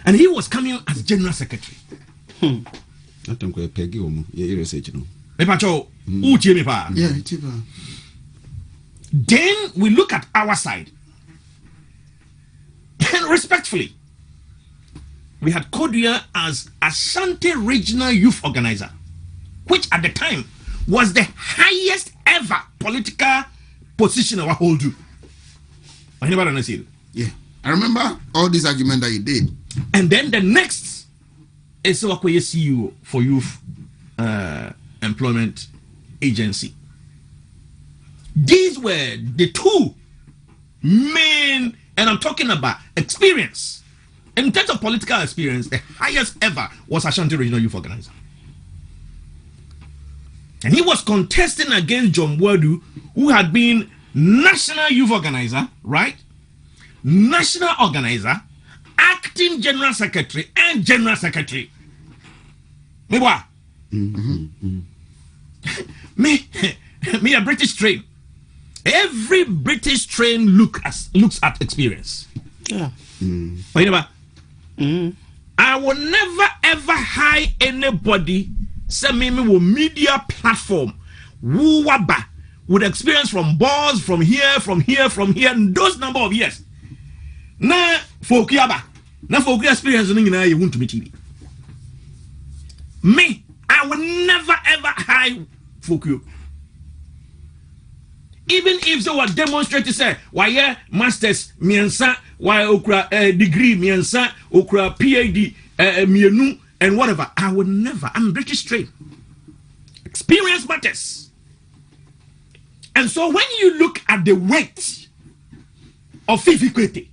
And he was coming as general secretary. That time quite Peggy or you research no. Me pacho, uchi me pa. Yeah, tiba. Then we look at our side. And respectfully, we had Kodia as Ashanti Regional Youth Organizer, which at the time was the highest ever political position of our whole do. Oheneba Asiedu. Yeah. I remember all this argument that you did. And then the next is Wakoye CEO for Youth Employment Agency. These were the two main, and I'm talking about experience. In terms of political experience, the highest ever was Ashanti Regional Youth Organizer. And he was contesting against John Wadu, who had been National Youth Organizer, right? National Organizer, Acting General Secretary, and General Secretary. Me what? Me a British train. Every British train looks at experience. Yeah. I will never ever hire anybody. Say me will media platform. Woo waba with experience from boss, from here, and those number of years. Na fokiaba, na fokia experience no nyina you want to meet TV. Me, I will never ever hire Fokio. Even if they were demonstrating, say, why masters miensa, why okra degree miensa, okra PhD mienu, and whatever, I would never. I'm British trained. Experience matters. And so when you look at the weight of Fifi Kwete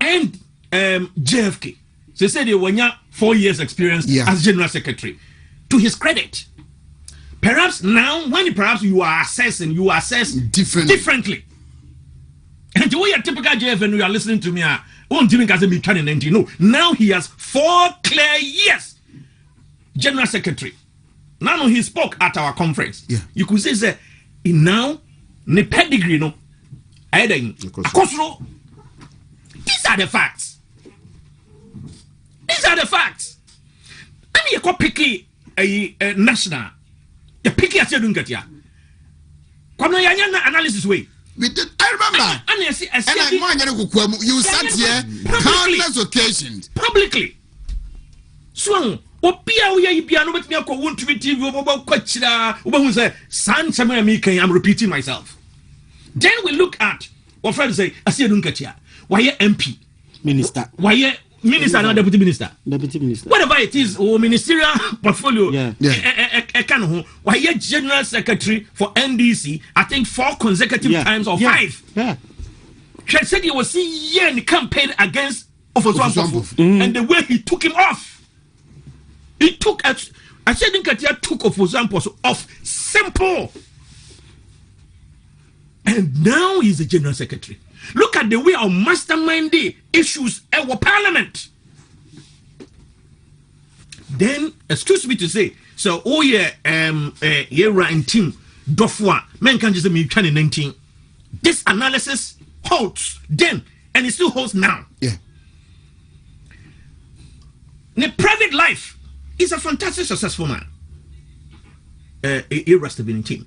and JFK, they said they were 4 years experience as general secretary. To his credit, perhaps now, when perhaps you are assessing, you assess differently. And the way a typical JFN, you are listening to me, no, now he has 4 clear years general secretary. Now he spoke at our conference. Yeah. You could say, now, ne pedigree, no, akosro. These are the facts. These are the facts. I mean, you could pick a national. The picky Asiedu Nketia. Come on, analysis way. We did. I remember. And you sat here countless occasions publicly. So, Opia we are piano with me. I want to be TV. I'm repeating myself. Then we look at what friends say. Asiedu Nketia. Why MP? Minister. Why minister and deputy minister? Deputy minister. Whatever it is, or ministerial portfolio. Yeah. Why general secretary for NDC? I think 4 consecutive times or 5. Yeah. She said he was in the campaign against Ofoswampo, and the way he took him off. He took I said Nketia took Ofoswampo off. Simple. And now he's the general secretary. Look at the way of masterminding issues at our parliament. Then, excuse me to say, so Yera and team Dofwa, men can just say me 2019. This analysis holds then, and it still holds now. Yeah. In private life, he's a fantastic, successful man. Irrespective in team.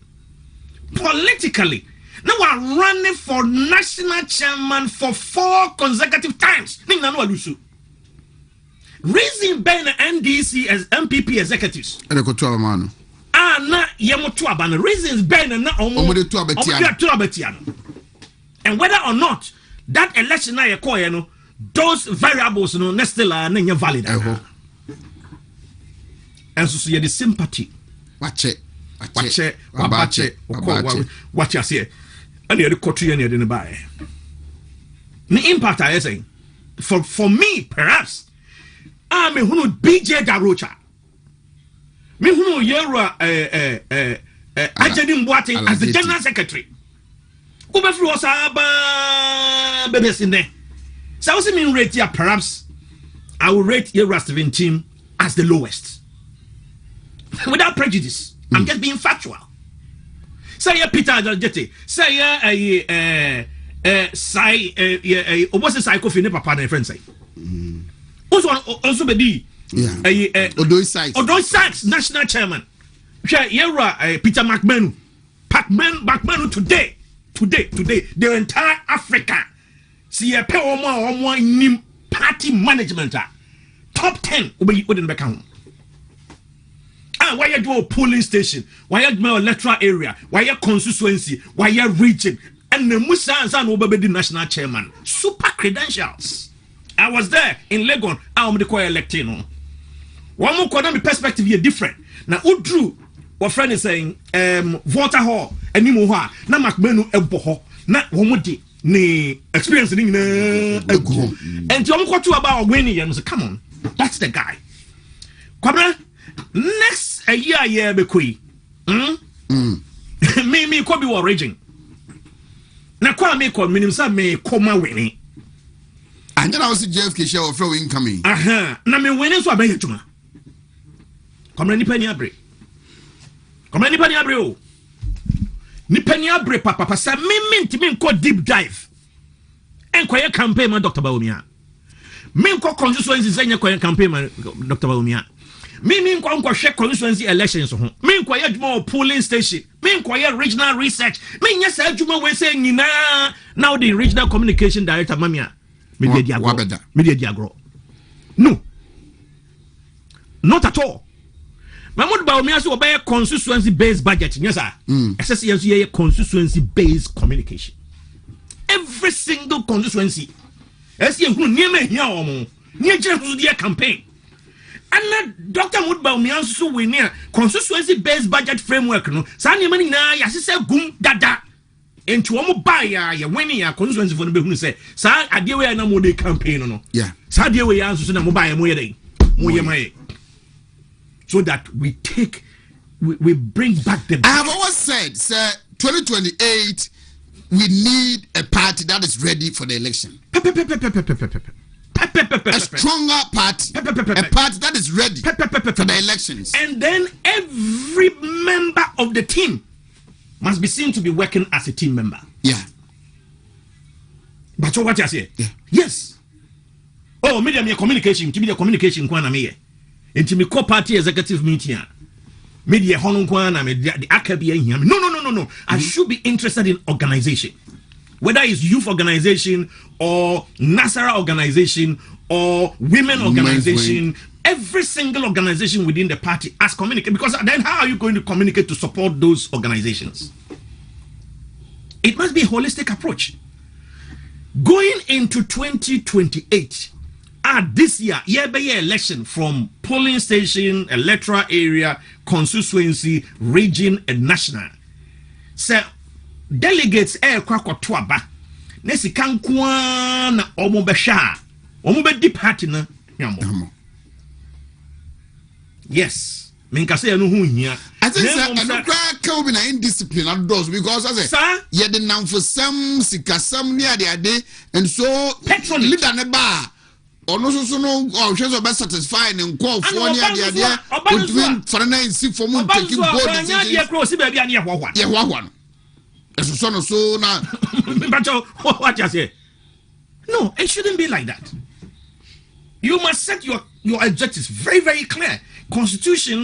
Politically, now we're running for national chairman for 4 consecutive times. Reason being the NDC as MPP executives. Na yemotu abana. Reasons being na and whether or not that election na yekoye those variables no still na valid. And so you the sympathy. Watch I say. And you the country and you didn't buy. The impact I say for me perhaps I'm a BJ Garocha. Me who yera Asiedu as the general secretary. Ubefru osaba bebes in there. So I was mean rate here perhaps I will rate Irrespective team as the lowest. Without prejudice. I'm just being factual. Say Peter Jete. Say what's the psycho for papa and friends say? Also be Odoi Sykes national chairman. Peter McMahon today the entire Africa see a nim party management top 10 wouldn't back home. Why you do a polling station? Why you do a electoral area? Why you constituency? Why you region? And the Musa and Obebe national chairman. Super credentials. I was there in Legon. I'm the core electing. One more economic perspective here different. Now, Udru, what friend is saying, voter hall, and Nimuha, na Macmenu Eboho, na Womodi, ne experience in and you want to about winning and say, come on, that's the guy. Come on. Next a year be kui. Me could be war raging. Na kwa me call minim sa me koma winning. And then I was JFK share of flow incoming. Na me winning so abaye tuma. Come ni pani abre. Come ni pani abre o. Ni pani abre papa sa me ntimi nko deep dive. Enkoye campaign man Dr. Bawumia. Me nko constituency zenye koye campaign man Dr. Bawumia. Me nko share constituency elections ho. Me nko ye dwuma polling station. Me nko ye regional research. Me nya sa dwuma we say nyina now the regional communication director mamia. Me dey diagro. No. Not at all. Mahmoud Bawumia so obey constituency based budget. Yes sir. SSC ye constituency based communication. Every single constituency. Esi ehunu niema hia omo. Nie jira so dia campaign. And Dr. Mudbawumia so we near constituency based budget framework no. Sa niema ni na ya sese gum dada. Enti omo buy ya winning ya constituency for no be hunu say sa ade we na mo dey campaign no. Yeah. Sa ade we ya so na mo buy mo ye dey. Mo ye mai. So that we bring back the. I have always said, sir, 2028, we need a party that is ready for the election. A stronger party, a party that is ready for the elections. And then every member of the team must be seen to be working as a team member. Yeah. But what you say? Yeah. Yes. Oh, media communication. Media communication. Into me co-party executive meeting. Media Honongkwana, the Akabi. No. I should be interested in organization. Whether it's youth organization or Nasara organization or women organization, every single organization within the party has communicated. Because then how are you going to communicate to support those organizations? It must be a holistic approach. Going into 2028, this year by year election from polling station, electoral area, constituency, region, and national. So delegates kwakotwaba nesi kankwa na omobesha omobedi party na nyamo. Yes, menkase no hu hia. I think sir, and can be na indiscipline outdoors because I say ye the nam for some sikasam near the ade and so petrol leader ne ba ono so no o hwe so be satisfy ne nko ofo near the ade between for na si for mu take board nya dia cross be bia ne ye hwahwa no. so no so na but what you say? No, it shouldn't be like that. You must set your objectives very, very clear. Constitution,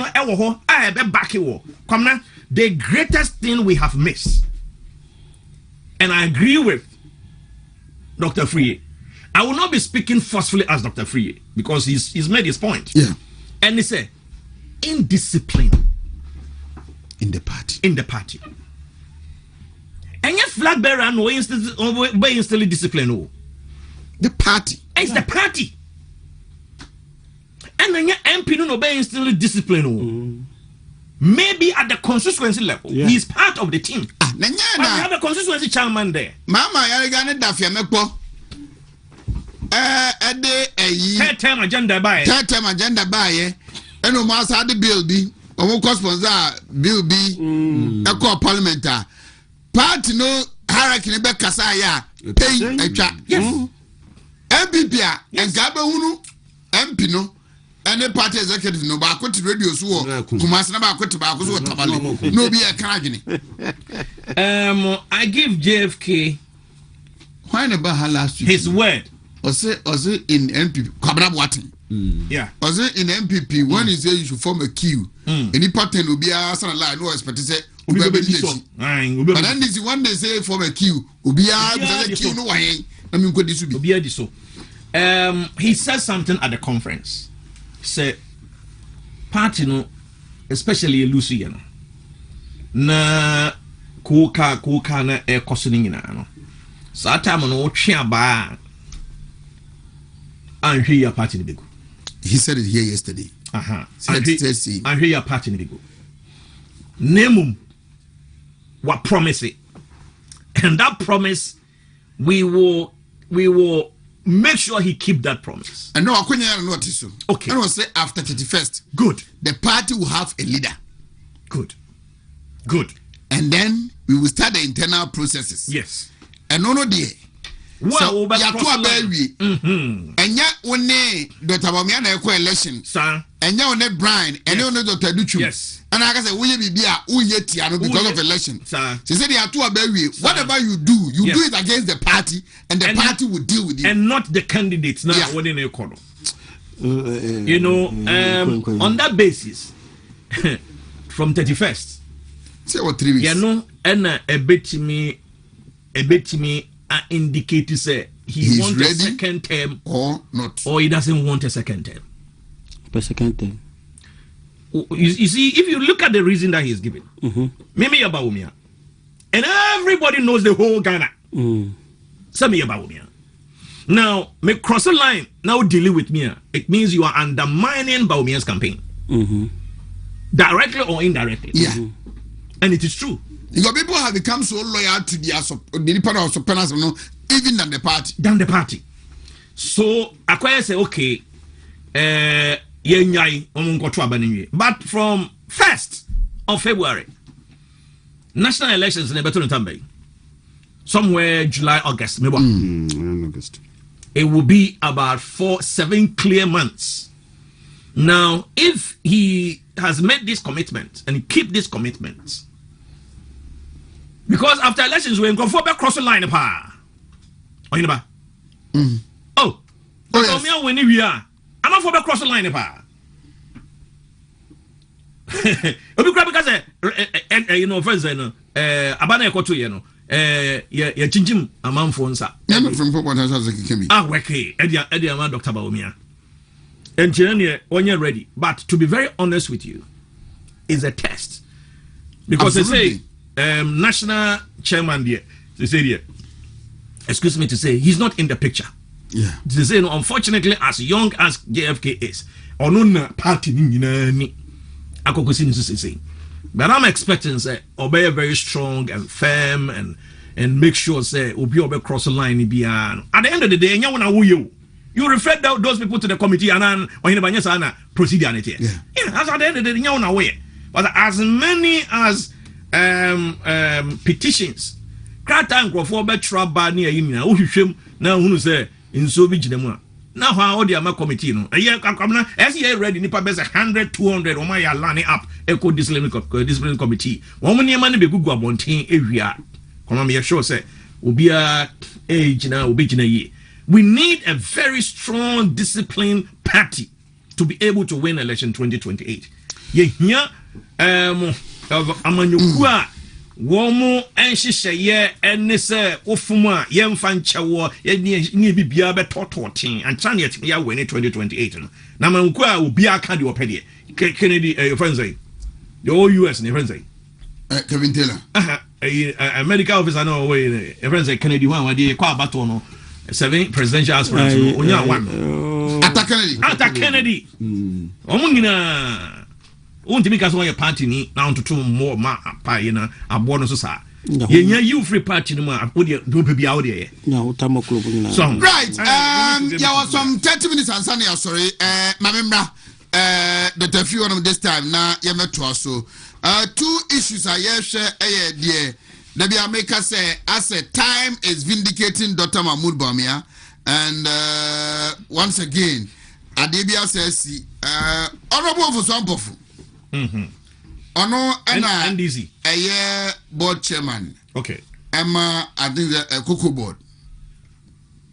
the greatest thing we have missed. And I agree with Dr. Free. I will not be speaking forcefully as Dr. Free because he's made his point. Yeah. And he said, indiscipline in the party. And your flag bearer no instantly discipline. The party. It's the party. And then your MP no be instantly discipline. Maybe at the constituency level, he's part of the team. But we have a constituency chairman there. Mama, you're gonna dafia mekpo. Third term agenda by. Eno mas had the bill be. Omo sponsor bill be. Eko parliamentar. Party no hierarchy ne be kasa ya. Pay etwa. Yes. MPP and Gaba Hunu MP no. Any party executive no ba ko radio so Kumasi na ba ko te ba ko so tabale no be e kan adwene. I give JFK why ne ba last week his word. Ose in MPP Kwabra Boatin. Yeah. Ose in MPP when he say you should form a queue. Any party no be asana line no expect say but then this one they say form a queue obi a queue no why na me ko disu bi obi adi so. He said something at the conference. Say party no especially Lucy no na kuka na ekoso ni nyina no sa time no twe aba anhwe ya party ni bego. He said it here yesterday. Anhwe ya party ni bego nemum what promise it, and that promise we will make sure he keep that promise. And no, I couldn't notice so. Okay. And I will say after 31st. Good. The party will have a leader. Good. And then we will start the internal processes. Yes. And no dear. So ya to abawi. Enya one Dr. Bamia na ekọ election. Sir. Enya one Brian, enya one Dr. Duchu. Yes. And I say we bibia uye tia because of election. Sir. She said ya to abawi. Whatever you do, you do it against the party and the party will deal with you. And not the candidates now what in a corner. You know, on that basis from 31st. Say what 3 weeks. You know, and a bit me indicate to say he wants a second term or not, or he doesn't want a second term. A second term. You see, if you look at the reason that he's giving, Mimi Yabaumia, and everybody knows the whole Ghana. Sami Yabaumia. Now, make cross the line. Now dealing with me. It means you are undermining Baumia's campaign, directly or indirectly. Yeah, and it is true. Your people have become so loyal to the independent supporters, even than the party. So, I say, okay, but from 1st of February, national elections in Beton somewhere July, August, maybe. August. It will be about 7 clear months. Now, if he has made this commitment and he keep this commitment, because after elections we go for back cross the line Oheneba. Oh yes. When we are I'm not for back cross the line because you know first abana ekoto ye no ya chinjim amanfo nsa na from what has can okay edi ama Dr. Baumia and Jenny when you're ready, but to be very honest with you is a test because Absolutely. They say national chairman there, they say here, excuse me to say, he's not in the picture. Yeah. They say, no, unfortunately, as young as JFK is, or no party ni but I'm expecting say obey very strong and firm and make sure say obi cross the line at the end of the day you refer those people to the committee and then proceed on it. Yeah, that's at the end of the day but as many as petitions krata nkrofo be traba na yi na ohwehwem na hunu say nso bi gidemu a na how the ama committee no eye kakamna SEA ready nipa be 100 200 o ma ya line up eco discipline committee wo mo niam na be gugu abonten ewia Come on, me sure say obia age na obigina ye. We need a very strong, disciplined party to be able to win election 2028. Ye here amanyukua womo enhyehyeye ene se ofuma yemfa nchewo ye ni bibia betototin ancha ne yetimi ya win 2028 no na mankua obi aka de opede Kennedy friends say the whole US ne friends say Kevin Taylor a medical officer no way friends say Kennedy one wade kwa battle no 7 presidential aspirants no onya one Atta Kennedy omungina Wontumi ka so ye party ni na ontoto more ma pa ye na abo no so sa ye nya you free party no ma wo de do bia wo de na utama club na so right there was some 30 minutes and Sunday sorry mamemra the interview on this time na ye meto so two issues are ye share there the be make say as a time is vindicating Dr. Mahmoud Bawumia and once again Adebia says honorable for some pofu Ono and easy a year board chairman. Okay. Emma, I think a cocoa board.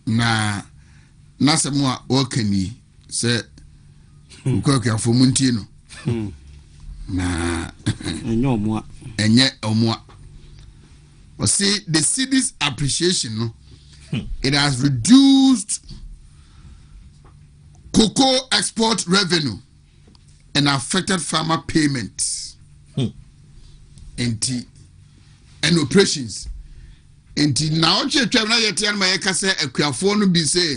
Na Nasamua Okeni say Ukoka for Muntino. Na no more. And yet or more. But see, the city's appreciation, it has reduced cocoa export revenue and affected farmer payments and operations. And now, Chavana Yetian Mayaka a Kuafonu be say,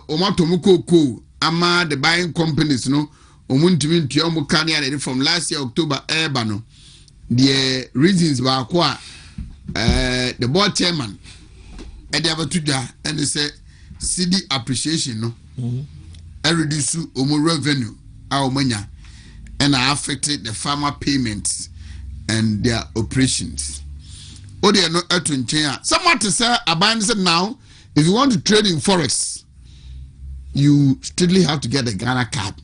Omatomuko, Ama, the buying companies, no, Wontumi Tiomukani from last year, October, Ebano. The reasons were qua the board chairman, and they have and they say, CD appreciation, no, and reduce revenue. Our money and affected the farmer payments and their operations. Oh, they are not out in China. Someone to say, abandon now, if you want to trade in forex, you strictly have to get a Ghana card.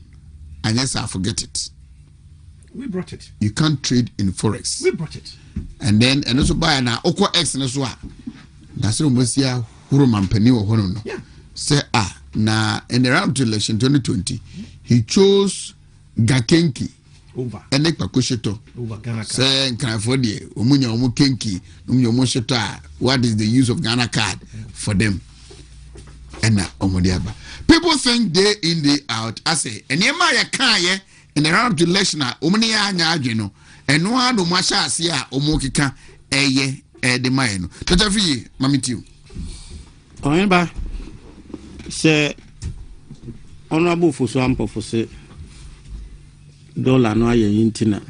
And yes, I forget it. We brought it. You can't trade in forex. We brought it. And then, and also buy an Oko X and so on. That's almost here, Huruman Penny or Hono. Yeah. Say, now in the round to election 2020, he chose Gakenki over and Nekpakusheto over Ghana. Say, can I for the Umunya Omukenki, Umyomosheta? What is the use of Ghana card for them? And Omodiaba. People think day in, day out. I say, and Yamaya Kaya in the round to election, Umunia Yajino, and no one Masha Sia Omokika, Eye, the Mayano. Tatafi, Mamitiu. Oheneba say honorable for so ample for say dollar no aye intina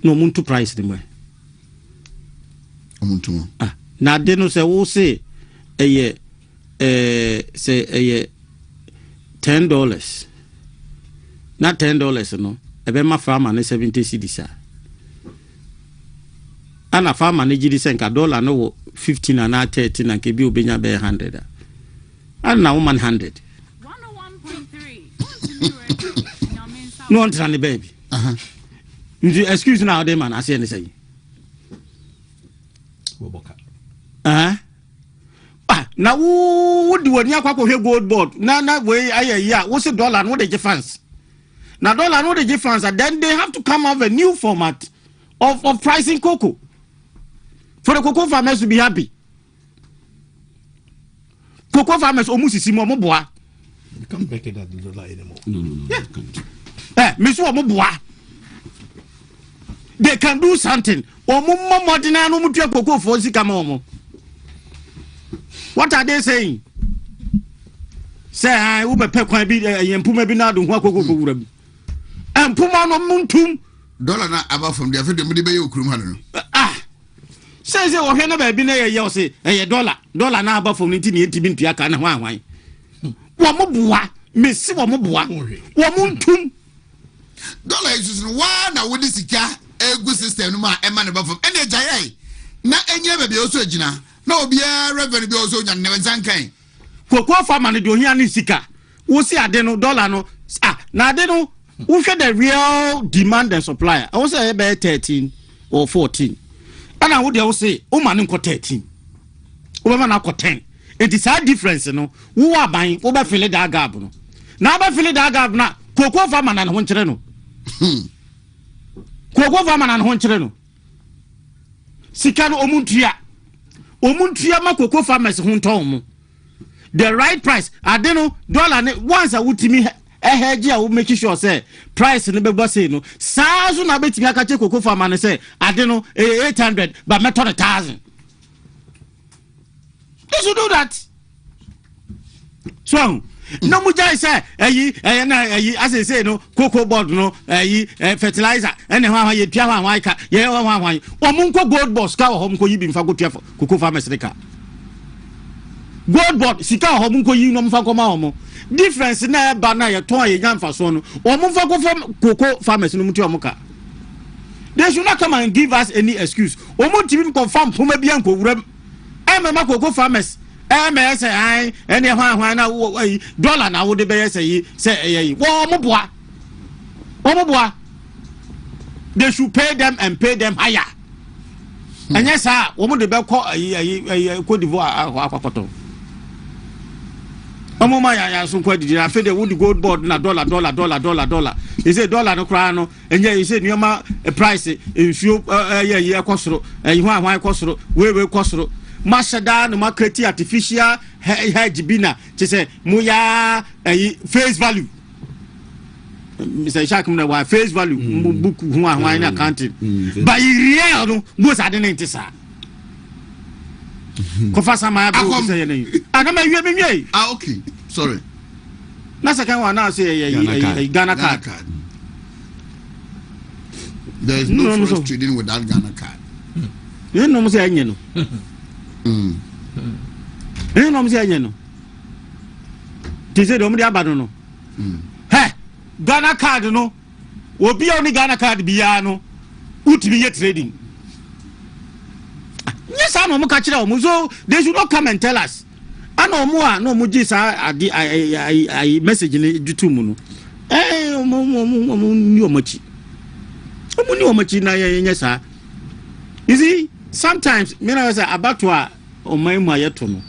no muntu price dem omuntu na de no say wo say say $10 na $10 no ebe ma farmer na 70 cedis ana farmer na gidi senka dollar no 15 and 13 and kebi obenya be 100 and now 100 no one trying baby you excuse now them man I say anything now would do when you have gold board na way yeah what's the dollar no the difference now dollar no the difference and then they have to come up with a new format of pricing cocoa for the cocoa farmers to be happy. Cocoa farmers almost see more bois. You can't back it at the dollar anymore. No. Yeah. Miss Moboa. They can do something. Or more than I know cocoa for Zikamomo. What are they saying? Say, I will be pekwan be and Puma Binado, Wako, and Puma no Muntum. Dollar not about from the African Medibayo Krumano. Says Oheneba been a yose, a dollar now about from 1980 to Yaka and Hawaii. Wamobua, Miss Wamobua, Wamuntum. Dollar is one. I would see a good system, a man above from any Jay. Not any other be also Gina. No, be a revenue also, and never Zankai. Cocoa farmer do here Nisika. Who see I don't dollar no. Now they know who get the real demand and supply. I was about 13 or 14. ana wo de wo say wo ma ne nko 13 wo ma na ko 10 it is a difference no wo aban wo be feel that gap no na ba feel that gap na koko farmer na ho nkyere no koko farmer na ho nkyere no sika no omuntua ma koko farmers ho nton mo the right price ade no dollar ne once a wutimi hedge a wo make sure say price no be boss no saa so na betimi aka che koko farmer ne say ade no 800 but me 1,000. You should do that. So no mu jai say as I say no cocoa board no fertilizer and hwa ye tua hwa ka ye hwa omunko gold boss ka ho mko yibi mfa go tua cocoa farmers reka gold board sika ho mko yi no mfa koma ho difference na ba na ye ton ye nyamfa so no omfa go cocoa farmers no mutu omuka. They should not come and give us any excuse. Omuntimi confirm poma bia nko wuram mama cocoa farmers say I any hwan na dollar na wo de be say wo moboa they should pay them and pay them higher. And yes sir wo mo de be ko Cote d'Ivoire akwakoto omo ma ya so kwa didi afi de wood gold board na dollar they say dollar no kra no enye you say nyoma price nsuo ye ekosoro hwan ekosoro we ekosoro mashada no market artificial hedge bina to say muya face value Mr. Shakum na wa face value book hwan na accounting but real no most adent sa ko fa sama ba ko say na anama yue me okay sorry na second one now say Ghana card there is no forest trading with that Ghana card you know me say anye no no mzi anye no tise do mdi abado no he Ghana card no obi oni Ghana card biya no utimi ye trading yes I no ka kire o so they should not come and tell us ana omo a no mo gi sa ade I message ni dutu mu no omo ni omachi na ye sa you see sometimes me na say about wa omaima yeto no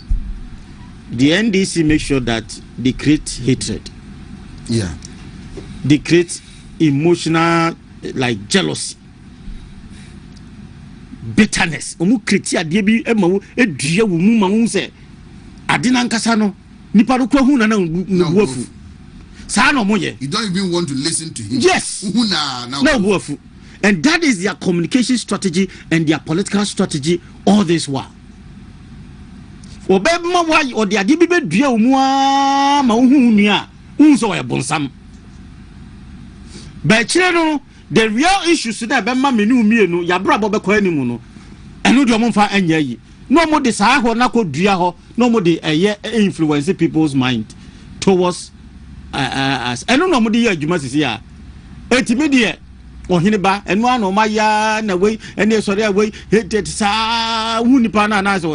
the NDC make sure that they create hatred, they create emotional like jealousy, bitterness omu create ade bi emawo edua wo mu ma hu se ade na nkasa no nipa ro kwa hu na wuafu sa no moye you don't even want to listen to him yes hu na wuafu. And that is their communication strategy and their political strategy all this while. Obema why or the adibibe dua mu ma hu nua hu so e bonsam. But no the real issues na be ma menu mienu ya bra bo be ko animu no. Enu de omfa anya yi. No mo de sa ho na ko dua ho, no mo de influence people's mind towards as enu no mo de ya adwuma sisi a. Etimi de Oheneba enu ano ma ya na we ene sori a we hated sa hu nipa na na so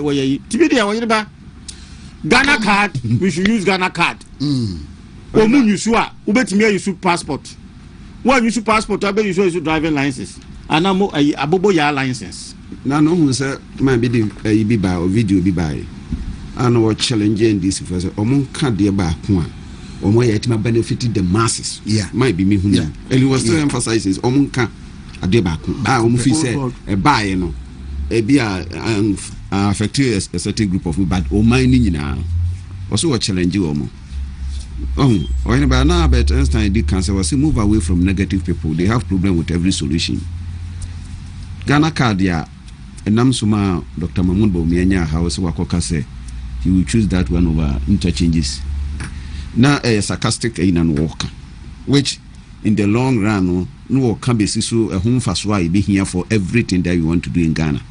we yi tibi de Oheneba Ghana card we should use Ghana card omu yusu a ubetimi yusu passport one yusu passport abe yusu driving license anamo abobo ya license na no hu se ma bi de bi ba o video bi ba ano wo challenge this for say omo ka de ba ko a omo ya etima benefit the masses might be me hu and he was still emphasizes omo ka ade ba ko omo fi say e ba ye no e bi affect a certain group of people but o man ni nyina also wo challenge omo Oheneba na but Einstein did cancer was move away from negative people. They have problem with every solution. Ghana card ya enam suma Dr. Mahmoud Bawumia house wakoka say he will choose that one over interchanges. Now a sarcastic in and walk, which in the long run no can be so a home fast why be here for everything that you want to do in Ghana.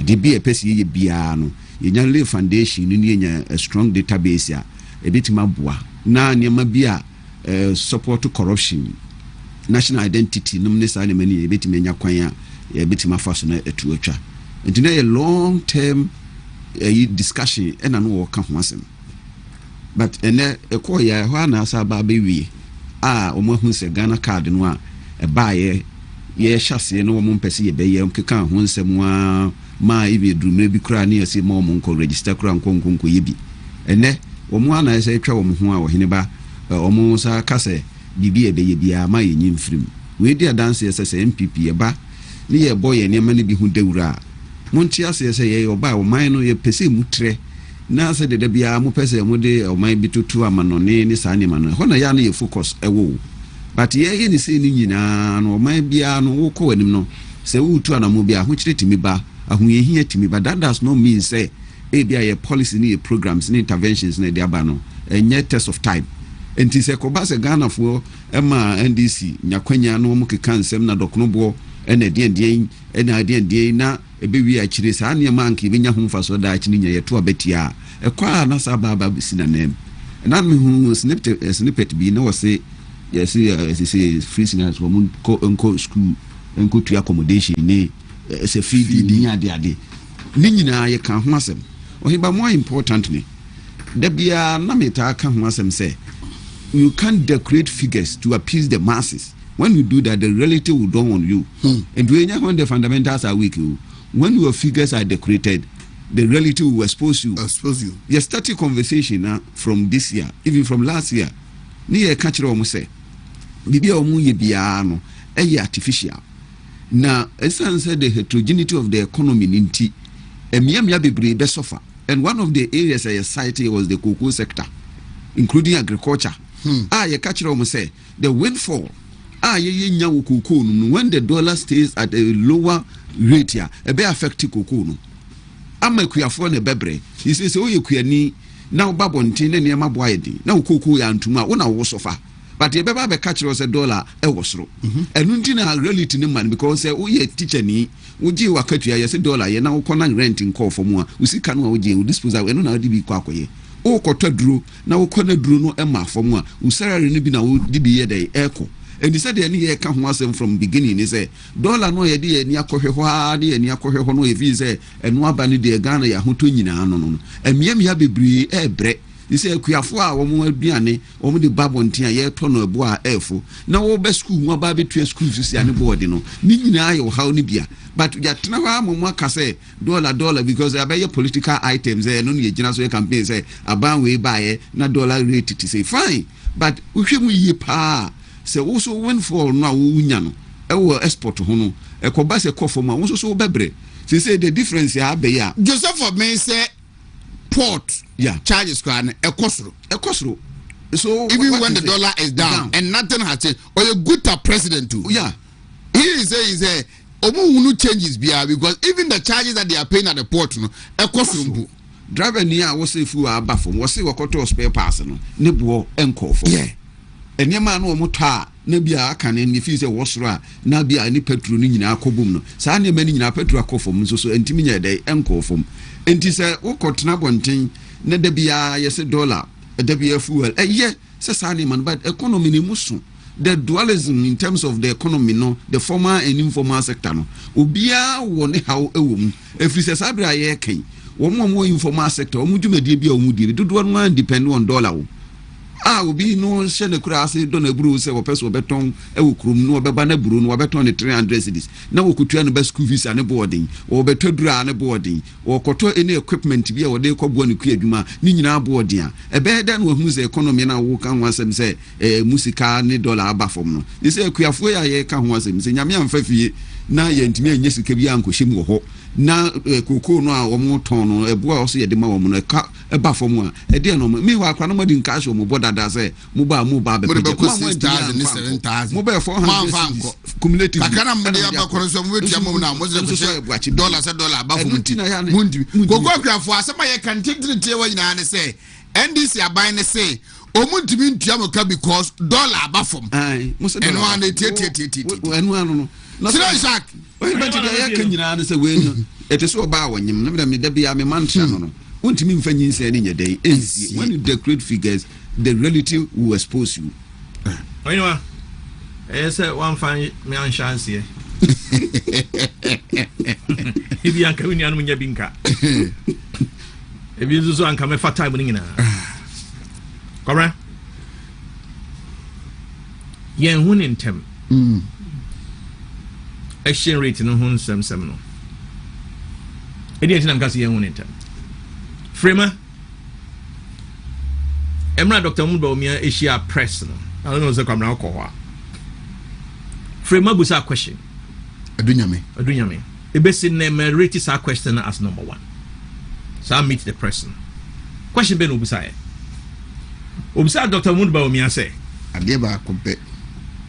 The be a PC biano, you foundation, you need a strong database ya a bit mabwa. Na nyama bia support to corruption national identity nomination na many ebetime nya kwan a ebetime afaso na etu atwa nti na a long term discussion na no wo ka ho asem but ene ekoya ho na asa ba be wie omo hu se Ghana card no a e baaye ye hyase no mo mpese ye beye mkeka ho nsem a ma ibe drumre bi kra ne yesi ma mo nko register kra nko ye bi ene omo ana ese twa wo ho a Oheneba omo sa kase bibi ebeye bia ma ye nyimfrim we dia dance ese MPP ye ba ne ye boy ne ma ne bi hu dawura monti ase ye oba o man no ye pese mutre na se de bia mo pese mo de o man bi tutu amanone ne sa ne ma no ho na ya na ye focus ewo but ye ni se ni nyina no man bia no wo ko wanim no se wo tu anamo bia ho kire timi ba ahu ye hia timi ba that does not mean say e bia ye policy ni programs ni interventions na de aba no enye test of time enti se ko ba se Ghana fo ema NDC nyakwanya no mo keka nsem na dokno bo ena de na ebewi a kire sa ne ma anke benya ho mfa so da akini nya yeto abetia ekwa na sa baba sinanem na me hu snippet bi na wose yes free signals woman ko school enko tu accommodation ni se feed ni ade ni nyina ye kan ho asem Oheneba more importantly da bia na meta kan ho asem say you can't decorate figures to appease the masses. When you do that, the reality will dawn on you. And when the fundamentals are weak, when your figures are decorated, the reality will expose you. You start a conversation from this year, even from last year. Near catch almost say, Bibi omu ye biano, artificial. Now, as I said, the heterogeneity of the economy in tea, and Miami be suffer. And one of the areas I cited was the cocoa sector, including agriculture. You catch almost say, the windfall. Ye nyawo cocoa no when the dollar stays at a lower rate here e be affect cocoa no amakuafo na bebre he says o ye kuani na obabontin na ne maboayedi na cocoa ya ntuma wo na wo sofa but ye beba be catch us dollar e wo soro enu nti na reality ni man because o ye teacher ni wo ji wakatua ye se dollar ye na wo kona rent nko fo mu a usika no wo ji wo disposal enu na wo di bi kwa akoye o kota duro na wo kona duro no e ma fo mu a usarare ni bi na wo di bi ye dey eko. And he said, any can wasn't from beginning. He said, dollar no idea, near Cohehoa, near Coheho, no, if he say, and no banny de Ghana, Yahutunina, no, and Miami be a bre. He said, Kuafua, or more biane, or the babon tia, ye tono bois airful. Now, all best school, more baby to schools, and board, Nina or how Nibia. But yet, now I'm more say dollar, because I buy your political items, and only a general campaign say, a ban way buy na dollar rate to say, fine, but we should ye pa. Se also when for no wunya no e wo export ho no e ko ba se kofo ma wo so bebre se say the difference ya be ya Joseph of me say port charges kwan e kosoro so even when the dollar is down and nothing has changed or a good president too he is a omu changes bia because even the charges that they are paying at the port no e kosoro driver ni a wo say fu aba fo wo say wakoto spare parts no ne bo enkofo enema no omota na bia aka ne fi se wosoro a na bia ni petrol ni nyina akobum no saa ne ma ni nyina petrol akofom so entimi nya dai enkofom enti se wokotena bonten na da bia yese dollar da bia fuel ye se saa ne man but economy ni muso the dualism in terms of the economy no the formal and informal sector no obia wo ne hawo ewom efri se sabra ye kan wo mo informal sector wo dwumadie bia wo mudie dodo no depend on dollar wo obi no shene kura ase do na buru se wo peso beton e wo krum no obeba na buru no beton ne 300 cedis na wo kutua no ba school fees ane boarding wo betodura ane boarding wo koto any equipment bi e wo de kobo ne ku adwuma ni nyina boarding a e be da no hu se economy na wo kan wasem se musika ne dollar aba fom no ni se akuafo ya ye kan ho asem se nyame amfa fie na ye ntimi anya sika bi ankohim wo ho na koko no a wo mo ton no ebo a wo so ye de ma wo no e ka e ba fom a e de no mi wa akwa no mo di cash wo mo boda da say mo ba be mo be 6,000 ni 7,000 mo be 400 cumulative kakana mo de aba koro so mo wetia mo na mo ze ko dollar se dollar ba fom ti mundi koko akwafo asema ye kan tigre wa nyina ne say NDC aban ne say omuntimi ntua mo ka because dollar aba fom mo se eno an eti eno anu no Sira Isaac we bet ya kanyina ne say we no eteso ba wanyim na me da bia me mantra no untimi mfa nyinse ne nyedai ensi when you decorate figures the reality will expose you oyiwa say one fan me an chance here ibi anka wini anu nya binka ebi zuzu anka me fa time ni nyina kobra yen hu ni ntem exchange rate no hun sem no edi enti na mka se ye hun enta frema emra Dr. Mudbawumia Asia press no I don't know say kwamra ko ho frema busa question adunyame ebesi na me rate sa question as number 1 so I meet the person question be no busa e obisa Dr. Mudbawumia say ade ba ko be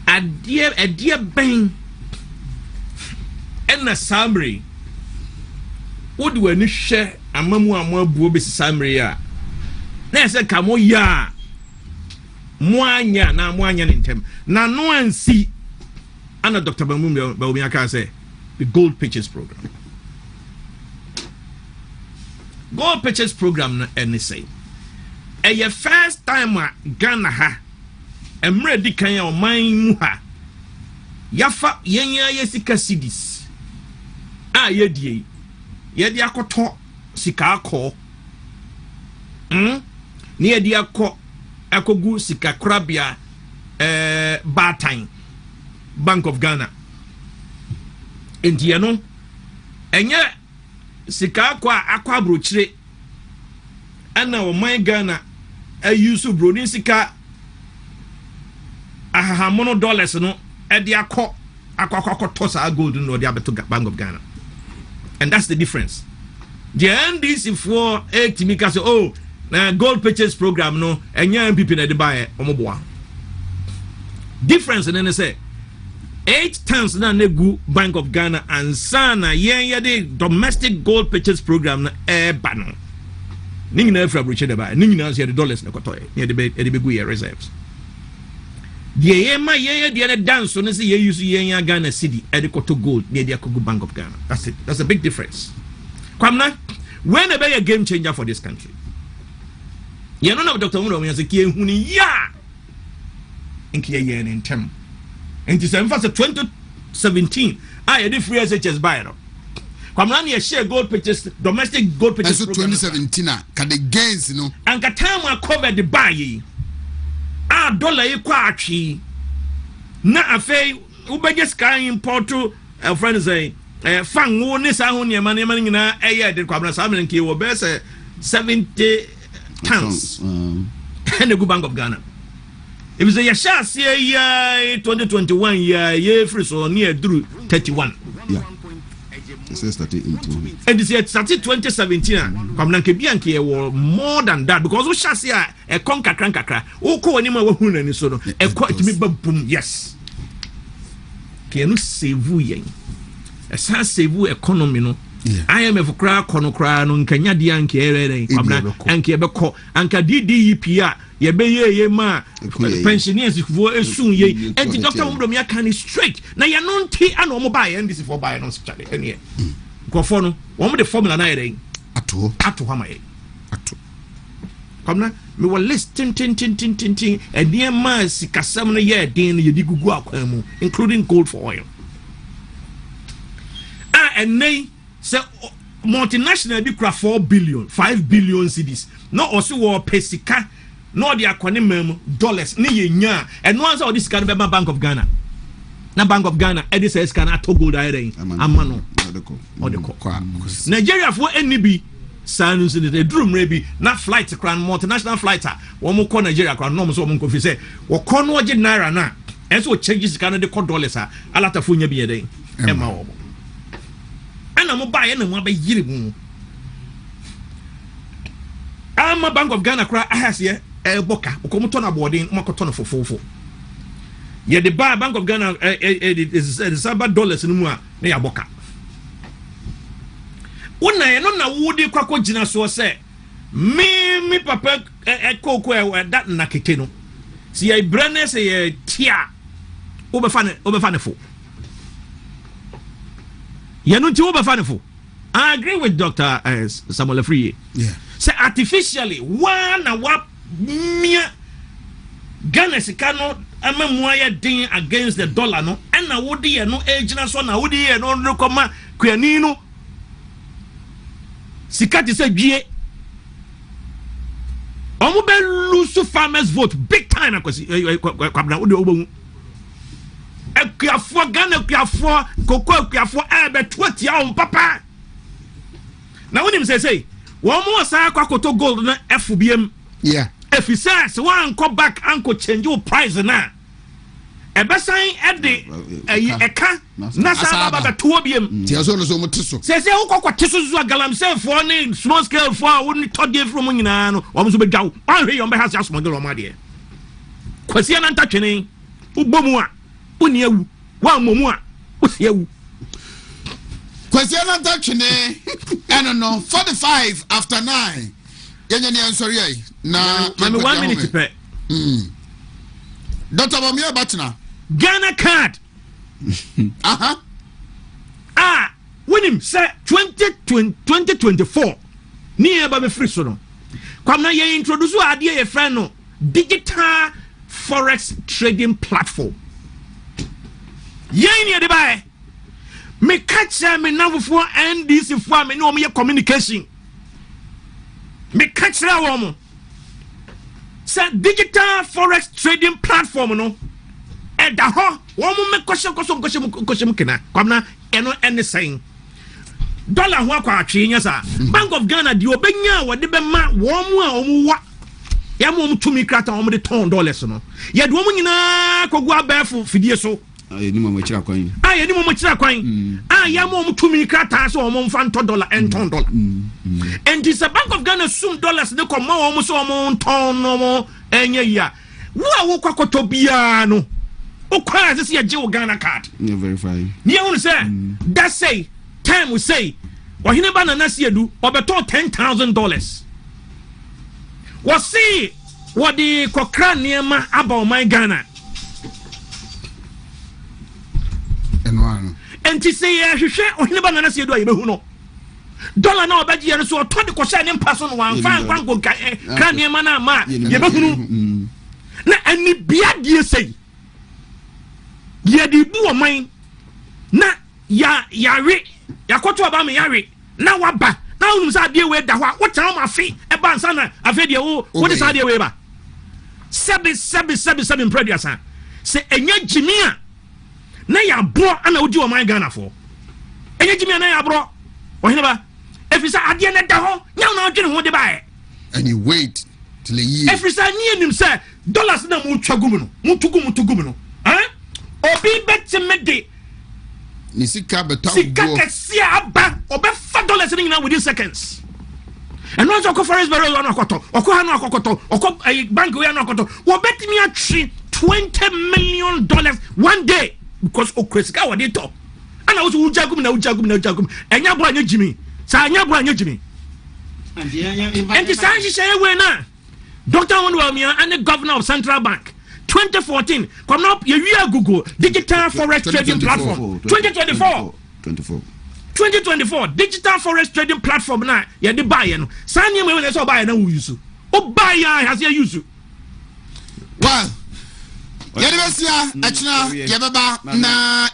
ade ben na samre wodi wani hwe amamu abuo besi samre a na se kamo ya moanya ne ntem na no ansi ana Dr. Bawumia ka say the gold pitches program na any say your first time Ghana ha emre di kan ya oman mu ha yafa yenya yesika cedis yedi akoto sika akọ ni yedi akogu sika krabia Bartime Bank of Ghana enti no enye sika akwa brochire ana o man Ghana ayusu broni sika ahahamono dollars no edi akọ toss gold no di abeto Bank of Ghana. And that's the difference. The NDC for 8 Timika say, oh, na gold purchase program no, and young people na the buy omoboa. Difference in say 8 times na negu Bank of Ghana and sana yen the domestic gold purchase program na bano. Ningi na fra bruche de buy. Ningi na say the dollars na kotoy. Near the begu your reserves. The yema the other dance so say you use yen Ghana city e koto gold near the Akogu Bank of Ghana. That's it. That's a big difference. Kwamna, when be a game changer for this country. You know Dr. Mudbawumia say kie huni ya. Inki yen in term. And to say 2017 I did free SHS buy no. Kwamna ne share gold purchase domestic gold purchase so 2017 ka the gains you know. And ka time I covered the buy dollar equal atwi na afei ubeje sky import to friends say fan wo ne sa ho ne ma nyina de kwabra sa menke wo be say 70 tons and the Bank of Ghana it was a yasha say year 2021 year free so near through 31 and this year started 2017 kwamna nke bia nke more than that because we shall see a kakra o ko ani ma wahu na ni so no e ko timi babum yes kenu save yen e sa save economy no IMF kra kono kra no nkanya dia nke erere kwamna anke be ko anka DDEP a ye be ye ma pensioners fo esun ye enti Dr. Mudbawumia can straight na ye no nti ana omo ba ye ndisi for ba ye no chale ene ko fo no omo the formula na ye ato ha ma ye ato kwamna me wa list tin e dia ma sikasam no ye den ye di gugu akwan mu including gold for oil and nay say multinational bi kura 4 billion 5 billion cedis no also wo pesika no dia kwani mem dollars ni ye nya and no answer this can be Bank of Ghana na Bank of Ghana e this can ato gold ire amano odeko Nigeria for NB sanu so the drum rebi na flight kran multinational flighter wo mo ko Nigeria kran no mo so mo ko fi say wo ko no oje naira na e so changes can de dollars a alata fo nya bi ye den e ma wo ana mo ba ye na mo abayire mu ama Bank of Ghana kra ahase boka ko mo to na boarding mo ko to na fofofo ye the Bank of Ghana is $7 no mu a na ya boka wona ye no na wudi kwako gina so se me papa koko that na keke no si ye brane se ye tia obefa ne fo ye no ti obefa ne fo I agree with Dr. Samuel Afriye. Yeah. Say artificially one wa mia Ghana sikano amemwa ya din against the dollar no and na wodi ye no ejina so na wodi ye no rekoma kwani no sikati se dwie omo be lose farmers vote big time akwasi kwabna wodi obo akuafo Ghana akuafo koko akuafo beto atia on papa na wonim say wo mo sa akwakoto gold na FBM yeah efisa se wan go back anko change your price na ebesan ede eka na sa baba beto biem tia so no so motiso say wo kokoti so zo galamsey fo ne small scale fo wo ni tode from nyina no wo so bedwaw wan hwe yo be has asmogel o ma de kwasi na ntatwene ubomu a oni ewu wa momu a osi ewu kwasi na ntatwene eno no 45 after 9 yenya ne ansori ai na me 1 minute pe Dr. Bamia Batna Ghana card when him say 2024 ni e ba be free so no kwam na ye introduce ade ye friend no digital forex trading platform yen ye de bae me catch me navofo NDC fo me no me communication me catch ra wo mo say digital forex trading platform no eda ho wo mo me koshem kena kwamna eno ene sen dollar ho akwa atwe nya sa Bank of Ghana di obenya wo de be ma wo mo a wo wa ya mo mutumi krata wo mo de $10 no ye de wo mo nyina kogu abefo fidie so ni mo chira kwan ni mo chira kwan ya mo mutumi krata so wo mo mfa $10 and $10 and this Bank of Ghana sum dollars de ko ma wo mo so wo mo ton no mo enye ya wo kwakoto bia no o kwa se ye je Ghana card you verify ni won say that say time we say Oheneba na Asiedu obeto $10,000 was see what the kokra niema about my Ghana and to say hwehwe Oheneba na Asiedu ayebehu no dollar na obaji ye so to de ko sha ne mpaso no wan fan kwango kra niema na ma yebehu no na ani bia die sei ye di bu o man na yare yakoto aba me yare na waba na unum sa de we da ho a wo tan ma fe e ba nsa na afi de wo de sa de we ba sebi preduasa se enya jimia na ya bro ana odi o man Ghana fo enya jimia na ya bro Oheneba efisa ade na da ho nya na odwene ho de ba and you wait till a year efisa ni enim say dollars na mu twagum no mu tugum no obi betimede ni sika beta sika kesia aba obefa dollars ni na within seconds and once oko forest bureau no akoto oko ha no akoto oko bank we no akoto wo betimi atwe $20 million one day because okresika wo dey top ana wo ujagum enya bro anya jimi sa anya bro anya jimi and the sanji say we na Dr. Wontumi and the governor of Central Bank 2014 come up you Google digital forex trading platform 2024 digital forex trading platform na ye de buy no san ye we so buy na wo use o buy ya has ye use well ye de besia achina ye beba na